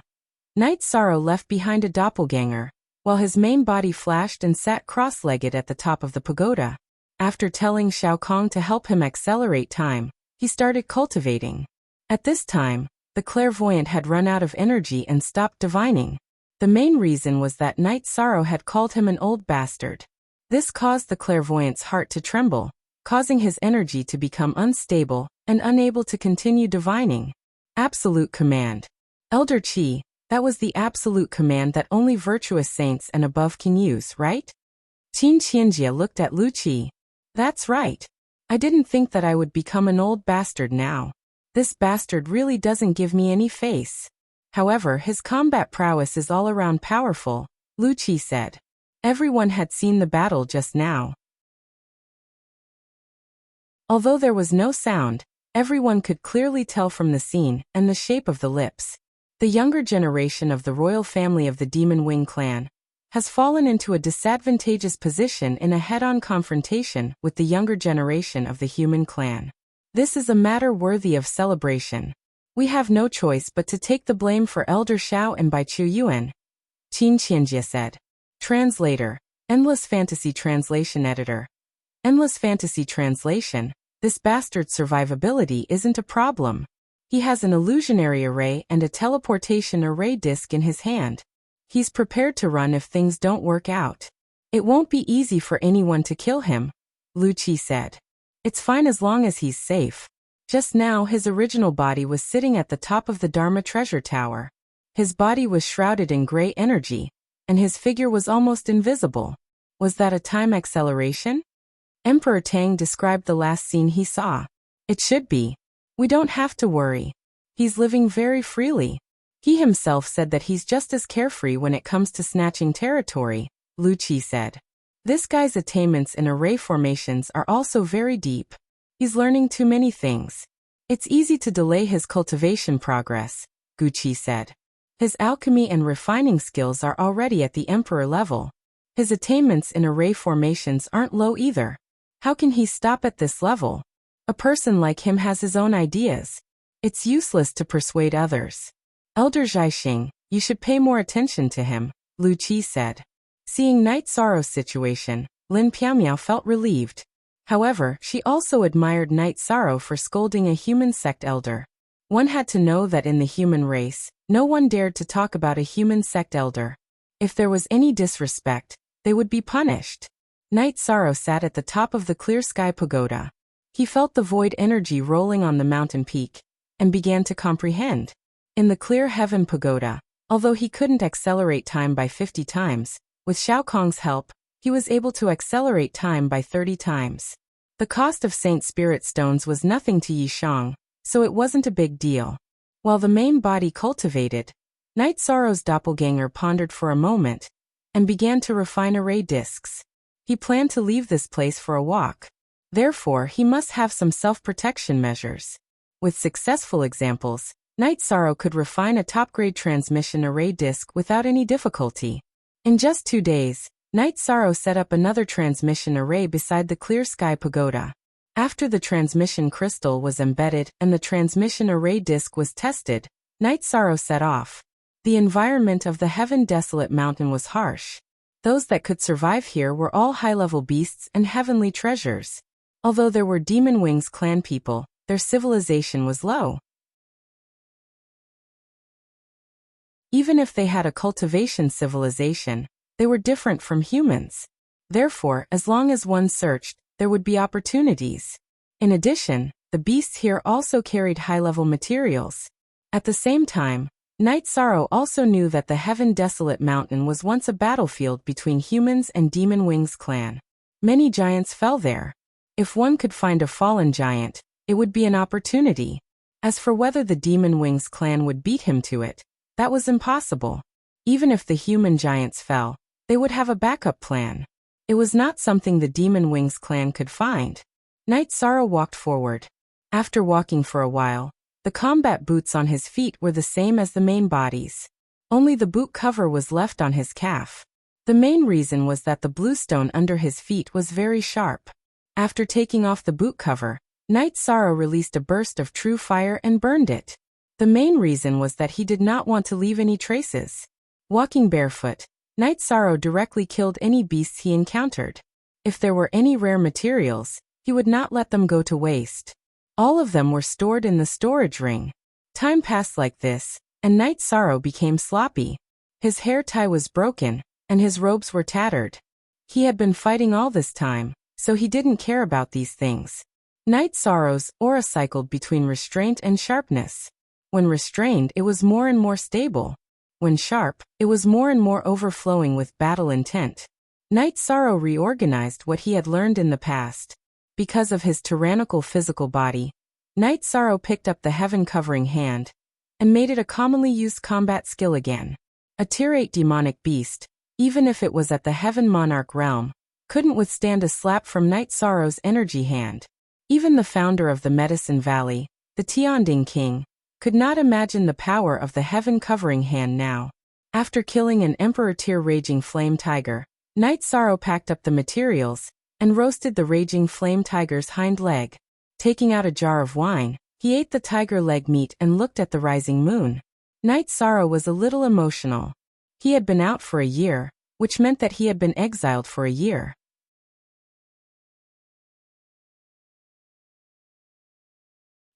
Night Sorrow left behind a doppelganger, while his main body flashed and sat cross-legged at the top of the pagoda. After telling Shao Kong to help him accelerate time, he started cultivating. At this time, the clairvoyant had run out of energy and stopped divining. The main reason was that Night Sorrow had called him an old bastard. This caused the clairvoyant's heart to tremble, causing his energy to become unstable and unable to continue divining. Absolute command. Elder Qi, that was the absolute command that only virtuous saints and above can use, right? Qin Qianjia looked at Lu Qi. That's right. I didn't think that I would become an old bastard now. This bastard really doesn't give me any face. However, his combat prowess is all around powerful, Lu Qi said. Everyone had seen the battle just now. Although there was no sound, everyone could clearly tell from the scene and the shape of the lips. The younger generation of the royal family of the Demon Wing clan has fallen into a disadvantageous position in a head-on confrontation with the younger generation of the human clan. This is a matter worthy of celebration. We have no choice but to take the blame for Elder Shao and Bai Chu Yuan, Qin Qianjia said. Translator, Endless Fantasy Translation Editor. Endless Fantasy Translation, this bastard's survivability isn't a problem. He has an illusionary array and a teleportation array disc in his hand. He's prepared to run if things don't work out. It won't be easy for anyone to kill him, Lu Qi said. It's fine as long as he's safe. Just now his original body was sitting at the top of the Dharma treasure tower. His body was shrouded in gray energy, and his figure was almost invisible. Was that a time acceleration? Emperor Tang described the last scene he saw. It should be. We don't have to worry. He's living very freely. He himself said that he's just as carefree when it comes to snatching territory, Lu Qi said. This guy's attainments in array formations are also very deep. He's learning too many things. It's easy to delay his cultivation progress, Gucci said. His alchemy and refining skills are already at the emperor level. His attainments in array formations aren't low either. How can he stop at this level? A person like him has his own ideas. It's useless to persuade others. Elder Zhaixing, you should pay more attention to him, Lu Qi said. Seeing Night Sorrow's situation, Lin Piaomiao felt relieved. However, she also admired Night Sorrow for scolding a human sect elder. One had to know that in the human race, no one dared to talk about a human sect elder. If there was any disrespect, they would be punished. Night Sorrow sat at the top of the Clear Sky Pagoda. He felt the void energy rolling on the mountain peak, and began to comprehend. In the Clear Heaven Pagoda, although he couldn't accelerate time by 50 times, with Shao Kong's help, he was able to accelerate time by 30 times. The cost of Saint Spirit Stones was nothing to Yi Shang, so it wasn't a big deal. While the main body cultivated, Night Sorrow's doppelganger pondered for a moment, and began to refine array discs. He planned to leave this place for a walk. Therefore, he must have some self-protection measures. With successful examples, Night Sorrow could refine a top-grade transmission array disc without any difficulty. In just 2 days, Night Sorrow set up another transmission array beside the Clear Sky Pagoda. After the transmission crystal was embedded and the transmission array disc was tested, Night Sorrow set off. The environment of the Heaven Desolate Mountain was harsh. Those that could survive here were all high-level beasts and heavenly treasures. Although there were Demon Wings clan people, their civilization was low. Even if they had a cultivation civilization, they were different from humans. Therefore, as long as one searched, there would be opportunities. In addition, the beasts here also carried high-level materials. At the same time, Night Sorrow also knew that the Heaven Desolate Mountain was once a battlefield between humans and Demon Wings clan. Many giants fell there. If one could find a fallen giant, it would be an opportunity. As for whether the Demon Wings clan would beat him to it, that was impossible. Even if the human giants fell, they would have a backup plan. It was not something the Demon Wings clan could find. Night Sorrow walked forward. After walking for a while, the combat boots on his feet were the same as the main bodies. Only the boot cover was left on his calf. The main reason was that the bluestone under his feet was very sharp. After taking off the boot cover, Night Sorrow released a burst of true fire and burned it. The main reason was that he did not want to leave any traces. Walking barefoot, Night Sorrow directly killed any beasts he encountered. If there were any rare materials, he would not let them go to waste. All of them were stored in the storage ring. Time passed like this, and Night Sorrow became sloppy. His hair tie was broken, and his robes were tattered. He had been fighting all this time, so he didn't care about these things. Night Sorrow's aura cycled between restraint and sharpness. When restrained, it was more and more stable. When sharp, it was more and more overflowing with battle intent. Night Sorrow reorganized what he had learned in the past. Because of his tyrannical physical body, Night Sorrow picked up the heaven-covering hand and made it a commonly used combat skill again. A tier 8 demonic beast, even if it was at the Heaven Monarch realm, couldn't withstand a slap from Night Sorrow's energy hand. Even the founder of the Medicine Valley, the Tianding King, could not imagine the power of the heaven-covering hand now. After killing an Emperor-tier Raging Flame Tiger, Night Sorrow packed up the materials and roasted the Raging Flame Tiger's hind leg. Taking out a jar of wine, he ate the tiger leg meat and looked at the rising moon. Night Sorrow was a little emotional. He had been out for a year, which meant that he had been exiled for a year.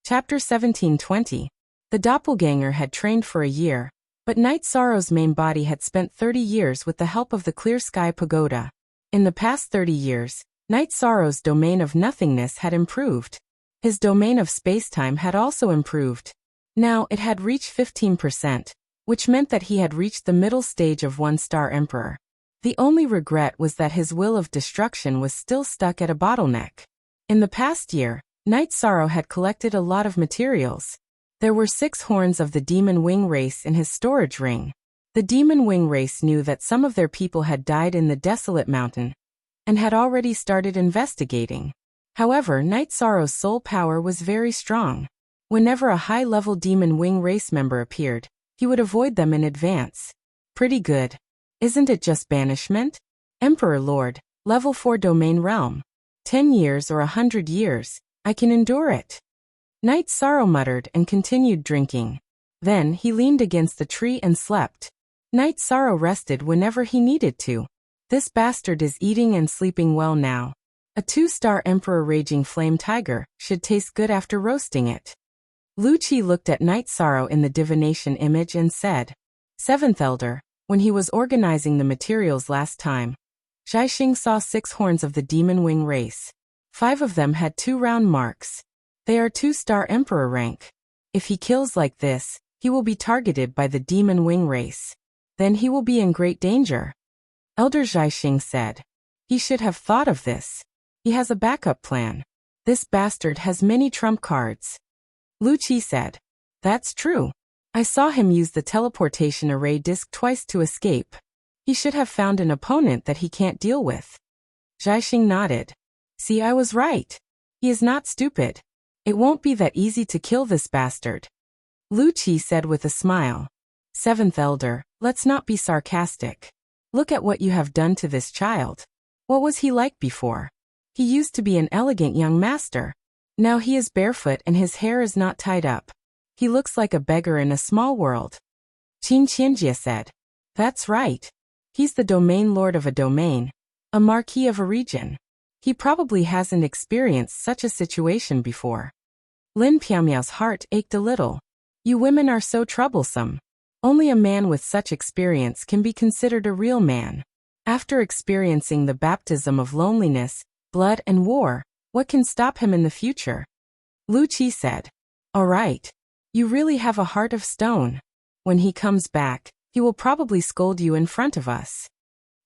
Chapter 1720. The doppelganger had trained for a year, but Night Sorrow's main body had spent 30 years with the help of the Clear Sky Pagoda. In the past 30 years, Night Sorrow's domain of nothingness had improved. His domain of spacetime had also improved. Now it had reached 15%, which meant that he had reached the middle stage of one-star Emperor. The only regret was that his will of destruction was still stuck at a bottleneck. In the past year, Night Sorrow had collected a lot of materials. There were 6 horns of the Demon Wing race in his storage ring. The Demon Wing race knew that some of their people had died in the Desolate Mountain, and had already started investigating. However, Night Sorrow's soul power was very strong. Whenever a high-level Demon Wing race member appeared, he would avoid them in advance. Pretty good. Isn't it just banishment? Emperor Lord, level 4 domain realm. 10 years or 100 years, I can endure it. Night Sorrow muttered and continued drinking. Then he leaned against the tree and slept. Night Sorrow rested whenever he needed to. This bastard is eating and sleeping well now. A 2-star Emperor Raging Flame Tiger should taste good after roasting it. Lu Qi looked at Night Sorrow in the divination image and said, 7th Elder, when he was organizing the materials last time, Zhaixing saw 6 horns of the Demon Wing race. 5 of them had 2 round marks. They are 2-star Emperor rank. If he kills like this, he will be targeted by the Demon Wing race. Then he will be in great danger. Elder Zhaixing said. He should have thought of this. He has a backup plan. This bastard has many trump cards. Lu Qi said. That's true. I saw him use the teleportation array disc twice to escape. He should have found an opponent that he can't deal with. Zhaixing nodded. See, I was right. He is not stupid. It won't be that easy to kill this bastard. Lu Qi said with a smile. 7th Elder, let's not be sarcastic. Look at what you have done to this child. What was he like before? He used to be an elegant young master. Now he is barefoot and his hair is not tied up. He looks like a beggar in a small world. Qin Qianjie said. That's right. He's the domain lord of a domain, a marquis of a region. He probably hasn't experienced such a situation before. Lin Piaomiao's heart ached a little. You women are so troublesome. Only a man with such experience can be considered a real man. After experiencing the baptism of loneliness, blood and war, what can stop him in the future? Lu Qi said. All right. You really have a heart of stone. When he comes back, he will probably scold you in front of us.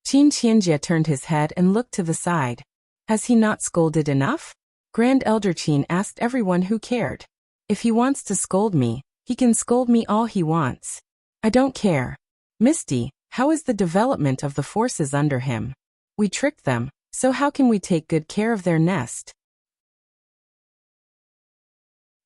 Qin Qianjie turned his head and looked to the side. Has he not scolded enough? Grand Elder Qin asked everyone who cared. If he wants to scold me, he can scold me all he wants. I don't care. Misty, how is the development of the forces under him? We tricked them, so how can we take good care of their nest?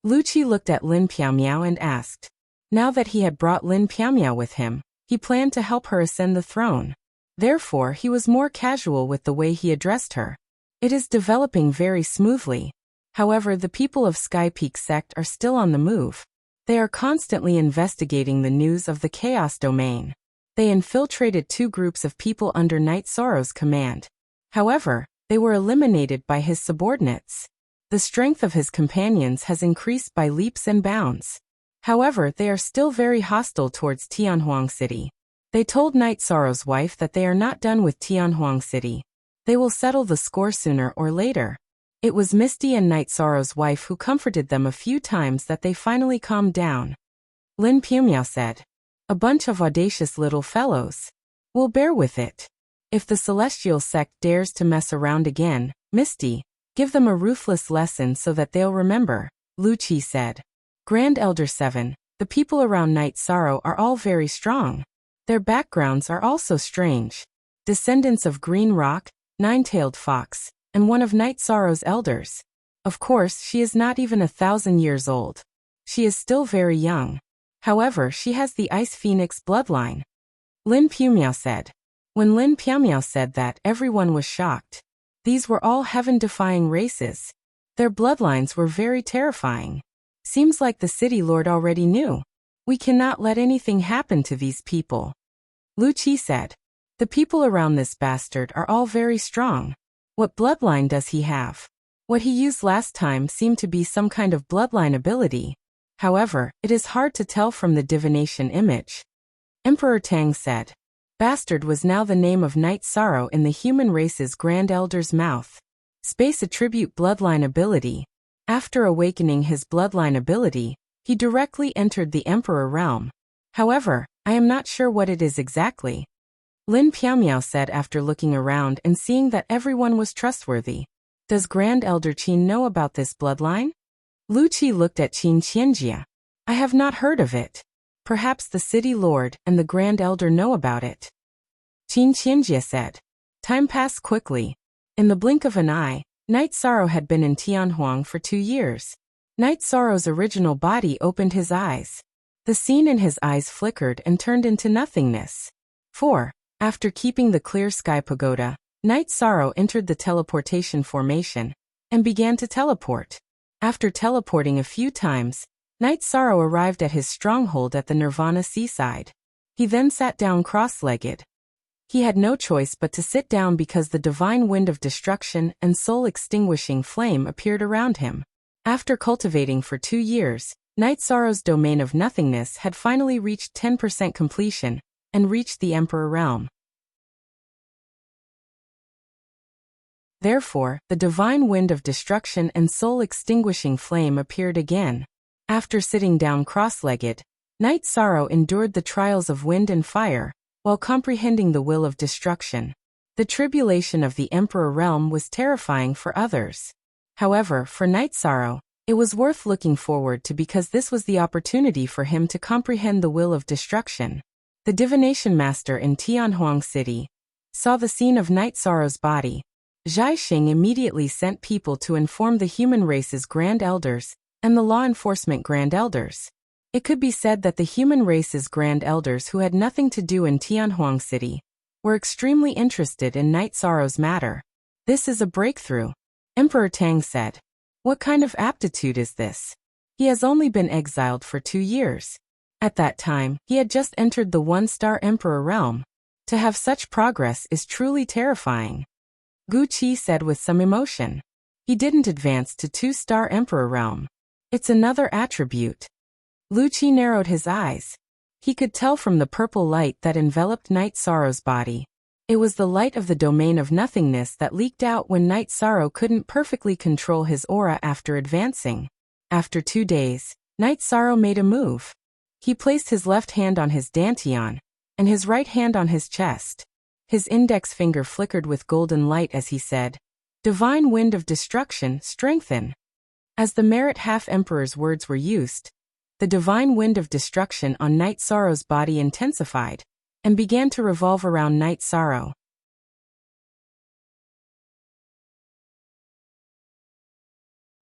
Lu Qi looked at Lin Piaomiao and asked. Now that he had brought Lin Piaomiao with him, he planned to help her ascend the throne. Therefore, he was more casual with the way he addressed her. It is developing very smoothly. However, the people of Sky Peak sect are still on the move. They are constantly investigating the news of the Chaos Domain. They infiltrated 2 groups of people under Night Sorrow's command. However, they were eliminated by his subordinates. The strength of his companions has increased by leaps and bounds. However, they are still very hostile towards Tianhuang City. They told Night Sorrow's wife that they are not done with Tianhuang City. They will settle the score sooner or later. It was Misty and Night Sorrow's wife who comforted them a few times that they finally calmed down. Lin Piaomiao said, "A bunch of audacious little fellows. We'll bear with it. If the Celestial sect dares to mess around again, Misty, give them a ruthless lesson so that they'll remember," Lu Qi said. Grand Elder 7, the people around Night Sorrow are all very strong. Their backgrounds are also strange. Descendants of Green Rock, Nine-Tailed Fox, and one of Night Sorrow's elders. Of course, she is not even 1,000 years old. She is still very young. However, she has the Ice Phoenix bloodline. Lin Piaomiao said. When Lin Piaomiao said that, everyone was shocked. These were all heaven-defying races. Their bloodlines were very terrifying. Seems like the city lord already knew. We cannot let anything happen to these people. Lu Qi said. The people around this bastard are all very strong. What bloodline does he have? What he used last time seemed to be some kind of bloodline ability. However, it is hard to tell from the divination image. Emperor Tang said. Bastard was now the name of Night Sorrow in the human race's Grand Elder's mouth. Space attribute bloodline ability. After awakening his bloodline ability, he directly entered the Emperor realm. However, I am not sure what it is exactly. Lin Piaomiao said after looking around and seeing that everyone was trustworthy. Does Grand Elder Qin know about this bloodline? Lu Qi looked at Qin Qianjie. I have not heard of it. Perhaps the city lord and the Grand Elder know about it. Qin Qianjie said. Time passed quickly. In the blink of an eye, Night Sorrow had been in Tianhuang for 2 years. Night Sorrow's original body opened his eyes. The scene in his eyes flickered and turned into nothingness. 4. After keeping the clear sky pagoda, Night Sorrow entered the teleportation formation and began to teleport. After teleporting a few times, Night Sorrow arrived at his stronghold at the Nirvana seaside. He then sat down cross-legged. He had no choice but to sit down because the divine wind of destruction and soul-extinguishing flame appeared around him. After cultivating for 2 years, Night Sorrow's domain of nothingness had finally reached 10% completion and reached the Emperor realm. Therefore, the divine wind of destruction and soul-extinguishing flame appeared again. After sitting down cross-legged, Night Sorrow endured the trials of wind and fire, while comprehending the will of destruction. The tribulation of the Emperor realm was terrifying for others. However, for Night Sorrow, it was worth looking forward to because this was the opportunity for him to comprehend the will of destruction. The divination master in Tianhuang City saw the scene of Night Sorrow's body. Zhai Xing immediately sent people to inform the human race's Grand Elders and the law enforcement Grand Elders. It could be said that the human race's Grand Elders who had nothing to do in Tianhuang City were extremely interested in Night Sorrow's matter. This is a breakthrough, Emperor Tang said. What kind of aptitude is this? He has only been exiled for 2 years. At that time, he had just entered the 1-star Emperor realm. To have such progress is truly terrifying. Gu Qi said with some emotion. He didn't advance to 2-star Emperor realm. It's another attribute. Lu Qi narrowed his eyes. He could tell from the purple light that enveloped Night Sorrow's body. It was the light of the domain of nothingness that leaked out when Night Sorrow couldn't perfectly control his aura after advancing. After 2 days, Night Sorrow made a move. He placed his left hand on his dantian, and his right hand on his chest. His index finger flickered with golden light as he said, "Divine wind of destruction, strengthen." As the Merit Half-Emperor's words were used, the divine wind of destruction on Night Sorrow's body intensified, and began to revolve around Night Sorrow.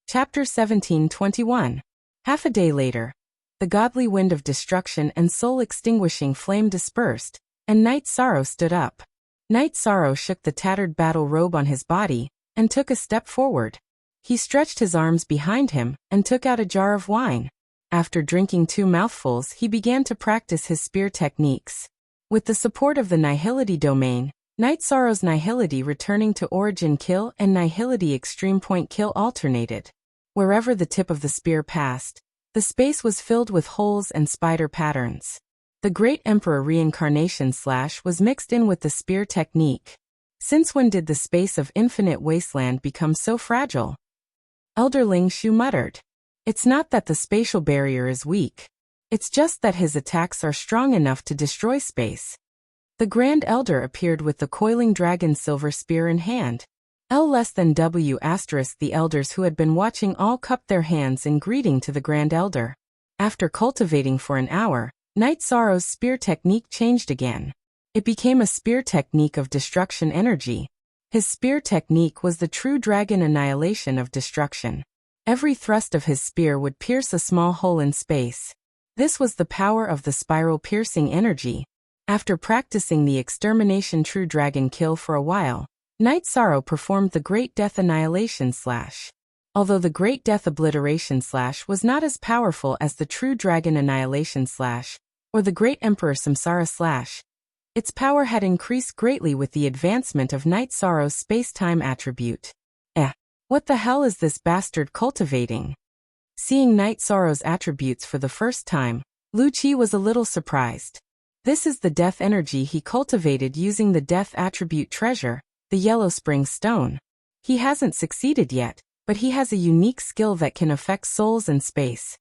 Chapter 17:21. Half a day later, the godly wind of destruction and soul-extinguishing flame dispersed, and Night Sorrow stood up. Night Sorrow shook the tattered battle robe on his body, and took a step forward. He stretched his arms behind him, and took out a jar of wine. After drinking 2 mouthfuls, he began to practice his spear techniques. With the support of the Nihility domain, Night Sorrow's Nihility returning to Origin Kill and Nihility Extreme Point Kill alternated. Wherever the tip of the spear passed, the space was filled with holes and spider patterns. The Great Emperor Reincarnation Slash was mixed in with the spear technique. Since when did the space of infinite wasteland become so fragile? Elder Ling Shu muttered. It's not that the spatial barrier is weak. It's just that his attacks are strong enough to destroy space. The Grand Elder appeared with the coiling dragon silver spear in hand. L-W*. The elders who had been watching all cupped their hands in greeting to the Grand Elder. After cultivating for an hour, Night Sorrow's spear technique changed again. It became a spear technique of destruction energy. His spear technique was the true dragon annihilation of destruction. Every thrust of his spear would pierce a small hole in space. This was the power of the spiral-piercing energy. After practicing the extermination true dragon kill for a while, Night Sorrow performed the Great Death Annihilation Slash. Although the Great Death Obliteration Slash was not as powerful as the True Dragon Annihilation Slash, or the Great Emperor Samsara Slash, its power had increased greatly with the advancement of Night Sorrow's space-time attribute. What the hell is this bastard cultivating? Seeing Night Sorrow's attributes for the first time, Lu Qi was a little surprised. This is the death energy he cultivated using the death attribute treasure, the Yellow Spring Stone. He hasn't succeeded yet, but he has a unique skill that can affect souls and space.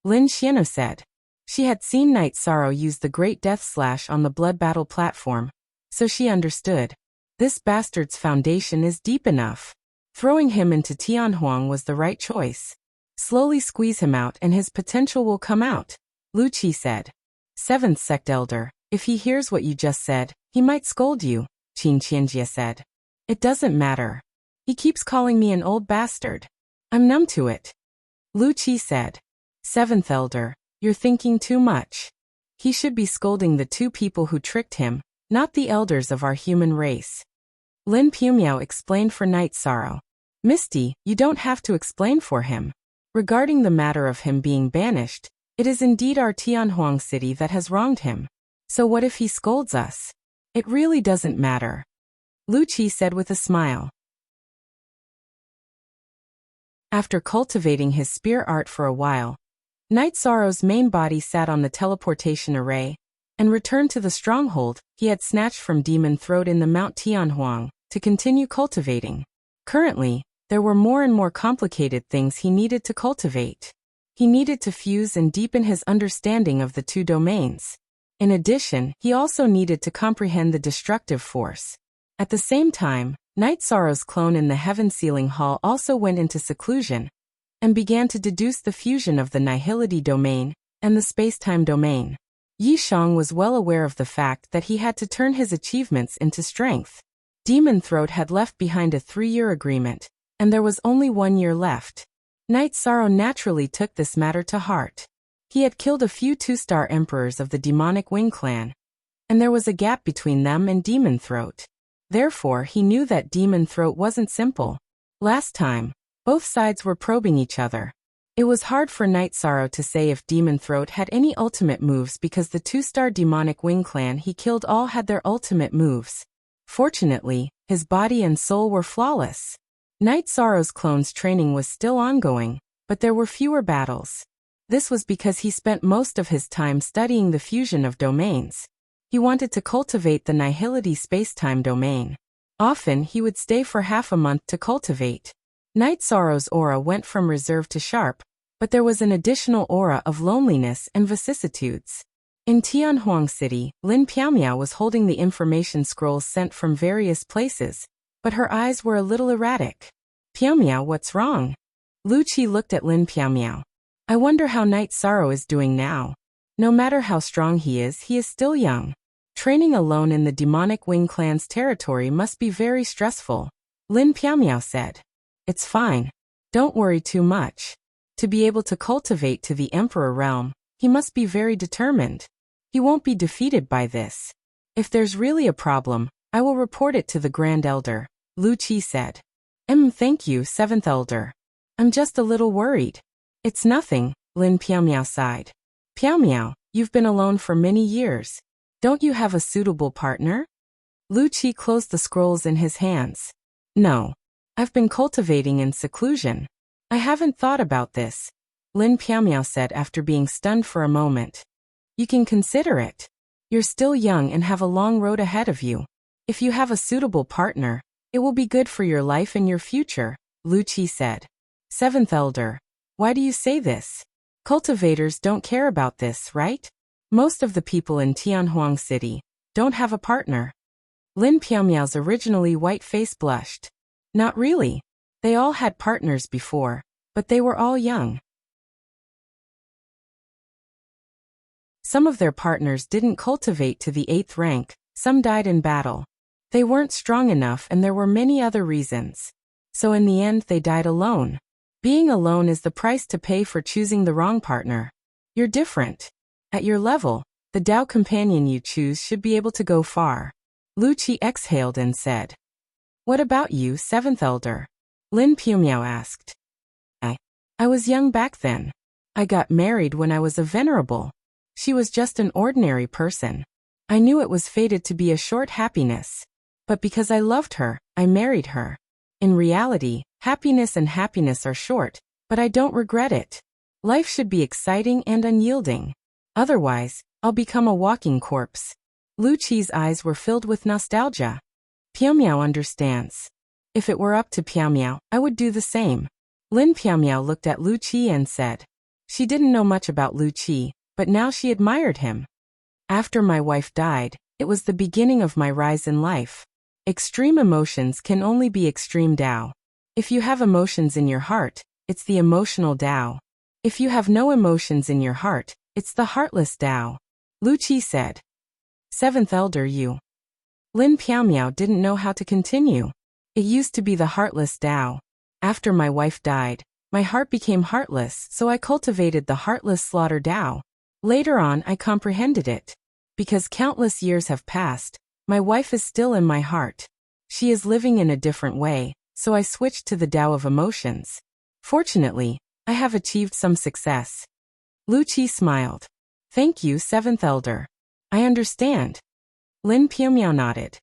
Lin Xiano said. She had seen Night Sorrow use the Great Death Slash on the Blood Battle platform, so she understood. This bastard's foundation is deep enough. Throwing him into Tianhuang was the right choice. Slowly squeeze him out and his potential will come out, Lu Qi said. 7th Sect Elder, if he hears what you just said, he might scold you, Qin Qianjie said. It doesn't matter. He keeps calling me an old bastard. I'm numb to it. Lu Qi said. 7th Elder, you're thinking too much. He should be scolding the 2 people who tricked him, not the elders of our human race. Lin Pumiao explained for Night Sorrow. Misty, you don't have to explain for him. Regarding the matter of him being banished, it is indeed our Tianhuang city that has wronged him. So what if he scolds us? It really doesn't matter. Lu Qi said with a smile. After cultivating his spear art for a while, Night Sorrow's main body sat on the teleportation array, and returned to the stronghold he had snatched from Demon Throat in the Mount Tianhuang, to continue cultivating. Currently, there were more and more complicated things he needed to cultivate. He needed to fuse and deepen his understanding of the 2 domains. In addition, he also needed to comprehend the destructive force. At the same time, Night Sorrow's clone in the Heaven Sealing Hall also went into seclusion, and began to deduce the fusion of the Nihility domain and the space-time domain. Yi Shang was well aware of the fact that he had to turn his achievements into strength. Demon Throat had left behind a 3-year agreement, and there was only 1 year left. Night Sorrow naturally took this matter to heart. He had killed a few 2-star emperors of the Demonic Wing clan, and there was a gap between them and Demon Throat. Therefore, he knew that Demon Throat wasn't simple. Last time, both sides were probing each other. It was hard for Night Sorrow to say if Demon Throat had any ultimate moves because the 2-star Demonic Wing clan he killed all had their ultimate moves. Fortunately, his body and soul were flawless. Night Sorrow's clone's training was still ongoing, but there were fewer battles. This was because he spent most of his time studying the fusion of domains. He wanted to cultivate the Nihility space-time domain. Often he would stay for half a month to cultivate. Night Sorrow's aura went from reserve to sharp, but there was an additional aura of loneliness and vicissitudes. In Tianhuang City, Lin Piaomiao was holding the information scrolls sent from various places, but her eyes were a little erratic. Piaomiao, what's wrong? Lu Qi looked at Lin Piaomiao. I wonder how Knight Sorrow is doing now. No matter how strong he is still young. Training alone in the demonic Wing clan's territory must be very stressful. Lin Piaomiao said. It's fine. Don't worry too much. To be able to cultivate to the Emperor realm, he must be very determined. He won't be defeated by this. If there's really a problem, I will report it to the Grand Elder, Lu Qi said. Thank you, Seventh Elder. I'm just a little worried. It's nothing, Lin Piaomiao sighed. Piaomiao, you've been alone for many years. Don't you have a suitable partner? Lu Qi closed the scrolls in his hands. No. I've been cultivating in seclusion. I haven't thought about this, Lin Piaomiao said after being stunned for a moment. You can consider it. You're still young and have a long road ahead of you. If you have a suitable partner, it will be good for your life and your future, Lu Qi said. Seventh Elder, why do you say this? Cultivators don't care about this, right? Most of the people in Tianhuang City don't have a partner. Lin Piaomiao's originally white face blushed. Not really. They all had partners before, but they were all young. Some of their partners didn't cultivate to the 8th rank, some died in battle. They weren't strong enough and there were many other reasons. So in the end they died alone. Being alone is the price to pay for choosing the wrong partner. You're different. At your level, the Dao companion you choose should be able to go far. Lu Qi exhaled and said. What about you, Seventh Elder? Lin Piaomiao asked. I was young back then. I got married when I was a venerable. She was just an ordinary person. I knew it was fated to be a short happiness. But because I loved her, I married her. In reality, happiness and happiness are short, but I don't regret it. Life should be exciting and unyielding. Otherwise, I'll become a walking corpse. Lu Qi's eyes were filled with nostalgia. Piaomiao understands. If it were up to Piaomiao, I would do the same. Lin Piaomiao looked at Lu Qi and said. She didn't know much about Lu Qi, but now she admired him. After my wife died, it was the beginning of my rise in life. Extreme emotions can only be extreme Dao. If you have emotions in your heart, it's the emotional Dao. If you have no emotions in your heart, it's the heartless Dao. Lu Qi said. Seventh Elder, you. Lin Piaomiao didn't know how to continue. It used to be the heartless Dao. After my wife died, my heart became heartless, so I cultivated the heartless slaughter Dao. Later on I comprehended it. Because countless years have passed, my wife is still in my heart. She is living in a different way, so I switched to the Dao of emotions. Fortunately, I have achieved some success. Lu Qi smiled. Thank you, Seventh Elder. I understand. Lin Piaomiao nodded.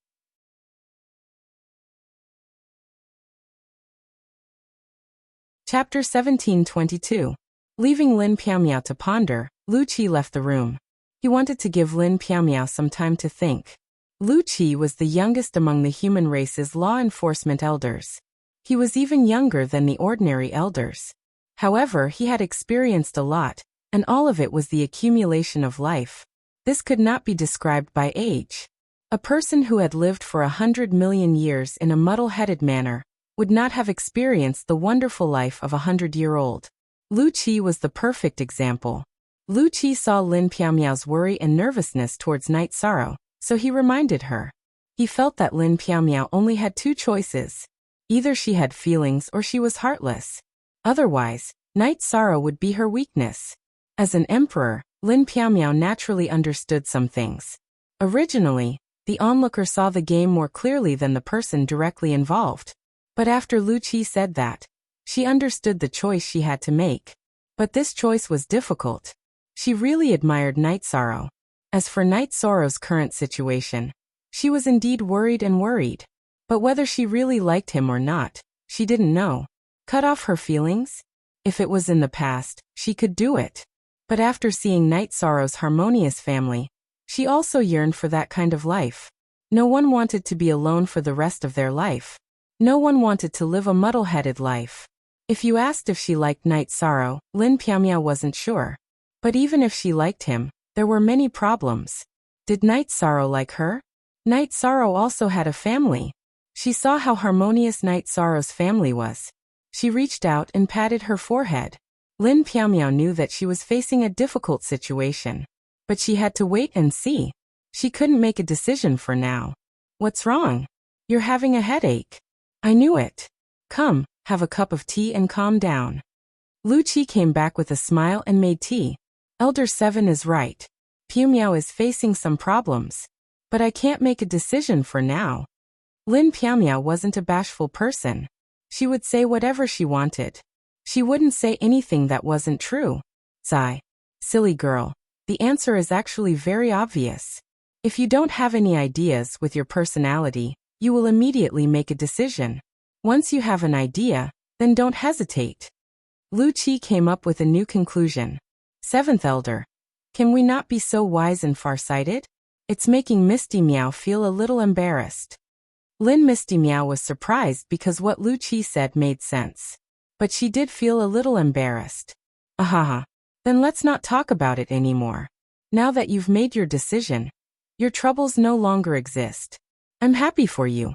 Chapter 1722. Leaving Lin Piaomiao to ponder, Lu Qi left the room. He wanted to give Lin Piaomiao some time to think. Lu Qi was the youngest among the human race's law enforcement elders. He was even younger than the ordinary elders. However, he had experienced a lot, and all of it was the accumulation of life. This could not be described by age. A person who had lived for 100 million years in a muddle-headed manner would not have experienced the wonderful life of a 100-year-old. Lu Qi was the perfect example. Lu Qi saw Lin Piaomiao's worry and nervousness towards Night Sorrow, so he reminded her. He felt that Lin Piaomiao only had two choices. Either she had feelings or she was heartless. Otherwise, Night Sorrow would be her weakness. As an emperor, Lin Piaomiao naturally understood some things. Originally, the onlooker saw the game more clearly than the person directly involved. But after Lu Qi said that, she understood the choice she had to make. But this choice was difficult. She really admired Night Sorrow. As for Night Sorrow's current situation, she was indeed worried. But whether she really liked him or not, she didn't know. Cut off her feelings? If it was in the past, she could do it. But after seeing Night Sorrow's harmonious family, she also yearned for that kind of life. No one wanted to be alone for the rest of their life. No one wanted to live a muddle-headed life. If you asked if she liked Night Sorrow, Lin Piaomiao wasn't sure. But even if she liked him, there were many problems. Did Night Sorrow like her? Night Sorrow also had a family. She saw how harmonious Night Sorrow's family was. She reached out and patted her forehead. Lin Piaomiao knew that she was facing a difficult situation. But she had to wait and see. She couldn't make a decision for now. What's wrong? You're having a headache. I knew it. Come, have a cup of tea and calm down. Lu Qi came back with a smile and made tea. Elder 7 is right. Piaomiao is facing some problems. But I can't make a decision for now. Lin Piaomiao wasn't a bashful person. She would say whatever she wanted. She wouldn't say anything that wasn't true. Sigh. Silly girl. The answer is actually very obvious. If you don't have any ideas with your personality, you will immediately make a decision. Once you have an idea, then don't hesitate. Lu Qi came up with a new conclusion. 7th Elder. Can we not be so wise and farsighted? It's making Misty Meow feel a little embarrassed. Lin Misty Meow was surprised because what Lu Qi said made sense. But she did feel a little embarrassed. Ahaha. Then let's not talk about it anymore. Now that you've made your decision, your troubles no longer exist. I'm happy for you.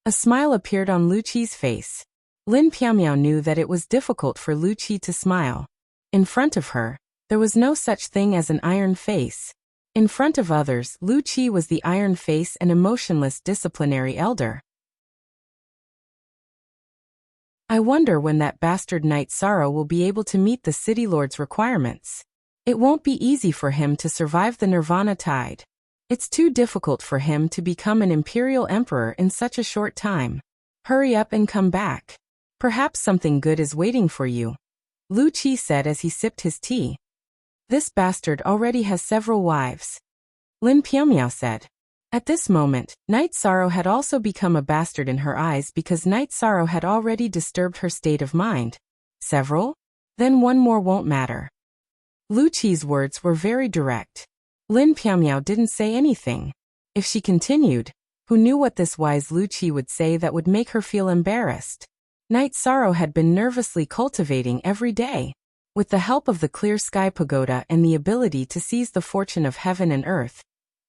A smile appeared on Lu Qi's face. Lin Piaomiao knew that it was difficult for Lu Qi to smile. In front of her, there was no such thing as an iron face. In front of others, Lu Qi was the iron face and emotionless disciplinary elder. I wonder when that bastard Night Sorrow will be able to meet the City Lord's requirements. It won't be easy for him to survive the Nirvana tide. It's too difficult for him to become an imperial emperor in such a short time. Hurry up and come back. Perhaps something good is waiting for you. Lu Qi said as he sipped his tea. This bastard already has several wives. Lin Piaomiao said. At this moment, Night Sorrow had also become a bastard in her eyes because Night Sorrow had already disturbed her state of mind. Several? Then one more won't matter. Lu Qi's words were very direct. Lin Piaomiao didn't say anything. If she continued, who knew what this wise Lu Qi would say that would make her feel embarrassed? Night Sorrow had been nervously cultivating every day. With the help of the clear sky pagoda and the ability to seize the fortune of heaven and earth,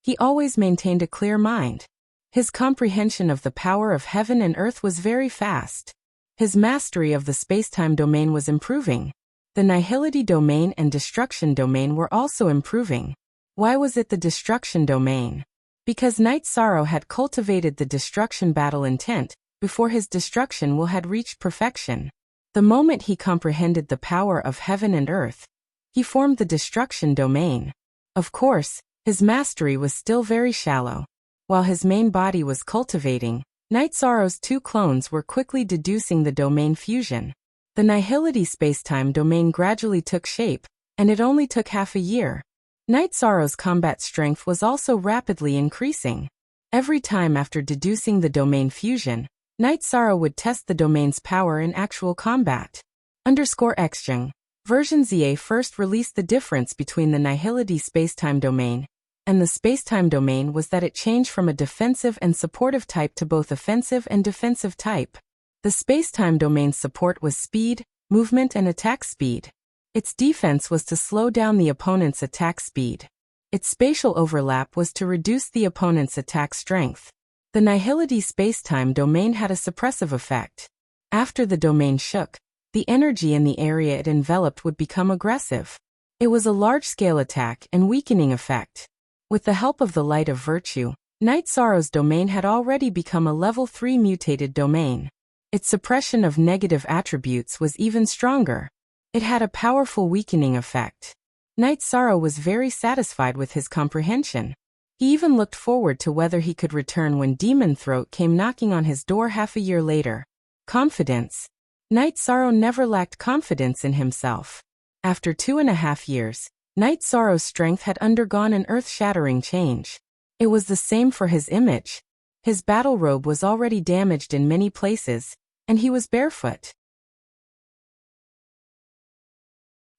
he always maintained a clear mind. His comprehension of the power of heaven and earth was very fast. His mastery of the spacetime domain was improving. The nihility domain and destruction domain were also improving. Why was it the destruction domain? Because Night Sorrow had cultivated the destruction battle intent before his destruction will had reached perfection. The moment he comprehended the power of heaven and earth, he formed the destruction domain. Of course, his mastery was still very shallow. While his main body was cultivating, Night Sorrow's 2 clones were quickly deducing the domain fusion. The nihility spacetime domain gradually took shape, and it only took half a year. Night Sorrow's combat strength was also rapidly increasing. Every time after deducing the domain fusion, Night Sorrow would test the domain's power in actual combat. _Xjung. Version ZA first released the difference between the nihility spacetime domain and the spacetime domain was that it changed from a defensive and supportive type to both offensive and defensive type. The spacetime domain's support was speed, movement and attack speed. Its defense was to slow down the opponent's attack speed. Its spatial overlap was to reduce the opponent's attack strength. The nihility spacetime domain had a suppressive effect. After the domain shook, the energy in the area it enveloped would become aggressive. It was a large-scale attack and weakening effect. With the help of the light of virtue, Night Sorrow's domain had already become a level 3 mutated domain. Its suppression of negative attributes was even stronger. It had a powerful weakening effect. Night Sorrow was very satisfied with his comprehension. He even looked forward to whether he could return when Demon Throat came knocking on his door half a year later. Confidence. Night Sorrow never lacked confidence in himself. After 2.5 years, Night Sorrow's strength had undergone an earth-shattering change. It was the same for his image. His battle robe was already damaged in many places, and he was barefoot.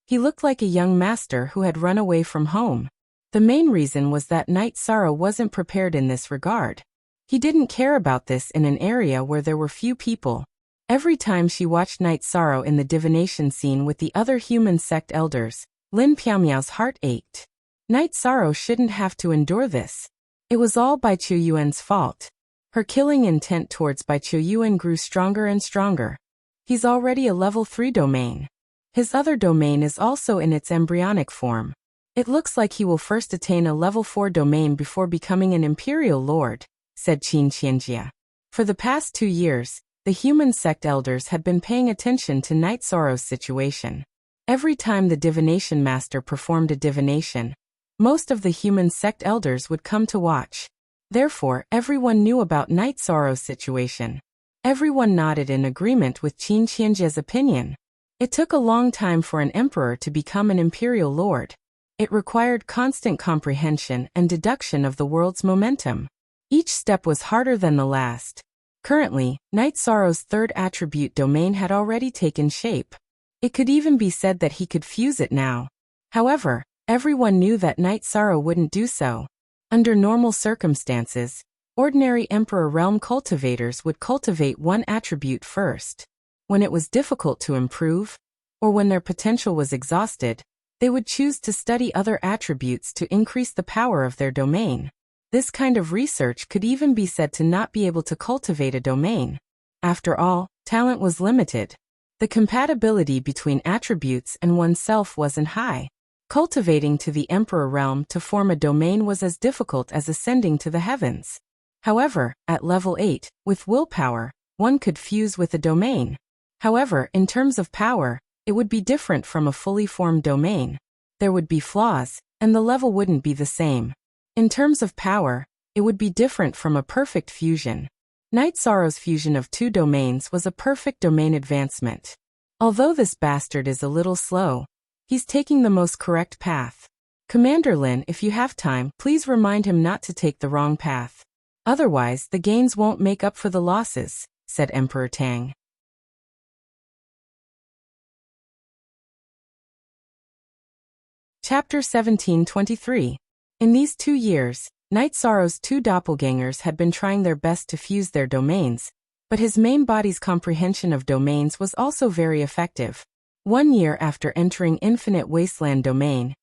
He looked like a young master who had run away from home. The main reason was that Night Sorrow wasn't prepared in this regard. He didn't care about this in an area where there were few people. Every time she watched Night Sorrow in the divination scene with the other human sect elders, Lin Piaomiao's heart ached. Night Sorrow shouldn't have to endure this. It was all Bai Qiuyuan's fault. Her killing intent towards Bai Qiuyuan grew stronger and stronger. He's already a level 3 domain. His other domain is also in its embryonic form. It looks like he will first attain a level 4 domain before becoming an imperial lord, said Qin Qianjia. For the past 2 years, the human sect elders had been paying attention to Night Sorrow's situation. Every time the divination master performed a divination, most of the human sect elders would come to watch. Therefore, everyone knew about Night Sorrow's situation. Everyone nodded in agreement with Qin Qianjia's opinion. It took a long time for an emperor to become an imperial lord. It required constant comprehension and deduction of the world's momentum. Each step was harder than the last. Currently, Night Sorrow's third attribute domain had already taken shape. It could even be said that he could fuse it now. However, everyone knew that Night Sorrow wouldn't do so. Under normal circumstances, ordinary Emperor Realm cultivators would cultivate one attribute first. When it was difficult to improve, or when their potential was exhausted, they would choose to study other attributes to increase the power of their domain. This kind of research could even be said to not be able to cultivate a domain. After all, talent was limited. The compatibility between attributes and oneself wasn't high. Cultivating to the Emperor Realm to form a domain was as difficult as ascending to the heavens. However, at level 8, with willpower, one could fuse with a domain. However, in terms of power, it would be different from a fully formed domain. There would be flaws, and the level wouldn't be the same. In terms of power, it would be different from a perfect fusion. Night Sorrow's fusion of 2 domains was a perfect domain advancement. Although this bastard is a little slow, he's taking the most correct path. Commander Lin, if you have time, please remind him not to take the wrong path. Otherwise, the gains won't make up for the losses, said Emperor Tang. Chapter 1723. In these 2 years, Night Sorrow's 2 doppelgangers had been trying their best to fuse their domains, but his main body's comprehension of domains was also very effective. 1 year after entering Infinite Wasteland domain,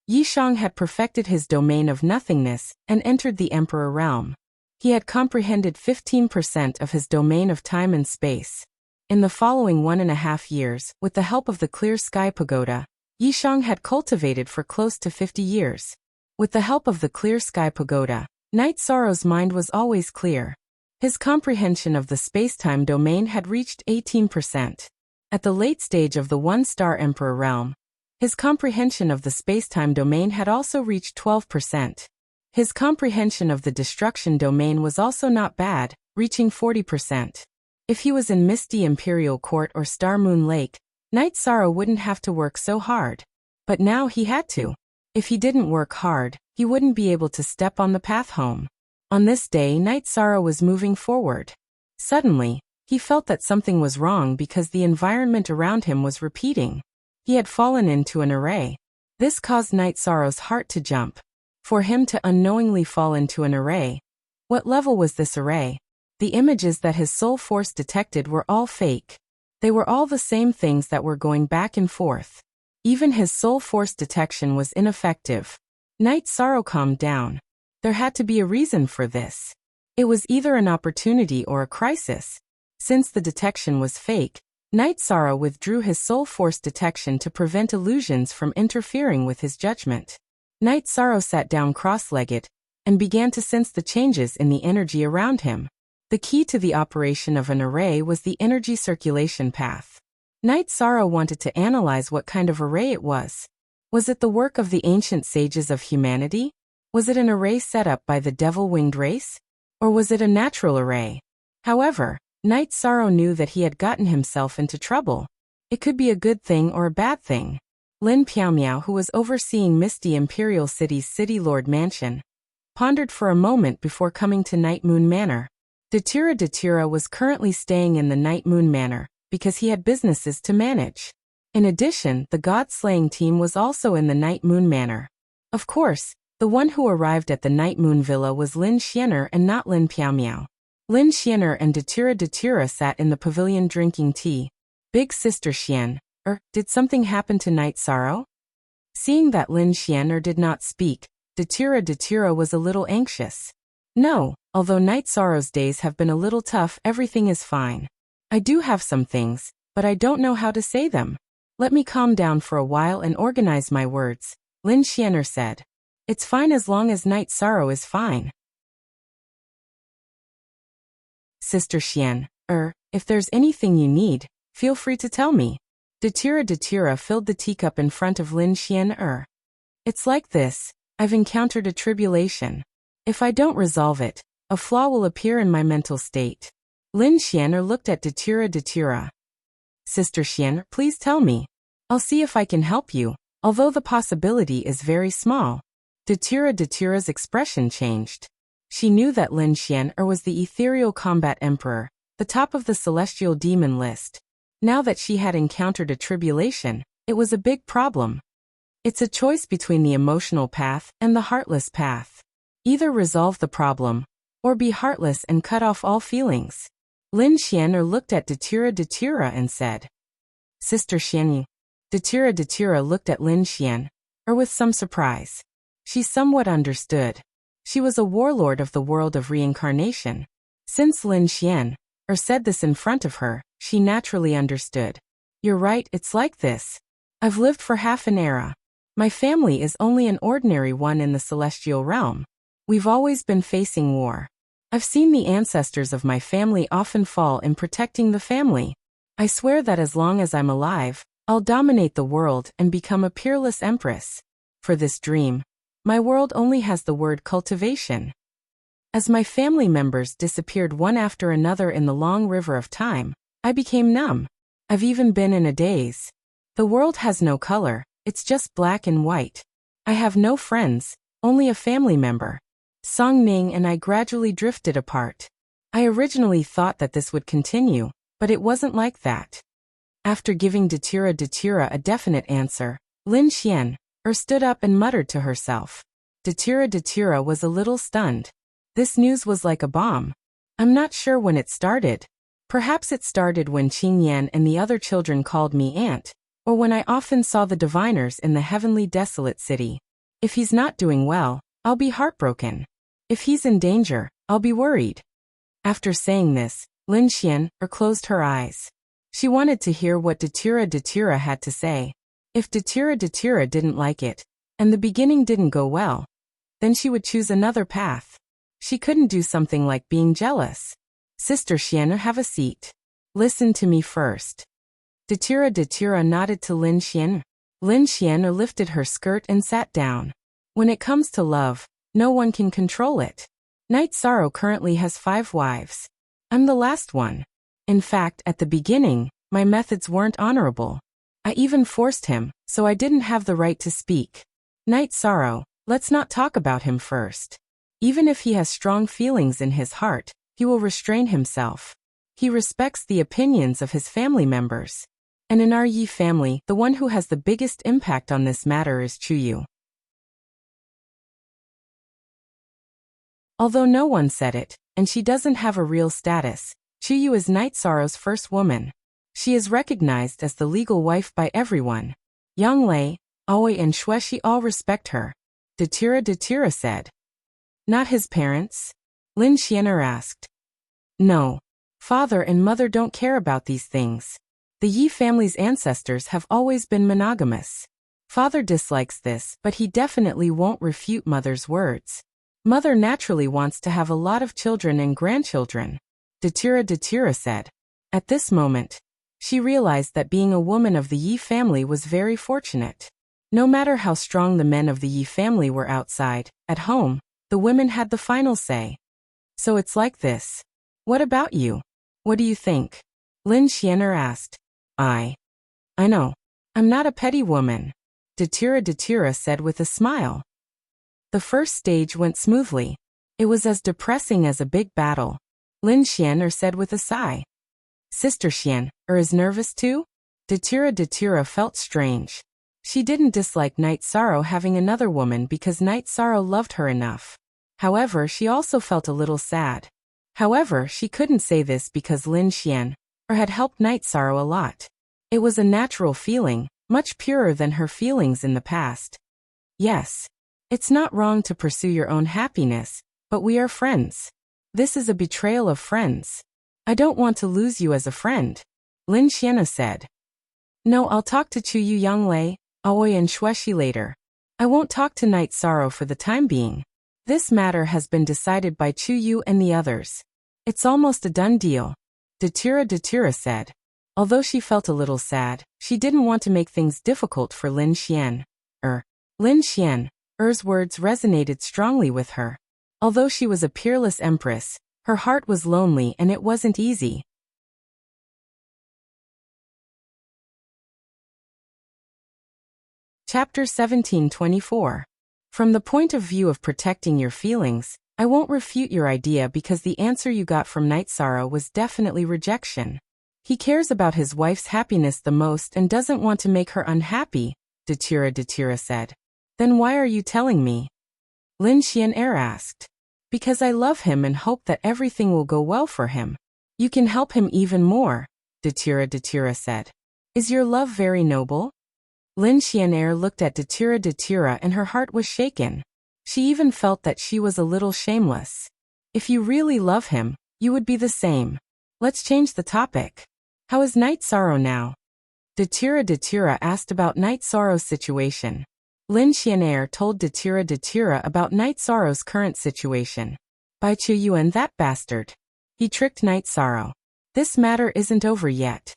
Yishang had perfected his domain of nothingness and entered the Emperor Realm. He had comprehended 15% of his domain of time and space. In the following 1.5 years, with the help of the Clear Sky Pagoda, Yishang had cultivated for close to 50 years. With the help of the Clear Sky Pagoda, Night Sorrow's mind was always clear. His comprehension of the space-time domain had reached 18%. At the late stage of the 1-star Emperor Realm, his comprehension of the space-time domain had also reached 12%. His comprehension of the destruction domain was also not bad, reaching 40%. If he was in Misty Imperial Court or Star Moon Lake, Night Sorrow wouldn't have to work so hard. But now he had to. If he didn't work hard, he wouldn't be able to step on the path home. On this day, Night Sorrow was moving forward. Suddenly, he felt that something was wrong because the environment around him was repeating. He had fallen into an array. This caused Night Sorrow's heart to jump. For him to unknowingly fall into an array. What level was this array? The images that his soul force detected were all fake. They were all the same things that were going back and forth. Even his soul force detection was ineffective. Night Sorrow calmed down. There had to be a reason for this. It was either an opportunity or a crisis. Since the detection was fake, Night Sorrow withdrew his soul force detection to prevent illusions from interfering with his judgment. Night Sorrow sat down cross-legged and began to sense the changes in the energy around him. The key to the operation of an array was the energy circulation path. Night Sorrow wanted to analyze what kind of array it was. Was it the work of the ancient sages of humanity? Was it an array set up by the devil-winged race? Or was it a natural array? However, Night Sorrow knew that he had gotten himself into trouble. It could be a good thing or a bad thing. Lin Piaomiao, who was overseeing Misty Imperial City's City Lord Mansion, pondered for a moment before coming to Night Moon Manor. Datura was currently staying in the Night Moon Manor, because he had businesses to manage. In addition, the God-slaying team was also in the Night Moon Manor. Of course, the one who arrived at the Night Moon Villa was Lin Xianer and not Lin Piaomiao. Lin Xian'er and Datira sat in the pavilion drinking tea. Big sister Xian, did something happen to Night Sorrow? Seeing that Lin Xian'er did not speak, Datira was a little anxious. No, although Night Sorrow's days have been a little tough, everything is fine. I do have some things, but I don't know how to say them. Let me calm down for a while and organize my words, Lin Xian'er said. It's fine as long as Night Sorrow is fine. Sister Xian, if there's anything you need, feel free to tell me. Datira filled the teacup in front of Lin Xian'er. It's like this, I've encountered a tribulation. If I don't resolve it, a flaw will appear in my mental state. Lin Xian'er looked at Datira. Sister Xian, please tell me. I'll see if I can help you, although the possibility is very small. Datira's expression changed. She knew that Lin Xian'er was the ethereal combat emperor, the top of the celestial demon list. Now that she had encountered a tribulation, it was a big problem. It's a choice between the emotional path and the heartless path. Either resolve the problem, or be heartless and cut off all feelings. Lin Xian'er looked at Datira and said, Sister Xian. Datira looked at Lin Xian'er with some surprise. She somewhat understood. She was a warlord of the world of reincarnation. Since Lin Xian'er said this in front of her, she naturally understood. You're right, it's like this. I've lived for half an era. My family is only an ordinary one in the celestial realm. We've always been facing war. I've seen the ancestors of my family often fall in protecting the family. I swear that as long as I'm alive, I'll dominate the world and become a peerless empress. For this dream, my world only has the word cultivation. As my family members disappeared one after another in the long river of time, I became numb. I've even been in a daze. The world has no color, it's just black and white. I have no friends, only a family member. Song Ning and I gradually drifted apart. I originally thought that this would continue, but it wasn't like that. After giving Datira a definite answer, Lin Xian'er stood up and muttered to herself. Datira was a little stunned. This news was like a bomb. I'm not sure when it started. Perhaps it started when Qing Yan and the other children called me aunt, or when I often saw the diviners in the heavenly desolate city. If he's not doing well, I'll be heartbroken. If he's in danger, I'll be worried. After saying this, Lin Xian'er closed her eyes. She wanted to hear what Datira had to say. If Datira didn't like it, and the beginning didn't go well, then she would choose another path. She couldn't do something like being jealous. Sister Xian'er, have a seat. Listen to me first. Datira nodded to Lin Xian'er. Lin Xian'er lifted her skirt and sat down. When it comes to love, no one can control it. Night Sorrow currently has 5 wives. I'm the last one. In fact, at the beginning, my methods weren't honorable. I even forced him, so I didn't have the right to speak. Night Sorrow, let's not talk about him first. Even if he has strong feelings in his heart, he will restrain himself. He respects the opinions of his family members. And in our Yi family, the one who has the biggest impact on this matter is Chuyu. Although no one said it, and she doesn't have a real status, Chuyu is Night Sorrow's first woman. She is recognized as the legal wife by everyone. Yang Lei, Aoi and Xueshi all respect her. Datira said. Not his parents? Lin Xian'er asked. No. Father and mother don't care about these things. The Yi family's ancestors have always been monogamous. Father dislikes this, but he definitely won't refute mother's words. Mother naturally wants to have a lot of children and grandchildren. Datira said. At this moment, she realized that being a woman of the Yi family was very fortunate. No matter how strong the men of the Yi family were outside, at home, the women had the final say. So it's like this. What about you? What do you think? Lin Xian'er asked. I know. I'm not a petty woman. Datira said with a smile. The first stage went smoothly. It was as depressing as a big battle. Lin Xian'er said with a sigh. Sister Xian'er is nervous too? Datira felt strange. She didn't dislike Night Sorrow having another woman because Night Sorrow loved her enough. However, she also felt a little sad. However, she couldn't say this because Lin Xian had helped Night Sorrow a lot. It was a natural feeling, much purer than her feelings in the past. Yes. It's not wrong to pursue your own happiness, but we are friends. This is a betrayal of friends. I don't want to lose you as a friend, Lin Xian said. No, I'll talk to Chu Yu Yanglei, Aoi and Shueshi later. I won't talk to Night Sorrow for the time being. This matter has been decided by Chu Yu and the others. It's almost a done deal, Datura said. Although she felt a little sad, she didn't want to make things difficult for Lin Xian. Lin Xian's words resonated strongly with her. Although she was a peerless empress, her heart was lonely and it wasn't easy. Chapter 17:24. From the point of view of protecting your feelings, I won't refute your idea because the answer you got from Night Sorrow was definitely rejection. He cares about his wife's happiness the most and doesn't want to make her unhappy, Datura said. Then why are you telling me? Lin Xian asked. Because I love him and hope that everything will go well for him. You can help him even more, Datura said. Is your love very noble? Lin Xian looked at Datura and her heart was shaken. She even felt that she was a little shameless. If you really love him, you would be the same. Let's change the topic. How is Night Sorrow now? Datura asked about Night Sorrow's situation. Lin Xian told Datura about Night Sorrow's current situation. By Chu Yuan, that bastard. He tricked Night Sorrow. This matter isn't over yet.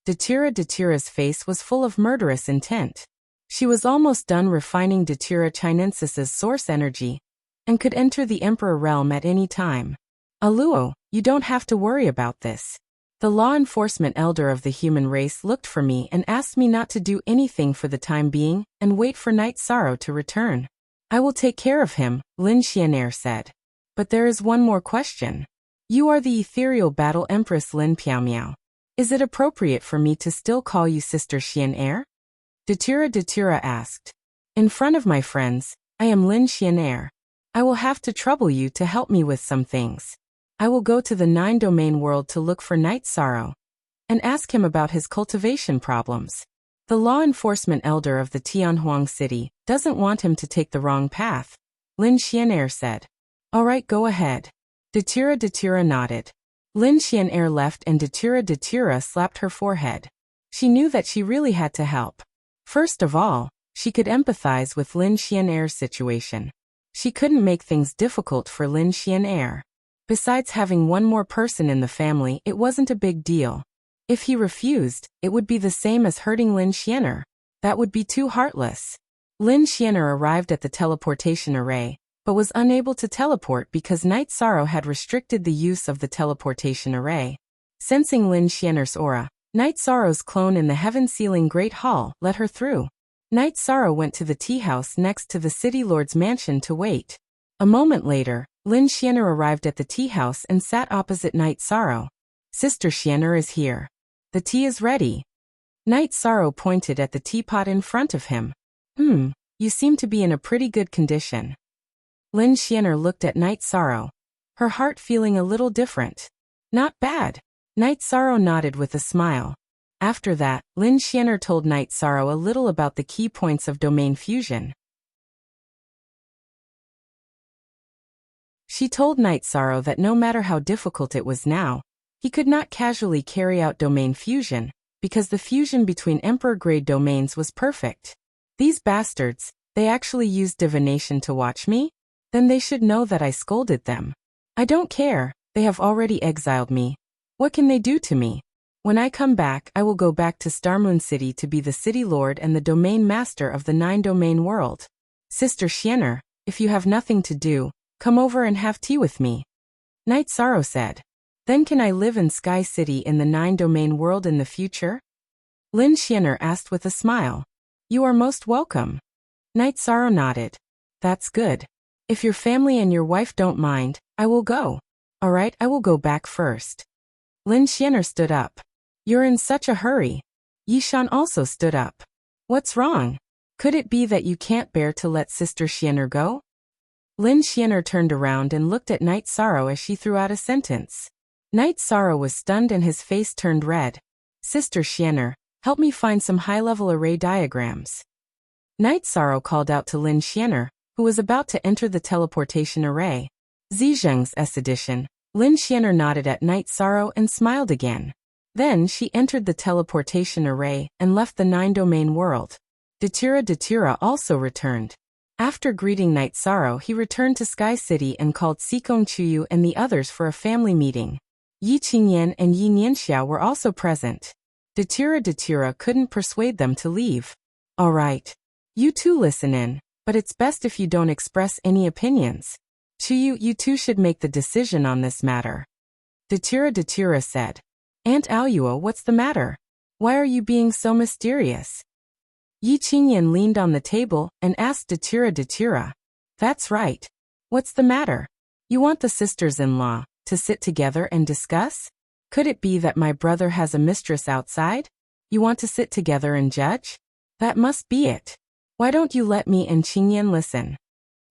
Datura's face was full of murderous intent. She was almost done refining Datura Chinensis's source energy and could enter the Emperor realm at any time. Aluo, you don't have to worry about this. The law enforcement elder of the human race looked for me and asked me not to do anything for the time being and wait for Night Sorrow to return. I will take care of him, Lin Xian said. But there is one more question. You are the ethereal battle empress Lin Piaomiao. Is it appropriate for me to still call you Sister Xian? Datura asked. In front of my friends, I am Lin Xian. I will have to trouble you to help me with some things. I will go to the 9-domain world to look for Night Sorrow and ask him about his cultivation problems. The law enforcement elder of the Tianhuang city doesn't want him to take the wrong path, Lin Xian said. All right, go ahead. Datura nodded. Lin Xian left and Datura slapped her forehead. She knew that she really had to help. First of all, she could empathize with Lin Xian's situation. She couldn't make things difficult for Lin Xian. Besides having one more person in the family, it wasn't a big deal. If he refused, it would be the same as hurting Lin Xian. That would be too heartless. Lin Xian arrived at the teleportation array, but was unable to teleport because Night Sorrow had restricted the use of the teleportation array. Sensing Lin Xian's aura, Night Sorrow's clone in the heaven-sealing Great Hall let her through. Night Sorrow went to the tea house next to the City Lord's mansion to wait. A moment later, Lin Xian arrived at the tea house and sat opposite Night Sorrow. Sister Xian is here. The tea is ready. Night Sorrow pointed at the teapot in front of him. You seem to be in a pretty good condition. Lin Xian looked at Night Sorrow, her heart feeling a little different. Not bad. Night Sorrow nodded with a smile. After that, Lin Xian told Night Sorrow a little about the key points of domain fusion. She told Night Sorrow that no matter how difficult it was now, he could not casually carry out domain fusion, because the fusion between Emperor-grade domains was perfect. These bastards, they actually used divination to watch me? Then they should know that I scolded them. I don't care, they have already exiled me. What can they do to me? When I come back, I will go back to Starmoon City to be the city lord and the domain master of the 9-domain world. Sister Xian, if you have nothing to do, come over and have tea with me. Night Sorrow said. Then can I live in Sky City in the 9-domain world in the future? Lin Xian asked with a smile. You are most welcome. Night Sorrow nodded. That's good. If your family and your wife don't mind, I will go. All right, I will go back first. Lin Xian stood up. You're in such a hurry. Yishan also stood up. What's wrong? Could it be that you can't bear to let Sister Xian go? Lin Xianer turned around and looked at Night Sorrow as she threw out a sentence. Night Sorrow was stunned and his face turned red. Sister Xianer, help me find some high-level array diagrams. Night Sorrow called out to Lin Xianer, who was about to enter the teleportation array. Zizheng's S edition. Lin Xianer nodded at Night Sorrow and smiled again. Then she entered the teleportation array and left the 9-domain world. Datura also returned. After greeting Night Sorrow, he returned to Sky City and called Xikong Chuyu and the others for a family meeting. Yi Qingyan and Yi Nianxiao were also present. Datura couldn't persuade them to leave. All right. You two listen in, but it's best if you don't express any opinions. Chuyu, you two should make the decision on this matter. Datura said. Aunt Aoyuo, what's the matter? Why are you being so mysterious? Yi Qingyan leaned on the table and asked Datura. That's right. What's the matter? You want the sisters-in-law to sit together and discuss? Could it be that my brother has a mistress outside? You want to sit together and judge? That must be it. Why don't you let me and Qingyan listen?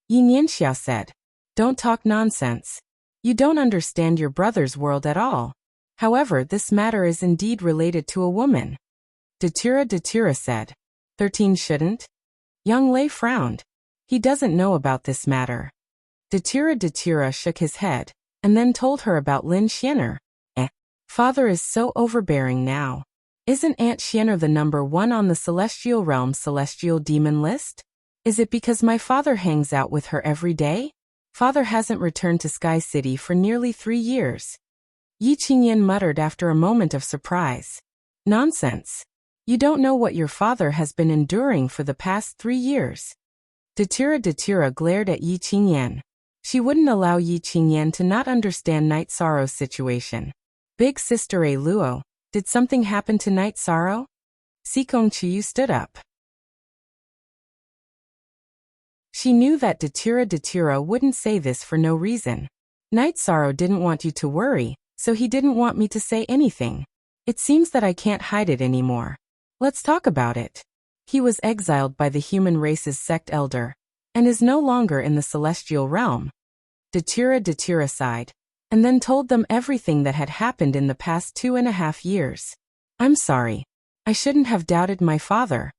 Yi Nianxiao said. Don't talk nonsense. You don't understand your brother's world at all. However, this matter is indeed related to a woman. Datura said. 13 shouldn't? Young Lei frowned. He doesn't know about this matter. Datura shook his head, and then told her about Lin Xianer. Father is so overbearing now. Isn't Aunt Xianer the number 1 on the Celestial Realm Celestial Demon list? Is it because my father hangs out with her every day? Father hasn't returned to Sky City for nearly 3 years. Yi Qingyan muttered after a moment of surprise. Nonsense. You don't know what your father has been enduring for the past 3 years. Datura glared at Yi Qingyan. She wouldn't allow Yi Qingyan to not understand Night Sorrow's situation. Big Sister Luo, did something happen to Night Sorrow? Xikong Chuyu stood up. She knew that Datura wouldn't say this for no reason. Night Sorrow didn't want you to worry, so he didn't want me to say anything. It seems that I can't hide it anymore. Let's talk about it. He was exiled by the human race's sect elder, and is no longer in the celestial realm. Datura sighed, and then told them everything that had happened in the past 2.5 years. I'm sorry. I shouldn't have doubted my father.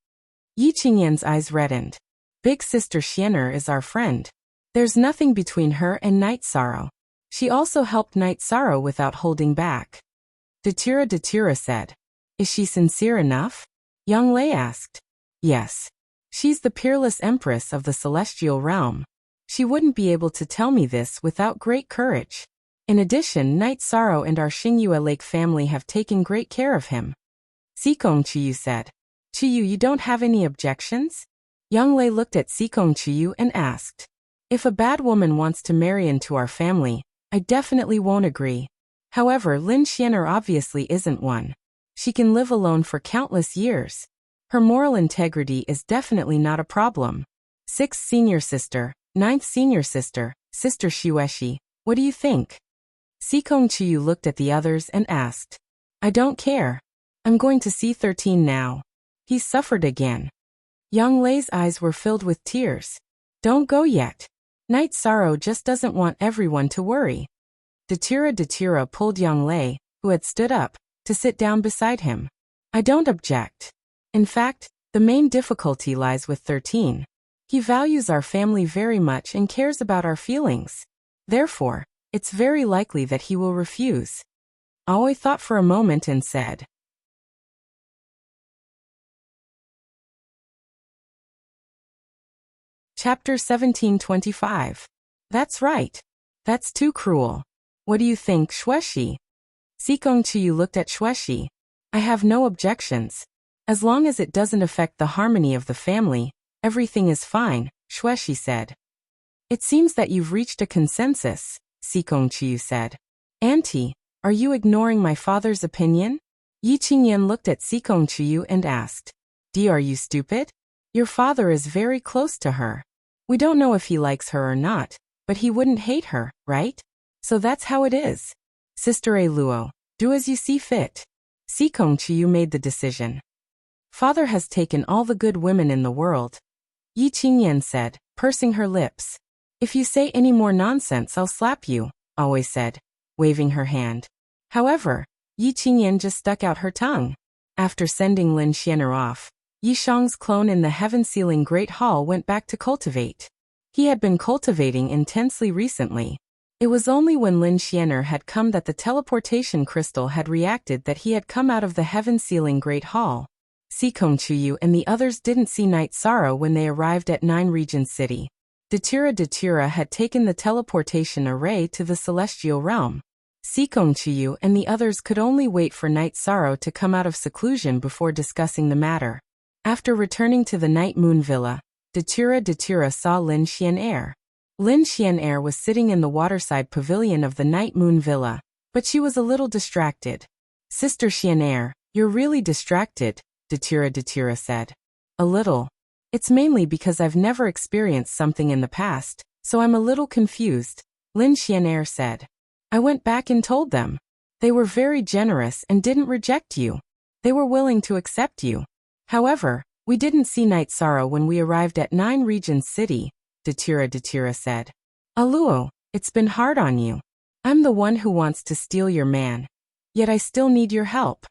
Yi Qingyan's eyes reddened. Big Sister Xianer is our friend. There's nothing between her and Night Sorrow. She also helped Night Sorrow without holding back. Datura said. Is she sincere enough? Young Lei asked. Yes. She's the peerless empress of the celestial realm. She wouldn't be able to tell me this without great courage. In addition, Night Sorrow and our Xingyue Lake family have taken great care of him. Xikong Chuyu said. Chuyu, you don't have any objections? Young Lei looked at Xikong Chuyu and asked. If a bad woman wants to marry into our family, I definitely won't agree. However, Lin Xianer obviously isn't one. She can live alone for countless years. Her moral integrity is definitely not a problem. 6th senior sister, 9th senior sister, Sister Xueshi, what do you think? Xikong Chuyu looked at the others and asked. I don't care. I'm going to see 13 now. He suffered again. Young Lei's eyes were filled with tears. Don't go yet. Night Sorrow just doesn't want everyone to worry. Datura pulled Young Lei, who had stood up, to sit down beside him. I don't object. In fact, the main difficulty lies with 13. He values our family very much and cares about our feelings. Therefore, it's very likely that he will refuse. Aoi thought for a moment and said. Chapter 1725. That's right. That's too cruel. What do you think, Xueshi? Xikong Chuyu looked at Xueshi. I have no objections. As long as it doesn't affect the harmony of the family, everything is fine, Xueshi said. It seems that you've reached a consensus, Xikong Chuyu said. Auntie, are you ignoring my father's opinion? Yi Qingyan looked at Xikong Chuyu and asked. Are you stupid? Your father is very close to her. We don't know if he likes her or not, but he wouldn't hate her, right? So that's how it is. Sister Luo, do as you see fit. Xikong Chuyu made the decision. Father has taken all the good women in the world. Yi Qingyan said, pursing her lips. If you say any more nonsense, I'll slap you, always said, waving her hand. However, Yi Qingyan just stuck out her tongue. After sending Lin Xianer off, Yi Shang's clone in the heaven-sealing Great Hall went back to cultivate. He had been cultivating intensely recently. It was only when Lin Xianer had come that the teleportation crystal had reacted that he had come out of the heaven-sealing Great Hall. Sikong Chuyu and the others didn't see Night Sorrow when they arrived at Nine Regions City. Datura had taken the teleportation array to the celestial realm. Sikong Chuyu and the others could only wait for Night Sorrow to come out of seclusion before discussing the matter. After returning to the Night Moon Villa, Datura saw Lin Xianer. Lin Xianer was sitting in the waterside pavilion of the Night Moon Villa, but she was a little distracted. Sister Xianer, you're really distracted, Datura said. A little. It's mainly because I've never experienced something in the past, so I'm a little confused, Lin Xianer said. I went back and told them. They were very generous and didn't reject you. They were willing to accept you. However, we didn't see Night Sorrow when we arrived at Nine Regions City, Datura said. Aluo, it's been hard on you. I'm the one who wants to steal your man. Yet I still need your help.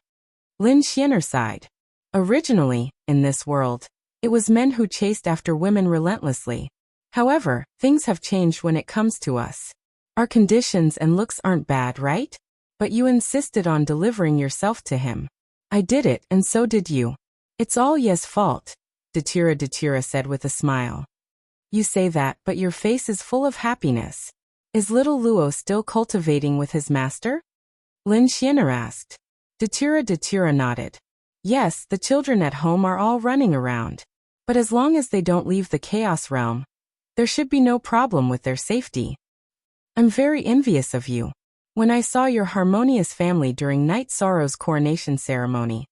Lin Xianer sighed. Originally, in this world, it was men who chased after women relentlessly. However, things have changed when it comes to us. Our conditions and looks aren't bad, right? But you insisted on delivering yourself to him. I did it, and so did you. It's all Ye's fault, Datura said with a smile. You say that, but your face is full of happiness. Is little Luo still cultivating with his master? Lin Xianer asked. Datura nodded. Yes, the children at home are all running around. But as long as they don't leave the Chaos Realm, there should be no problem with their safety. I'm very envious of you. When I saw your harmonious family during Night Sorrow's coronation ceremony,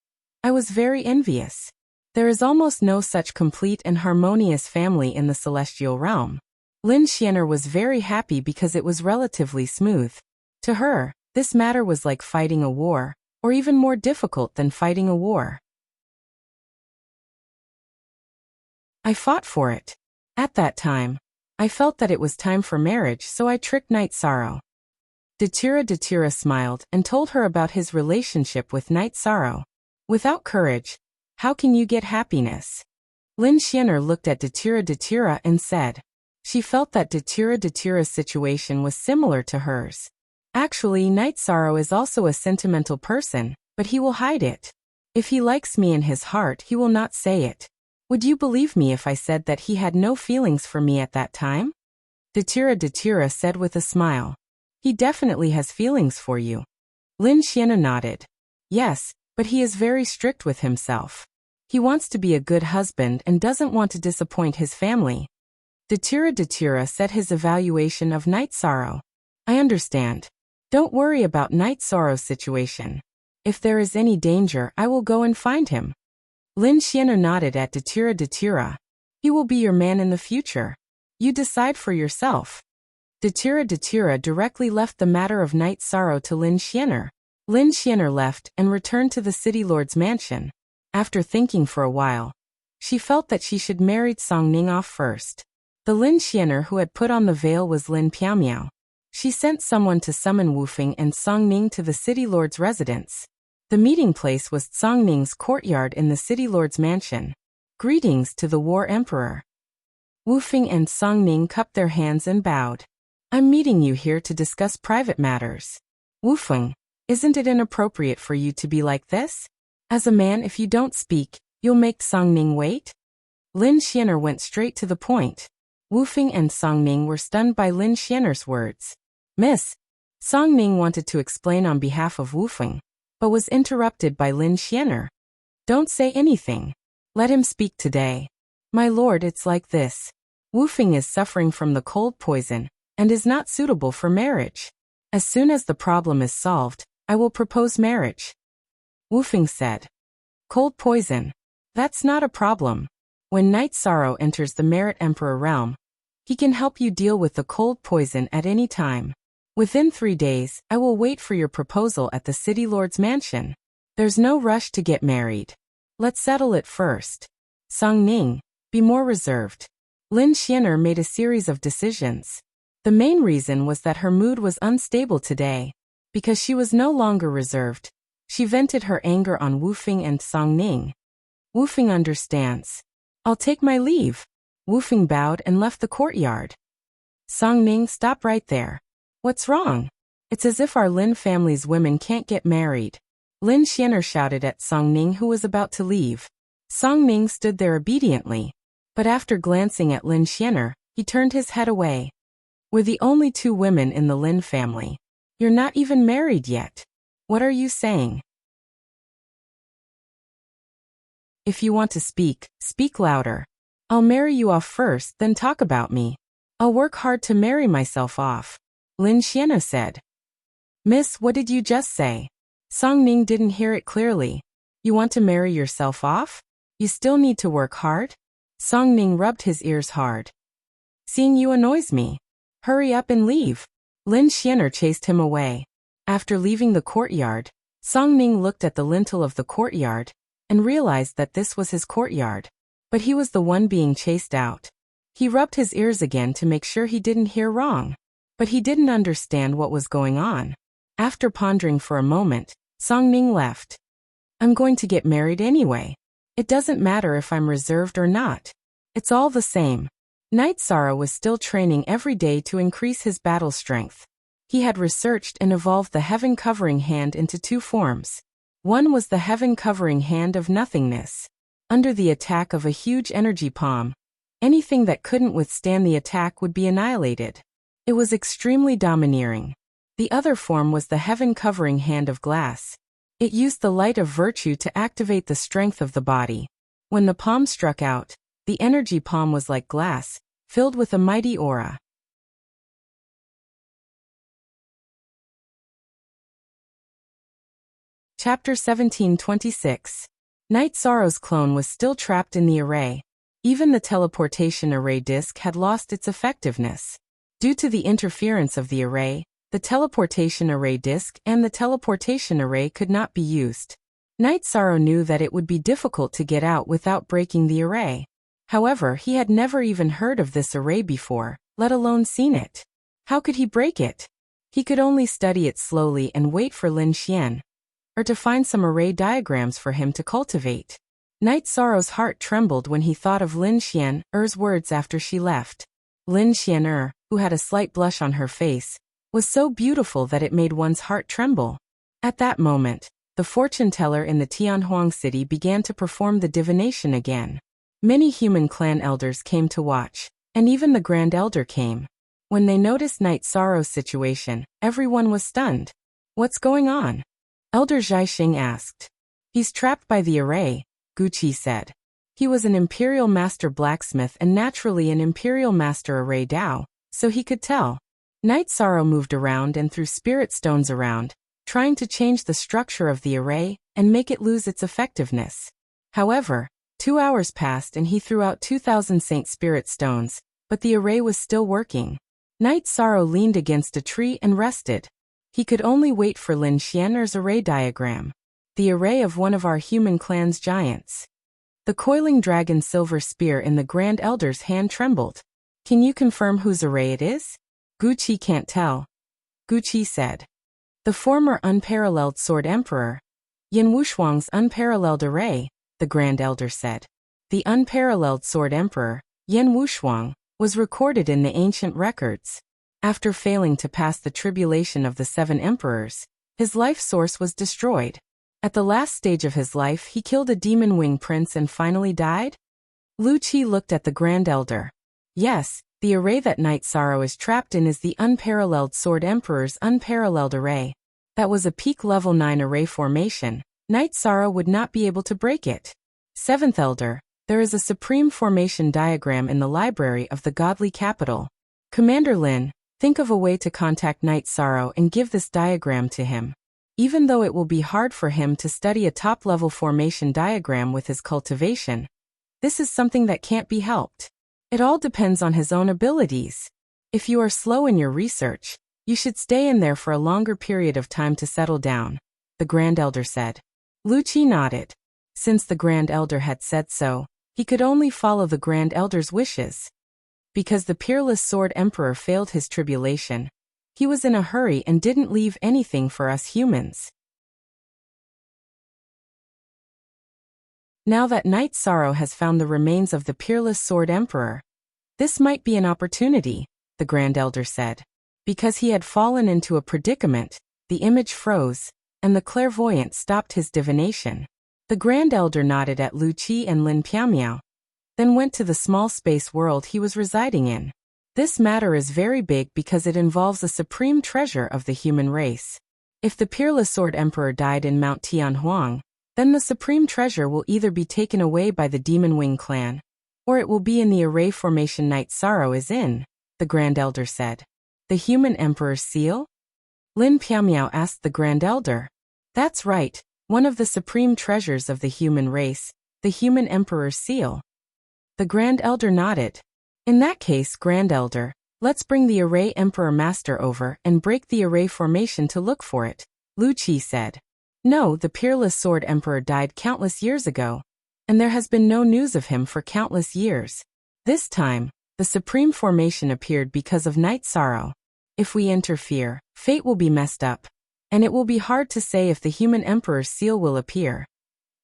I was very envious. There is almost no such complete and harmonious family in the celestial realm. Lin Xianer was very happy because it was relatively smooth. To her, this matter was like fighting a war, or even more difficult than fighting a war. I fought for it. At that time, I felt that it was time for marriage, so I tricked Night Sorrow. Datura smiled and told her about his relationship with Night Sorrow. Without courage, how can you get happiness? Lin Xianer looked at Datura and said. She felt that Datura's situation was similar to hers. Actually, Night Sorrow is also a sentimental person, but he will hide it. If he likes me in his heart, he will not say it. Would you believe me if I said that he had no feelings for me at that time? Datura said with a smile. He definitely has feelings for you. Lin Xianer nodded. Yes, but he is very strict with himself. He wants to be a good husband and doesn't want to disappoint his family. Datura said his evaluation of Night Sorrow. I understand. Don't worry about Night Sorrow's situation. If there is any danger, I will go and find him. Lin Xianer nodded at Datura. He will be your man in the future. You decide for yourself. Datura directly left the matter of Night Sorrow to Lin Xianer. Lin Xianer left and returned to the city lord's mansion. After thinking for a while, she felt that she should marry Songning off first. The Lin Xianer who had put on the veil was Lin Piaomiao. She sent someone to summon Wufeng and Songning to the city lord's residence. The meeting place was Songning's courtyard in the city lord's mansion. Greetings to the War Emperor. Wufeng and Songning cupped their hands and bowed. I'm meeting you here to discuss private matters. Wufeng, isn't it inappropriate for you to be like this? As a man, if you don't speak, you'll make Songning wait? Lin Xianer went straight to the point. Wufeng and Songning were stunned by Lin Xianer's words. Miss, Songning wanted to explain on behalf of Wufeng, but was interrupted by Lin Xianer. Don't say anything. Let him speak today. My lord, it's like this. Wufeng is suffering from the cold poison, and is not suitable for marriage. As soon as the problem is solved, I will propose marriage. Wufeng said. Cold poison. That's not a problem. When Night Sorrow enters the Merit Emperor realm, he can help you deal with the cold poison at any time. Within 3 days, I will wait for your proposal at the City Lord's mansion. There's no rush to get married. Let's settle it first. Songning, be more reserved. Lin Xianer made a series of decisions. The main reason was that her mood was unstable today. Because she was no longer reserved, she vented her anger on Wu Fing and Song Ning. Wu Fing understands. I'll take my leave. Wu Fing bowed and left the courtyard. Song Ning, stop right there. What's wrong? It's as if our Lin family's women can't get married. Lin Xianer shouted at Song Ning, who was about to leave. Song Ning stood there obediently. But after glancing at Lin Xianer, he turned his head away. We're the only two women in the Lin family. You're not even married yet. What are you saying? If you want to speak, speak louder. I'll marry you off first, then talk about me. I'll work hard to marry myself off. Lin Xianer said. Miss, what did you just say? Song Ning didn't hear it clearly. You want to marry yourself off? You still need to work hard? Song Ning rubbed his ears hard. Seeing you annoys me. Hurry up and leave. Lin Xianer chased him away. After leaving the courtyard, Song Ning looked at the lintel of the courtyard and realized that this was his courtyard. But he was the one being chased out. He rubbed his ears again to make sure he didn't hear wrong. But he didn't understand what was going on. After pondering for a moment, Song Ning left. I'm going to get married anyway. It doesn't matter if I'm reserved or not. It's all the same. Knight Sara was still training every day to increase his battle strength. He had researched and evolved the Heaven Covering Hand into two forms. One was the Heaven Covering Hand of Nothingness. Under the attack of a huge energy palm, anything that couldn't withstand the attack would be annihilated. It was extremely domineering. The other form was the Heaven Covering Hand of Glass. It used the light of virtue to activate the strength of the body. When the palm struck out, the energy palm was like glass, filled with a mighty aura. Chapter 1726. Knight Sorrow's clone was still trapped in the array. Even the teleportation array disk had lost its effectiveness. Due to the interference of the array, the teleportation array disk and the teleportation array could not be used. Knight Sorrow knew that it would be difficult to get out without breaking the array. However, he had never even heard of this array before, let alone seen it. How could he break it? He could only study it slowly and wait for Lin Xian, or to find some array diagrams for him to cultivate. Knight Sorrow's heart trembled when he thought of Lin Xian's words after she left. Lin Xian, who had a slight blush on her face, was so beautiful that it made one's heart tremble. At that moment, the fortune teller in the Tianhuang city began to perform the divination again. Many human clan elders came to watch, and even the Grand Elder came. When they noticed Knight Sorrow's situation, everyone was stunned. What's going on? Elder Zhaixing asked. He's trapped by the array, Gu Qi said. He was an Imperial Master Blacksmith and naturally an Imperial Master Array Dao, so he could tell. Knight Sorrow moved around and threw spirit stones around, trying to change the structure of the array and make it lose its effectiveness. However, 2 hours passed and he threw out 2,000 Saint Spirit stones, but the array was still working. Knight Sorrow leaned against a tree and rested. He could only wait for Lin Xianer's array diagram. The array of one of our human clan's giants. The coiling dragon silver spear in the Grand Elder's hand trembled. Can you confirm whose array it is? Gu Qi can't tell. Gu Qi said. The former unparalleled Sword Emperor. Yin Wushuang's unparalleled array, the Grand Elder said. The unparalleled Sword Emperor, Yin Wushuang, was recorded in the ancient records. After failing to pass the tribulation of the 7 emperors, his life source was destroyed. At the last stage of his life he killed a demon wing prince and finally died? Lu Qi looked at the Grand Elder. Yes, the array that Knight Sorrow is trapped in is the unparalleled Sword Emperor's unparalleled array. That was a peak level 9 array formation. Knight Sorrow would not be able to break it. 7th Elder, there is a supreme formation diagram in the library of the godly capital. Commander Lin, think of a way to contact Knight Sorrow and give this diagram to him. Even though it will be hard for him to study a top-level formation diagram with his cultivation, this is something that can't be helped. It all depends on his own abilities. If you are slow in your research, you should stay in there for a longer period of time to settle down, the Grand Elder said. Lu Qi nodded. Since the Grand Elder had said so, he could only follow the Grand Elder's wishes. because the peerless sword emperor failed his tribulation. He was in a hurry and didn't leave anything for us humans. Now that Knight Sorrow has found the remains of the peerless sword emperor, this might be an opportunity, the Grand Elder said. Because he had fallen into a predicament, the image froze, and the clairvoyant stopped his divination. The Grand Elder nodded at Lu Qi and Lin Piamiao, then went to the small space world he was residing in. This matter is very big because it involves a supreme treasure of the human race. If the peerless sword emperor died in Mount Tianhuang, then the supreme treasure will either be taken away by the Demon Wing clan, or it will be in the array formation Knight Sorrow is in, the Grand Elder said. The human emperor's seal? Lin Piamiao asked the Grand Elder. That's right, one of the supreme treasures of the human race, the human emperor's seal. The Grand Elder nodded. In that case, Grand Elder, let's bring the array emperor master over and break the array formation to look for it, Lu Qi said. No, the peerless sword emperor died countless years ago, and there has been no news of him for countless years. This time, the supreme formation appeared because of Knight Sorrow. If we interfere, fate will be messed up, and it will be hard to say if the human emperor's seal will appear.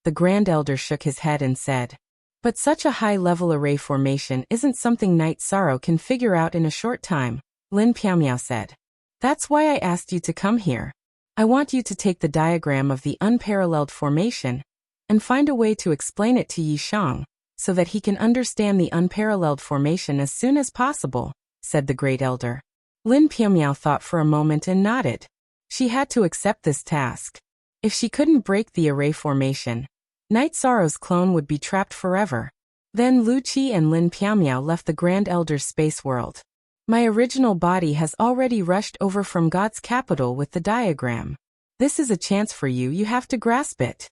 The Grand Elder shook his head and said, but such a high-level array formation isn't something Knight Sorrow can figure out in a short time, Lin Piamiao said. That's why I asked you to come here. I want you to take the diagram of the unparalleled formation and find a way to explain it to Yi Shang, so that he can understand the unparalleled formation as soon as possible, said the Great Elder. Lin Piamiao thought for a moment and nodded. She had to accept this task. If she couldn't break the array formation, Knight Sorrow's clone would be trapped forever. Then Lu Qi and Lin Piamiao left the Grand Elder's space world. My original body has already rushed over from God's capital with the diagram. This is a chance for you, you have to grasp it.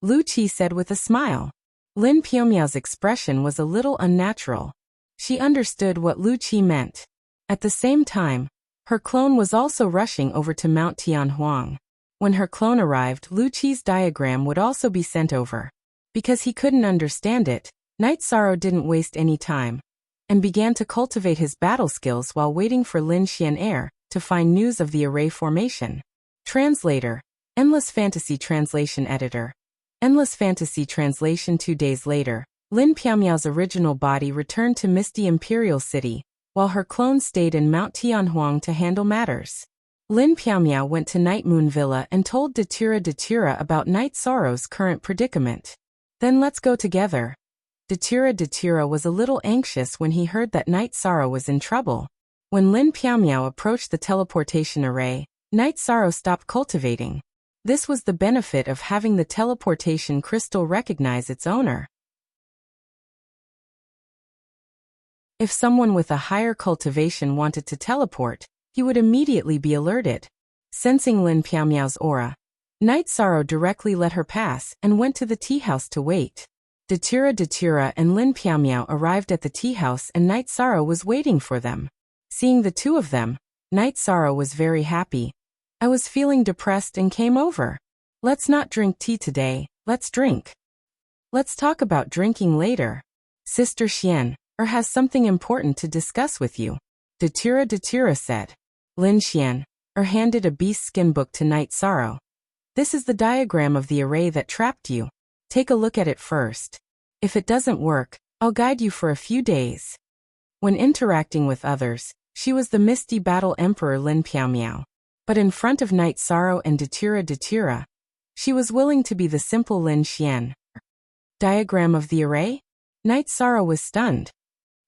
Lu Qi said with a smile. Lin Piamiao's expression was a little unnatural. She understood what Lu Qi meant. At the same time, her clone was also rushing over to Mount Tianhuang. When her clone arrived, Lu Qi's diagram would also be sent over. Because he couldn't understand it, Knight Sorrow didn't waste any time, and began to cultivate his battle skills while waiting for Lin Xian'er to find news of the array formation. Translator, Endless Fantasy Translation Editor. Endless Fantasy Translation. 2 days later, Lin Piamiao's original body returned to Misty Imperial City, while her clone stayed in Mount Tianhuang to handle matters. Lin Piamiao went to Night Moon Villa and told Datura about Knight Sorrow's current predicament. Then let's go together. Datura was a little anxious when he heard that Knight Sorrow was in trouble. When Lin Piamiao approached the teleportation array, Knight Sorrow stopped cultivating. This was the benefit of having the teleportation crystal recognize its owner. If someone with a higher cultivation wanted to teleport, he would immediately be alerted. Sensing Lin Piamiao's aura, Knight Sorrow directly let her pass and went to the tea house to wait. Datura and Lin Piamiao arrived at the tea house and Knight Sorrow was waiting for them. Seeing the two of them, Knight Sorrow was very happy. I was feeling depressed and came over. Let's not drink tea today, let's drink. Let's talk about drinking later. Sister Xian has something important to discuss with you, Datura said. Lin Xian handed a beast skin book to Knight Sorrow. This is the diagram of the array that trapped you. Take a look at it first. If it doesn't work, I'll guide you for a few days. When interacting with others, she was the misty battle emperor Lin Piamiao. But in front of Knight Sorrow and Datura, she was willing to be the simple Lin Xian. Diagram of the array? Knight Sorrow was stunned.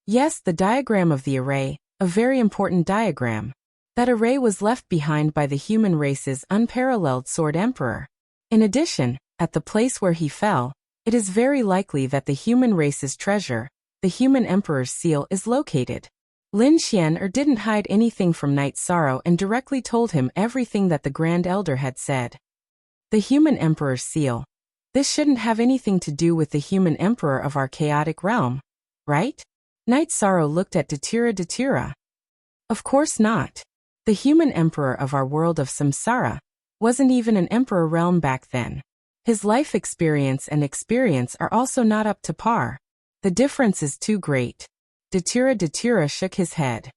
Yes, the diagram of the array, a very important diagram. That array was left behind by the human race's unparalleled sword emperor. In addition, at the place where he fell, it is very likely that the human race's treasure, the human emperor's seal, is located. Lin Xian didn't hide anything from Knight Sorrow and directly told him everything that the Grand Elder had said. The human emperor's seal. This shouldn't have anything to do with the human emperor of our chaotic realm, right? Knight Sorrow looked at Datura. Of course not. The human emperor of our world of samsara wasn't even an emperor realm back then. His life experience and experience are also not up to par. The difference is too great. Datura shook his head.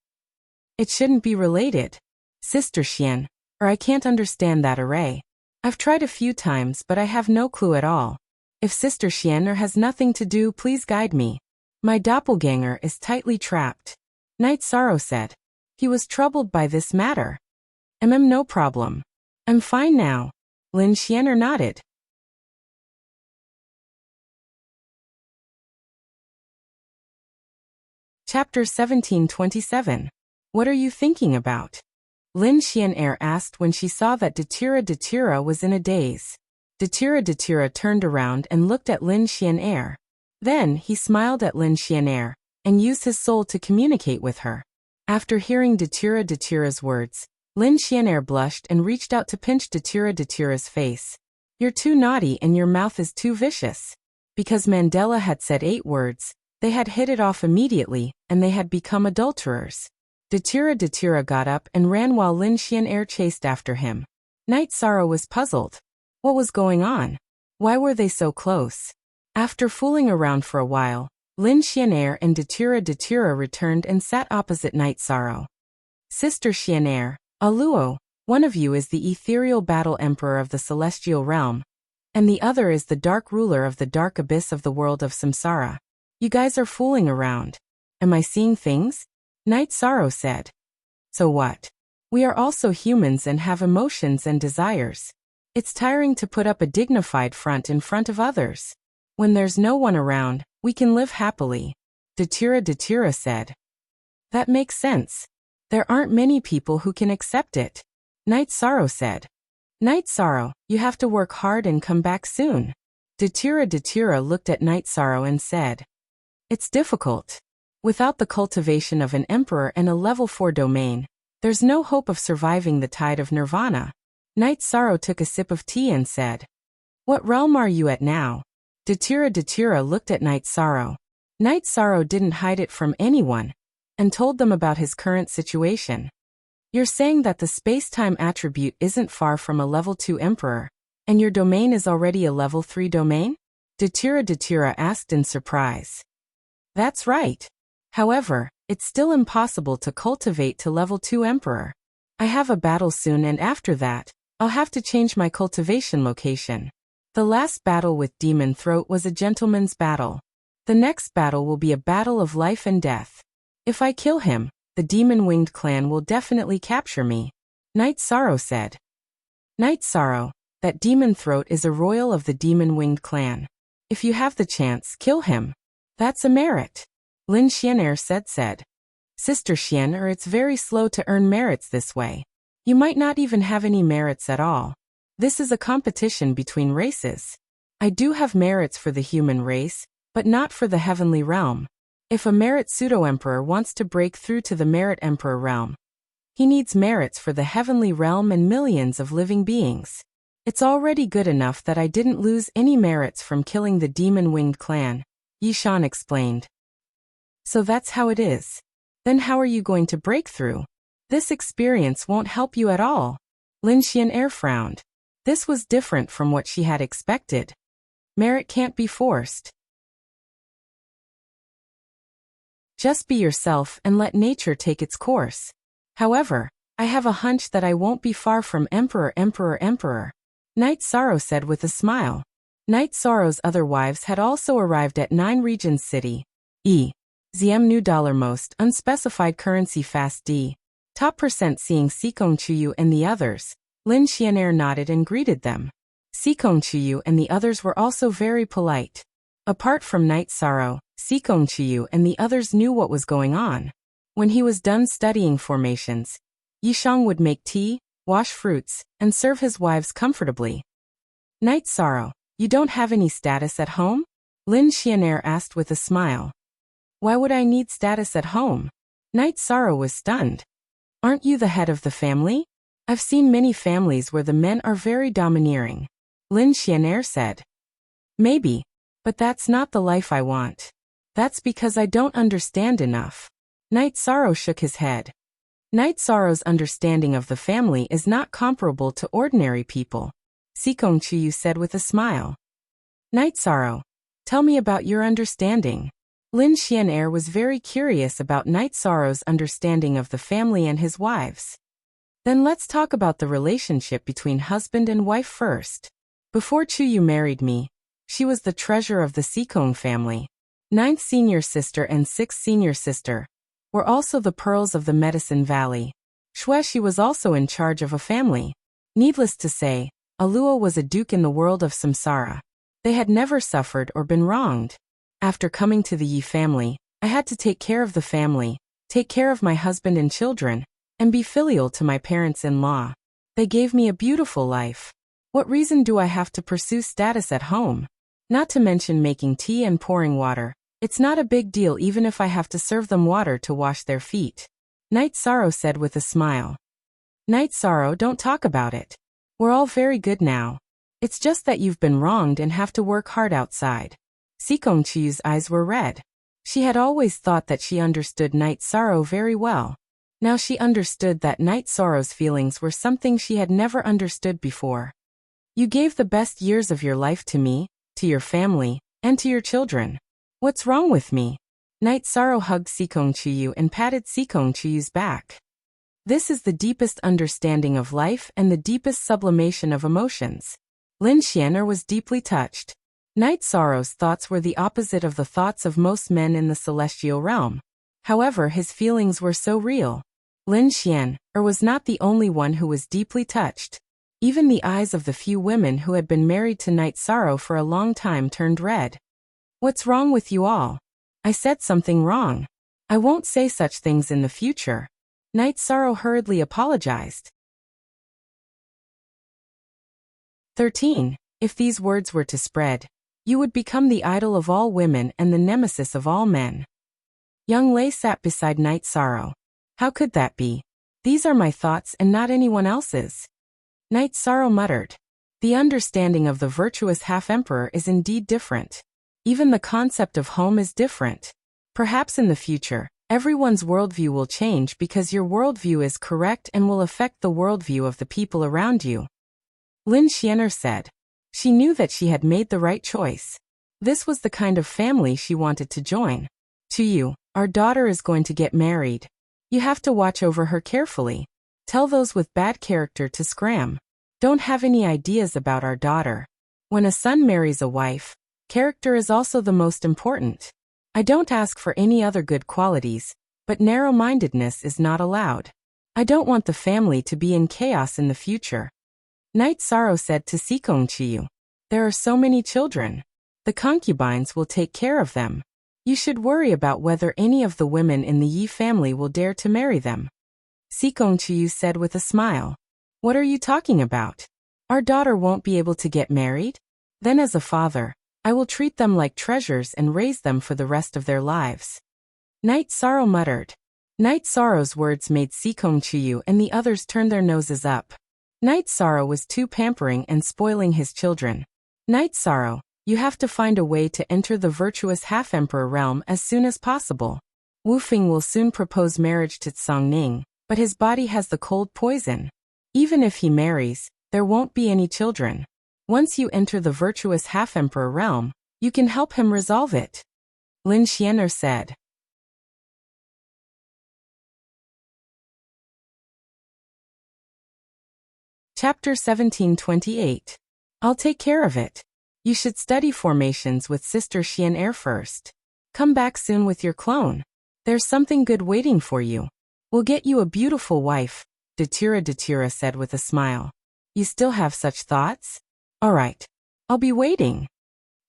It shouldn't be related. Sister Xian, or I can't understand that array. I've tried a few times but I have no clue at all. If Sister Xian has nothing to do, please guide me. My doppelganger is tightly trapped. Knight Sorrow said. He was troubled by this matter. No problem. I'm fine now. Lin Xianer nodded. Chapter 1727. What are you thinking about? Lin Xianer asked when she saw that Datura was in a daze. Datura turned around and looked at Lin Xianer. Then he smiled at Lin Xianer and used his soul to communicate with her. After hearing Datura's words, Lin Xianer blushed and reached out to pinch Datura's face. You're too naughty and your mouth is too vicious. Because Mandela had said 8 words, they had hit it off immediately, and they had become adulterers. Datura got up and ran while Lin Xianer chased after him. Knight Sorrow was puzzled. What was going on? Why were they so close? After fooling around for a while, Lin Xianer and Datura returned and sat opposite Knight Sorrow. Sister Xianer, Aluo, one of you is the ethereal battle emperor of the celestial realm, and the other is the dark ruler of the dark abyss of the world of samsara. You guys are fooling around. Am I seeing things? Knight Sorrow said. So what? We are also humans and have emotions and desires. It's tiring to put up a dignified front in front of others. When there's no one around, we can live happily. Datura said. That makes sense. There aren't many people who can accept it. Knight Sorrow said. Knight Sorrow, you have to work hard and come back soon. Datura looked at Knight Sorrow and said. It's difficult. Without the cultivation of an emperor and a level 4 domain, there's no hope of surviving the tide of nirvana. Knight Sorrow took a sip of tea and said. What realm are you at now? Datura looked at Knight Sorrow. Knight Sorrow didn't hide it from anyone, and told them about his current situation. You're saying that the space-time attribute isn't far from a level 2 emperor, and your domain is already a level 3 domain? Datura asked in surprise. That's right. However, it's still impossible to cultivate to level 2 emperor. I have a battle soon and after that, I'll have to change my cultivation location. The last battle with Demon Throat was a gentleman's battle. The next battle will be a battle of life and death. If I kill him, the Demon-Winged clan will definitely capture me. Knight Sorrow said. Knight Sorrow, that Demon Throat is a royal of the Demon-Winged clan. If you have the chance, kill him. That's a merit. Lin Xianer said. Sister Xianer, it's very slow to earn merits this way. You might not even have any merits at all. This is a competition between races. I do have merits for the human race, but not for the heavenly realm. If a merit pseudo-emperor wants to break through to the merit emperor realm, he needs merits for the heavenly realm and millions of living beings. It's already good enough that I didn't lose any merits from killing the Demon-Winged clan, Yishan explained. So that's how it is. Then how are you going to break through? This experience won't help you at all. Lin Xianer frowned. This was different from what she had expected. Merit can't be forced. Just be yourself and let nature take its course. However, I have a hunch that I won't be far from Emperor. Knight Sorrow said with a smile. Knight Sorrow's other wives had also arrived at 9 Regions City. ZM new dollar most unspecified currency fast D. Top percent seeing Sikong Chuyu and the others. Lin Xianer nodded and greeted them. Sikong Chuyu and the others were also very polite. Apart from Knight Sorrow, Sikong Chuyu and the others knew what was going on. When he was done studying formations, Yishang would make tea, wash fruits, and serve his wives comfortably. Knight Sorrow, you don't have any status at home? Lin Xianer asked with a smile. Why would I need status at home? Knight Sorrow was stunned. Aren't you the head of the family? I've seen many families where the men are very domineering. Lin Xianer said. Maybe, but that's not the life I want. That's because I don't understand enough. Knight Sorrow shook his head. Knight Sorrow's understanding of the family is not comparable to ordinary people. Sikong Chuyu said with a smile. Knight Sorrow, tell me about your understanding. Lin Xian'er was very curious about Night Sorrow's understanding of the family and his wives. Then let's talk about the relationship between husband and wife first. Before Chuyu married me, she was the treasure of the Sikong family. 9th senior sister and 6th senior sister were also the pearls of the Medicine Valley. Xueshi was also in charge of a family. Needless to say, Alua was a duke in the world of samsara. They had never suffered or been wronged. After coming to the Yi family, I had to take care of the family, take care of my husband and children, and be filial to my parents-in-law. They gave me a beautiful life. What reason do I have to pursue status at home? Not to mention making tea and pouring water. It's not a big deal even if I have to serve them water to wash their feet. Night Sorrow said with a smile. Night Sorrow, don't talk about it. We're all very good now. It's just that you've been wronged and have to work hard outside. Sikong Chiyu's eyes were red. She had always thought that she understood Night Sorrow very well. Now she understood that Night Sorrow's feelings were something she had never understood before. You gave the best years of your life to me, to your family, and to your children. What's wrong with me? Night Sorrow hugged Sikong Chiyu and patted Sikong Chiyu's back. This is the deepest understanding of life and the deepest sublimation of emotions. Lin Xian'er was deeply touched. Night Sorrow's thoughts were the opposite of the thoughts of most men in the celestial realm. However, his feelings were so real. Lin Xian'er was not the only one who was deeply touched. Even the eyes of the few women who had been married to Night Sorrow for a long time turned red. What's wrong with you all? I said something wrong. I won't say such things in the future. Night Sorrow hurriedly apologized. 13. If these words were to spread, you would become the idol of all women and the nemesis of all men. Young Lei sat beside Night Sorrow. How could that be? These are my thoughts and not anyone else's. Night Sorrow muttered. The understanding of the virtuous half-emperor is indeed different. Even the concept of home is different. Perhaps in the future, everyone's worldview will change because your worldview is correct and will affect the worldview of the people around you. Lin Xian'er said. She knew that she had made the right choice. This was the kind of family she wanted to join. To you, our daughter is going to get married. You have to watch over her carefully. Tell those with bad character to scram. Don't have any ideas about our daughter. When a son marries a wife, character is also the most important. I don't ask for any other good qualities, but narrow-mindedness is not allowed. I don't want the family to be in chaos in the future. Night Sorrow said to Sikong Chiyu. There are so many children. The concubines will take care of them. You should worry about whether any of the women in the Yi family will dare to marry them. Sikong Chiyu said with a smile. What are you talking about? Our daughter won't be able to get married? Then as a father, I will treat them like treasures and raise them for the rest of their lives. Night Sorrow muttered. Night Sorrow's words made Sikong Chiyu and the others turn their noses up. Night Sorrow was too pampering and spoiling his children. Night Sorrow, you have to find a way to enter the virtuous half-emperor realm as soon as possible. Wu Fing will soon propose marriage to Tsang Ning, but his body has the cold poison. Even if he marries, there won't be any children. Once you enter the virtuous half-emperor realm, you can help him resolve it. Lin Xian'er said. Chapter 1728. I'll take care of it. You should study formations with Sister Xian'er first. Come back soon with your clone. There's something good waiting for you. We'll get you a beautiful wife, Datura said with a smile. You still have such thoughts? All right. I'll be waiting.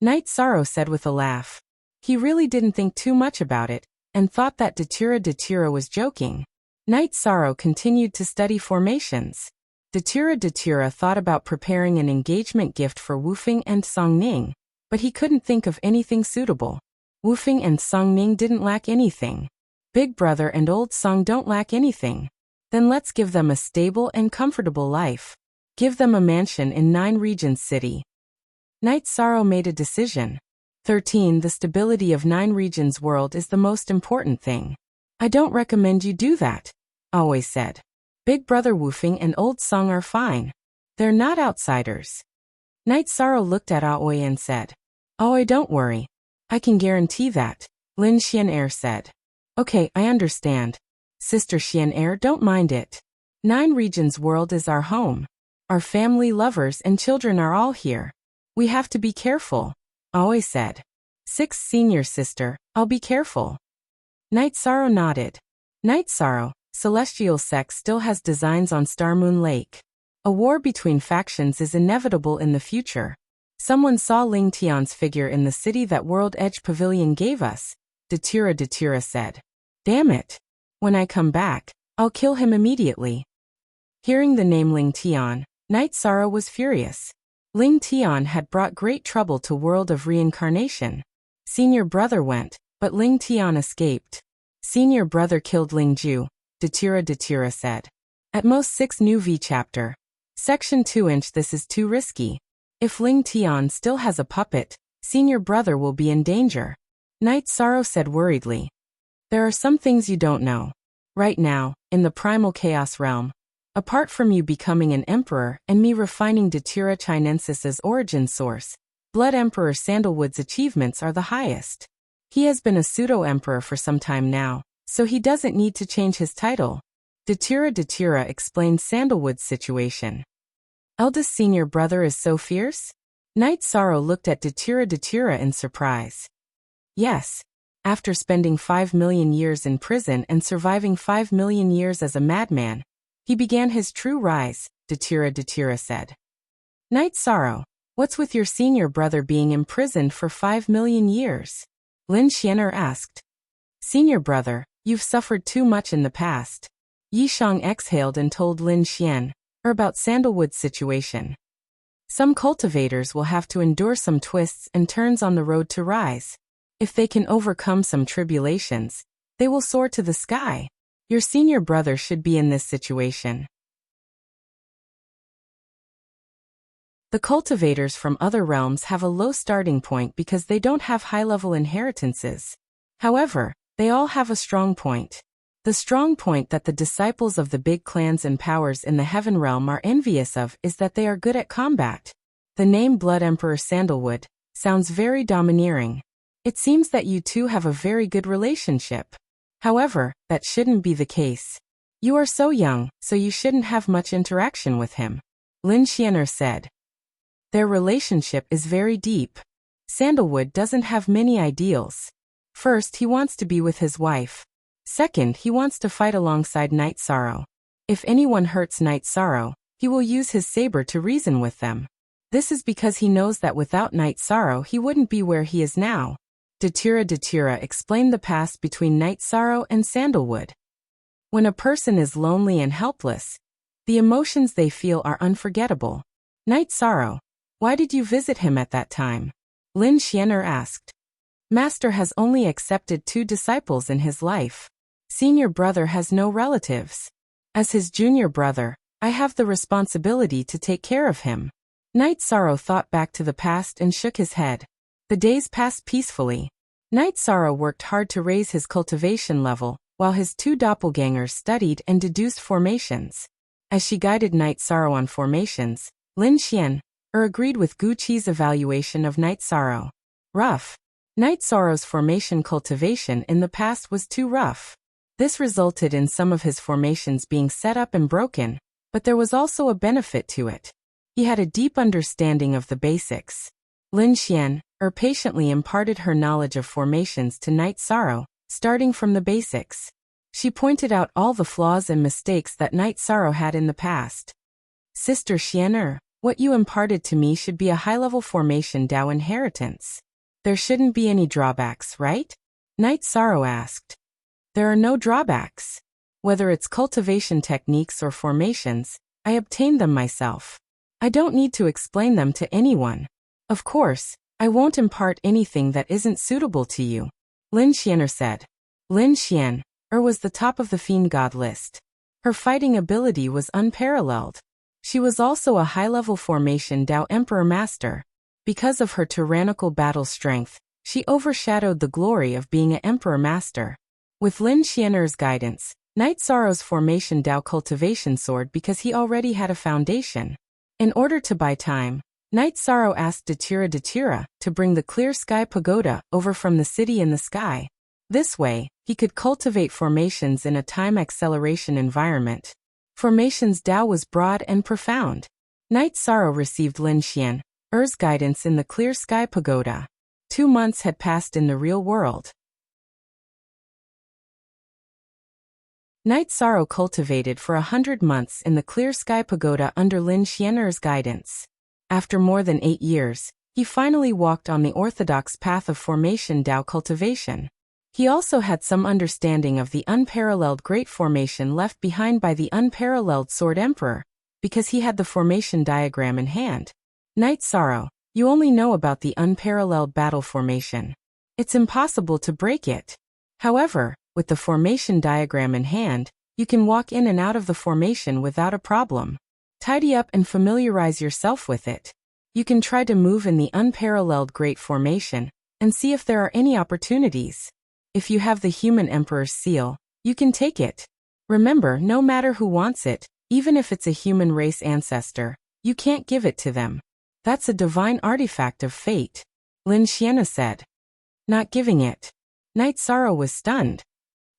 Night Sorrow said with a laugh. He really didn't think too much about it, and thought that Datura was joking. Night Sorrow continued to study formations. Datura thought about preparing an engagement gift for Wu Fing and Song Ning, but he couldn't think of anything suitable. Wu Fing and Song Ning didn't lack anything. Big Brother and Old Song don't lack anything. Then let's give them a stable and comfortable life. Give them a mansion in 9 Regions City. Night Sorrow made a decision. 13. The stability of 9 Regions world is the most important thing. I don't recommend you do that, always said. Big Brother Wu Fing and Old Song are fine. They're not outsiders. Night Sorrow looked at Aoi and said, Aoi, don't worry. I can guarantee that. Lin Xian'er said. Okay, I understand. Sister Xian'er, don't mind it. 9 Regions world is our home. Our family, lovers, and children are all here. We have to be careful, Aoi said. 6 Senior Sister, I'll be careful. Night Sorrow nodded. Night Sorrow, Celestial Sect still has designs on Star Moon Lake. A war between factions is inevitable in the future. Someone saw Ling Tian's figure in the city that World Edge Pavilion gave us, Datura said. Damn it. When I come back, I'll kill him immediately. Hearing the name Ling Tian, Night Sorrow was furious. Ling Tian had brought great trouble to World of Reincarnation. Senior brother went, but Ling Tian escaped. Senior brother killed Ling Ju, Datura said. At most 6 new V chapter. Section 2-inch. This is too risky. If Ling Tian still has a puppet, senior brother will be in danger. Night Sorrow said worriedly. There are some things you don't know. Right now, in the primal chaos realm, apart from you becoming an emperor and me refining Datura Chinensis's origin source, Blood Emperor Sandalwood's achievements are the highest. He has been a pseudo-emperor for some time now, so he doesn't need to change his title. Datura explained Sandalwood's situation. Eldest senior brother is so fierce? Night Sorrow looked at Datura in surprise. Yes. After spending 5 million years in prison and surviving 5 million years as a madman, he began his true rise, Datura said. Night Sorrow, what's with your senior brother being imprisoned for 5 million years? Lin Xian'er asked. Senior brother, you've suffered too much in the past. Yishang exhaled and told Lin Xian about Sandalwood's situation. Some cultivators will have to endure some twists and turns on the road to rise. If they can overcome some tribulations, they will soar to the sky. Your senior brother should be in this situation. The cultivators from other realms have a low starting point because they don't have high-level inheritances. However, they all have a strong point. The strong point that the disciples of the big clans and powers in the Heaven Realm are envious of is that they are good at combat. The name Blood Emperor Sandalwood sounds very domineering. It seems that you two have a very good relationship. However, that shouldn't be the case. You are so young, so you shouldn't have much interaction with him, Lin Xian'er said. Their relationship is very deep. Sandalwood doesn't have many ideals. First, he wants to be with his wife. Second, he wants to fight alongside Night Sorrow. If anyone hurts Night Sorrow, he will use his saber to reason with them. This is because he knows that without Night Sorrow he wouldn't be where he is now. Datura explained the past between Night Sorrow and Sandalwood. When a person is lonely and helpless, the emotions they feel are unforgettable. Night Sorrow, why did you visit him at that time? Lin Xian'er asked. Master has only accepted 2 disciples in his life. Senior brother has no relatives. As his junior brother, I have the responsibility to take care of him. Night Sorrow thought back to the past and shook his head. The days passed peacefully. Night Sorrow worked hard to raise his cultivation level, while his 2 doppelgangers studied and deduced formations. As she guided Night Sorrow on formations, Lin Xian'er agreed with Gu Qi's evaluation of Night Sorrow. Rough. Night Sorrow's formation cultivation in the past was too rough. This resulted in some of his formations being set up and broken, but there was also a benefit to it. He had a deep understanding of the basics. Lin Xian'er patiently imparted her knowledge of formations to Night Sorrow, starting from the basics. She pointed out all the flaws and mistakes that Night Sorrow had in the past. Sister Xian'er, what you imparted to me should be a high-level formation Dao inheritance. There shouldn't be any drawbacks, right? Night Sorrow asked. There are no drawbacks. Whether it's cultivation techniques or formations, I obtained them myself. I don't need to explain them to anyone. Of course, I won't impart anything that isn't suitable to you, Lin Xian'er said. Lin Xian'er was the top of the Fiend God list. Her fighting ability was unparalleled. She was also a high-level formation Dao Emperor Master. Because of her tyrannical battle strength, she overshadowed the glory of being an Emperor Master. With Lin Xian'er's guidance, Night Sorrow's formation Dao cultivation soared because he already had a foundation. In order to buy time, Night Sorrow asked Datura to bring the Clear Sky Pagoda over from the city in the sky. This way, he could cultivate formations in a time acceleration environment. Formations Tao was broad and profound. Night Sorrow received Lin Xian, Er's guidance in the Clear Sky Pagoda. 2 months had passed in the real world. Night Sorrow cultivated for 100 months in the Clear Sky Pagoda under Lin Xian'er's guidance. After more than 8 years, he finally walked on the orthodox path of formation Tao cultivation. He also had some understanding of the unparalleled great formation left behind by the unparalleled Sword Emperor, because he had the formation diagram in hand. Night Sorrow, you only know about the unparalleled battle formation. It's impossible to break it. However, with the formation diagram in hand, you can walk in and out of the formation without a problem. Tidy up and familiarize yourself with it. You can try to move in the unparalleled great formation, and see if there are any opportunities. If you have the human emperor's seal, you can take it. Remember, no matter who wants it, even if it's a human race ancestor, you can't give it to them. That's a divine artifact of fate. Lin Xian said. Not giving it. Night Sorrow was stunned.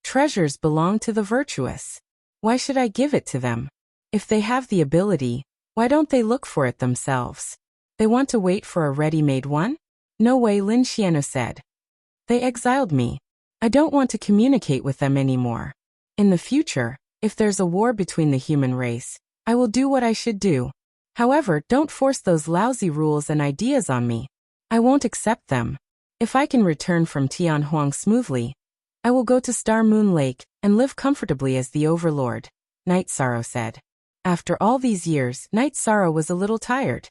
Treasures belong to the virtuous. Why should I give it to them? If they have the ability, why don't they look for it themselves? They want to wait for a ready-made one? No way, Lin Xian said. They exiled me. I don't want to communicate with them anymore. In the future, if there's a war between the human race, I will do what I should do. However, don't force those lousy rules and ideas on me. I won't accept them. If I can return from Tianhuang smoothly, I will go to Star Moon Lake and live comfortably as the Overlord, Night Sorrow said. After all these years, Night Sorrow was a little tired.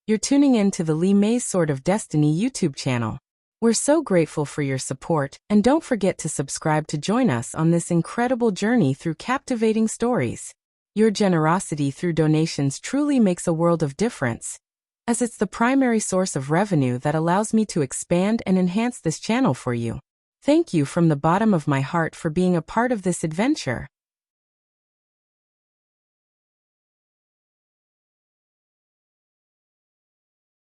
You're tuning in to the Li Mei's Sword of Destiny YouTube channel. We're so grateful for your support, and don't forget to subscribe to join us on this incredible journey through captivating stories. Your generosity through donations truly makes a world of difference, as it's the primary source of revenue that allows me to expand and enhance this channel for you. Thank you from the bottom of my heart for being a part of this adventure.